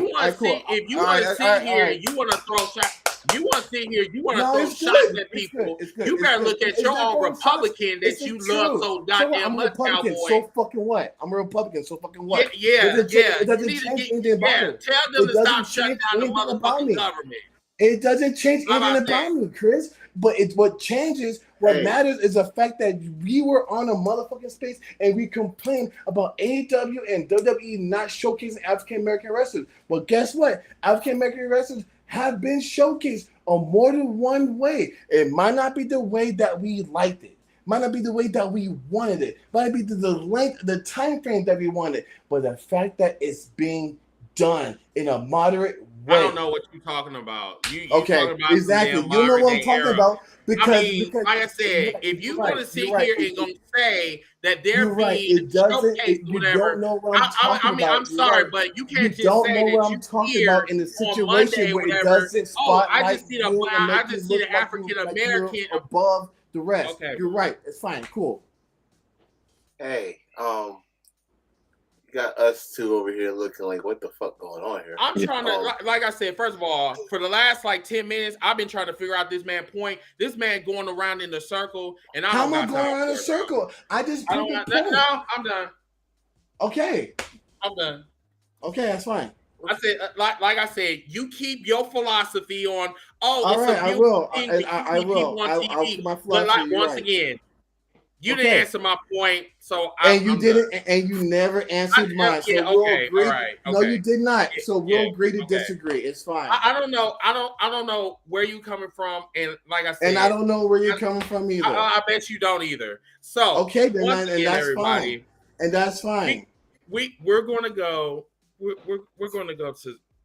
If you want to sit here and you want to throw shots, you want to sit here, you want to throw shots at people. You better look at your own Republican that you love so goddamn much, cowboy. So fucking what? I'm a Republican. So fucking what? Yeah. It doesn't change anything about it. Tell them to stop shutting down the motherfucking government. It doesn't change anything about me, Chris. But it's what changes. What matters is the fact that we were on a motherfucking space and we complained about AEW and WWE not showcasing African American wrestlers. Well, guess what? African American wrestlers have been showcased on more than one way. It might not be the way that we liked it. Might not be the way that we wanted it. Might not be the length, the time frame that we wanted. But the fact that it's being done in a moderate way. I don't know what you're talking about. You talking about exactly. You know what I'm talking about. Because, like I said, if you want to sit here and gonna say that they're being showcased, whatever, I'm sorry, but you can't just say that I'm talking about in a situation where it doesn't spotlight I just see the African American above the rest. Okay. You're right. It's fine. Cool. Hey, got us two over here looking like what the fuck going on here. I'm trying to, like I said, first of all, for the last 10 minutes, I've been trying to figure out this man's point. This man going around in the circle, and how am I going around in a circle? I just no, I'm done. Okay, I'm done. Okay, that's fine. I said, like I said, you keep your philosophy on. All right, I will. I will. I'll keep my philosophy. But once again. You didn't answer my point, so you never answered mine. So we'll agree. No, you did not. So we'll agree to disagree. It's fine. I don't know. I don't know where you coming from, and like I said, and I don't know where you're coming from either. I bet you don't either. So okay, then that's fine. And that's fine. We're going to go. We're going to go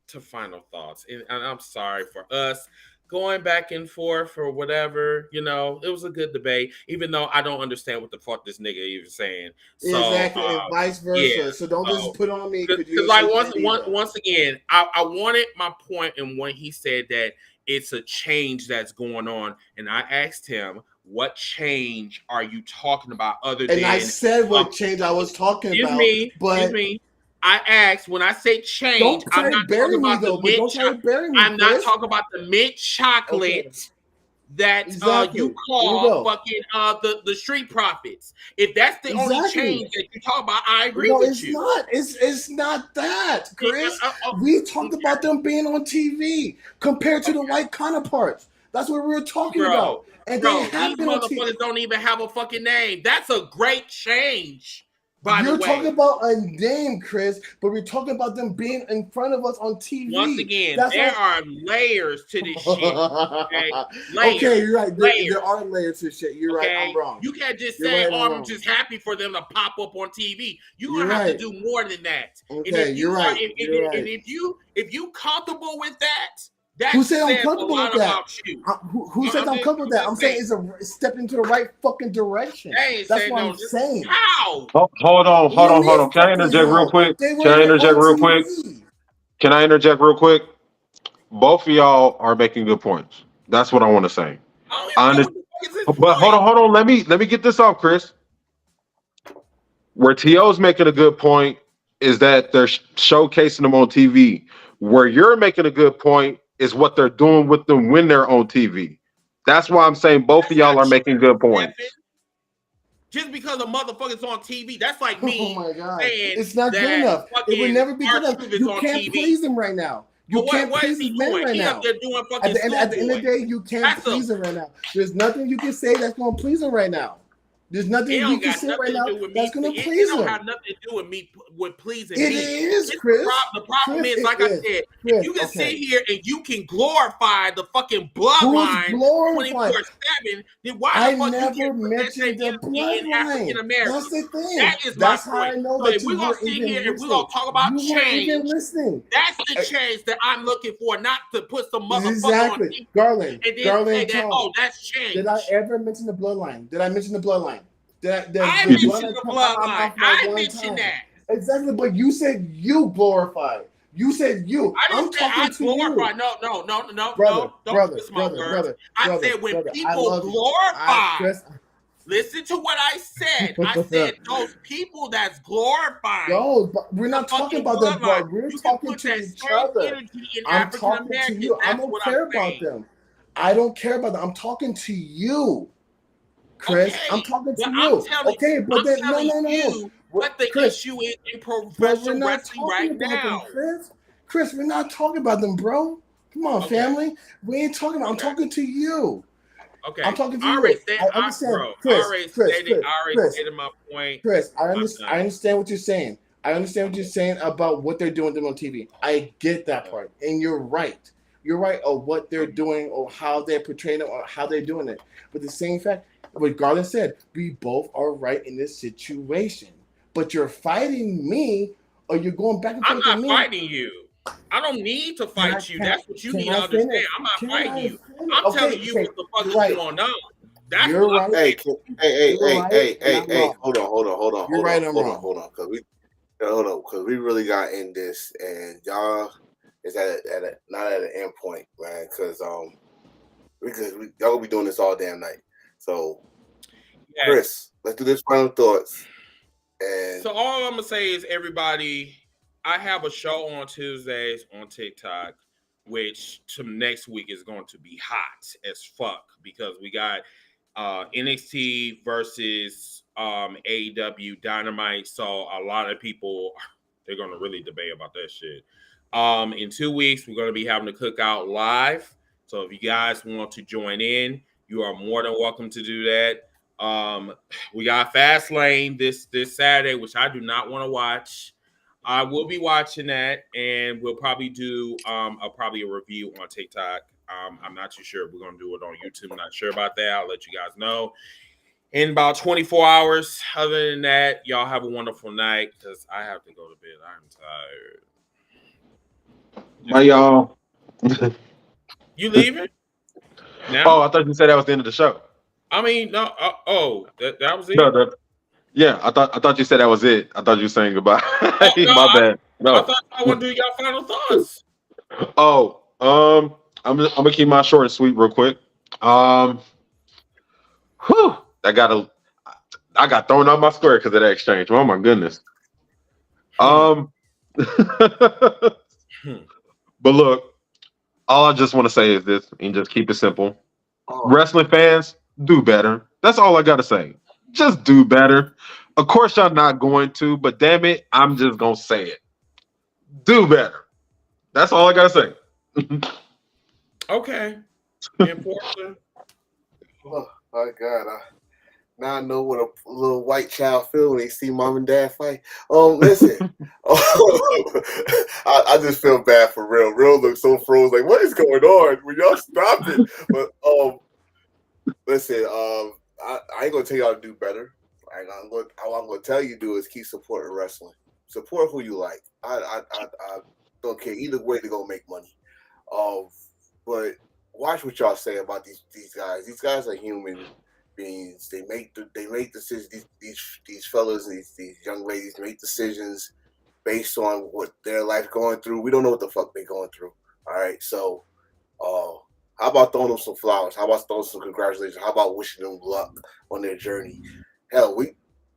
to final thoughts, and I'm sorry for us. Going back and forth or whatever, it was a good debate, even though I don't understand what the fuck this nigga even saying. So, exactly, and vice versa. Yeah, so don't just put on me. Because once again, I wanted my point, and when he said that it's a change that's going on, and I asked him, what change are you talking about other than... And I said what change I was talking about. Excuse me. I asked, when I say change, I'm not talking about the mint chocolate. I'm not talking about the mint chocolate that you call fucking the street profits. If that's the only change that you talk about, I agree with you. No, it's not. It's not that, Chris. We talked about them being on TV compared to the white counterparts. That's what we were talking about. And these motherfuckers don't even have a fucking name. That's a great change. You're talking about a name, Chris, but we're talking about them being in front of us on TV. Once again, there are layers to this shit. Okay, you're right. There are layers to shit. You're right. I'm wrong. You can't just say, I'm just happy for them to pop up on TV. You're going to have to do more than that. Okay, you're right. And if you comfortable with that, who said I'm comfortable with that? Who said I'm comfortable with that? I'm saying it's a step into the right fucking direction. That's what I'm saying. How? Hold on. Can I interject real quick? Can I interject real quick? Both of y'all are making good points. That's what I want to say. But hold on. Let me get this off, Chris. Where T.O.'s making a good point is that they're showcasing them on TV. Where you're making a good point is what they're doing with them when they're on TV. That's why I'm saying both of y'all are making good points. Just because a motherfucker's on TV, that's like me saying it's not that good enough. It would never be good enough. R-Truth is You on can't TV. please him right now. You can't what please is he his men doing? right He now. up there doing fucking At the end of the day, you can't please him right now. There's nothing you can say that's gonna please him right now. There's nothing you can say right now that's gonna please him. It don't have nothing to do with me with pleasing It me. is, Chris. The problem Chris, is, like I said, if you can sit here and you can glorify the fucking bloodline 24/7, then why the fuck you can mention the bloodline? African American. That's the thing. That is that's my how point. I know So that if we're gonna sit here and we're gonna talk about change, listening. that's the change that I'm looking for, not to put some motherfucker exactly. on TV Garland, and then Garland say that, oh, that's change. Did I ever mention the bloodline? Did I mention the bloodline? I mentioned the bloodline. I mentioned that. Exactly, but you said you glorified. You said you. I'm talking to glorify. you. No, brother. I said when people glorify. Listen to what I said. I said those people that's glorifying. No, but we're not talking about them, but we're talking to each other. I'm talking to you. I don't care about them. I don't care about them. I'm talking to you, Chris. Okay, I'm talking to you. Okay, but then no. What the issue is in professional wrestling right now, Chris, we're not talking about them, bro. Come on, family. We ain't talking about. I'm talking to you. Okay, I'm talking to you. I understand. I already stated my point. Chris, I understand what you're saying. I understand what you're saying about what they're doing on TV. I get that part, and you're right. You're right of what they're doing or how they're portraying it or how they're doing it. But the same fact, what Garland said, we both are right in this situation. But you're fighting me, or you're going back and forth. I'm not fighting you. I don't need to fight you. That's what you need to understand. I'm not fighting you. I'm telling you what the fuck is going on. That's you're right. Hey, hold on. You're right, I'm wrong. Hold on, because we really got in this, and y'all is not at an end point, man. Because y'all gonna be doing this all damn night. So, Chris, let's do this final thoughts. And so all I'm gonna say is, everybody, I have a show on Tuesdays on TikTok, which to next week is going to be hot as fuck because we got NXT versus AEW Dynamite. So a lot of people, they're gonna really debate about that shit. In 2 weeks, we're gonna be having a cookout live. So if you guys want to join in, you are more than welcome to do that. We got Fastlane this Saturday, which I do not want to watch. I will be watching that, and we'll probably do a review on TikTok. I'm not too sure if we're gonna do it on YouTube. I'm not sure about that. I'll let you guys know in about 24 hours. Other than that, y'all have a wonderful night because I have to go to bed. I'm tired. Bye, y'all. You leaving? Now? Oh, I thought you said that was the end of the show. I mean, no. That was it. No, yeah, I thought you said that was it. I thought you were saying goodbye. No, My bad. No, I thought I want to do y'all final thoughts. I'm gonna keep mine short and sweet, real quick. I got thrown out my square because of that exchange. Oh my goodness. But look, all I just want to say is this, and just keep it simple. Wrestling fans, do better. That's all I gotta say. Just do better. Of course, y'all not going to, but damn it, I'm just gonna say it. Do better. That's all I gotta say. Okay. Enforcer. Oh my God! Now I know what a little white child feel when they see mom and dad fight. Listen, I just feel bad for Real. Real looks so froze. Like, what is going on? Will y'all stop it? But listen, I ain't gonna tell y'all to do better. All I'm gonna tell you to do is keep supporting wrestling. Support who you like. I don't care either way to go make money. But watch what y'all say about these guys. These guys are human beings. They make decisions. These fellas, these young ladies make decisions based on what their life going through. We don't know what the fuck they're going through. All right, so how about throwing them some flowers? How about throwing some congratulations? How about wishing them luck on their journey? Hell,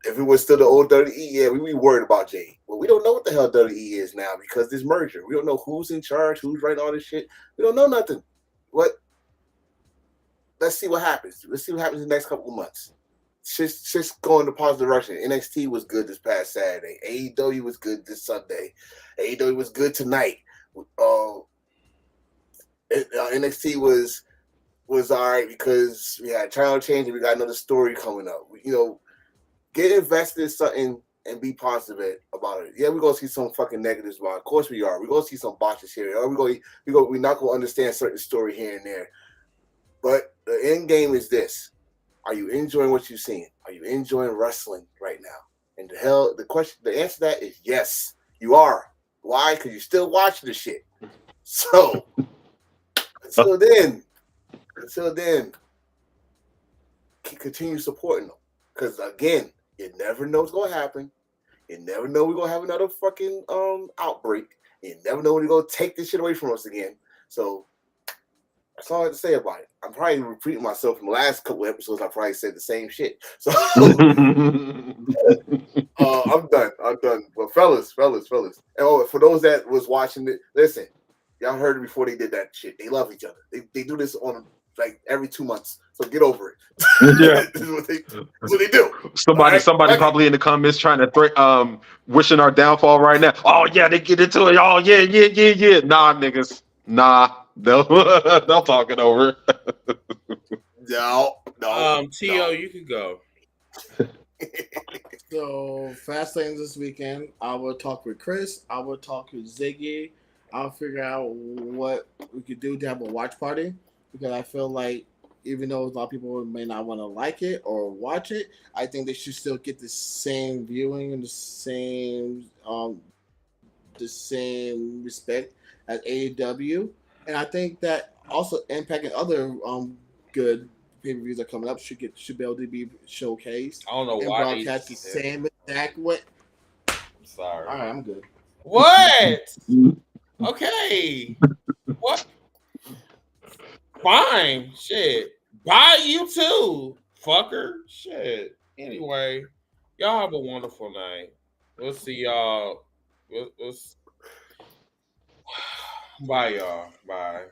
if it was still the old WWE, yeah, we'd be worried about Jade. But we don't know what the hell WWE is now because this merger. We don't know who's in charge, who's writing all this shit. We don't know nothing. Let's see what happens. Let's see what happens in the next couple of months. shit's going the positive direction. NXT was good this past Saturday. AEW was good this Sunday. AEW was good tonight. NXT was all right because we had channel change and we got another story coming up. Get invested in something and be positive about it. Yeah, we're gonna see some fucking negatives about it. Of course we are. We're gonna see some botches here. We're not gonna understand certain story here and there. But the end game is this. Are you enjoying what you're seeing? Are you enjoying wrestling right now? And the answer to that is yes, you are. Why? Because you're still watching the shit. So until then, continue supporting them. Because again, you never know what's gonna happen. You never know we're gonna have another fucking outbreak. You never know when they're gonna take this shit away from us again. So that's all I have to say about it. I'm probably repeating myself from the last couple of episodes. I probably said the same shit. So I'm done. But fellas. And for those that was watching it, listen, y'all heard it before they did that shit. They love each other. They do this on like every 2 months. So get over it. Yeah. This is what they do. Somebody probably in the comments trying to wishing our downfall right now. Oh yeah, they get into it. Oh yeah. Nah, niggas. Nah. They'll talk it over. No. T.O., you can go. So fast things this weekend. I will talk with Chris. I will talk with Ziggy. I'll figure out what we could do to have a watch party, because I feel like even though a lot of people may not want to like it or watch it, I think they should still get the same viewing and the same respect as AEW. And I think that also Impact and other good pay-per-views that are coming up should be able to be showcased. I don't know and why broadcast the same exact way. I'm sorry. All right, I'm good. What? Okay. What? Fine. Shit. Bye, you too, fucker. Shit. Anyway, y'all have a wonderful night. We'll see y'all. Bye, y'all. Bye.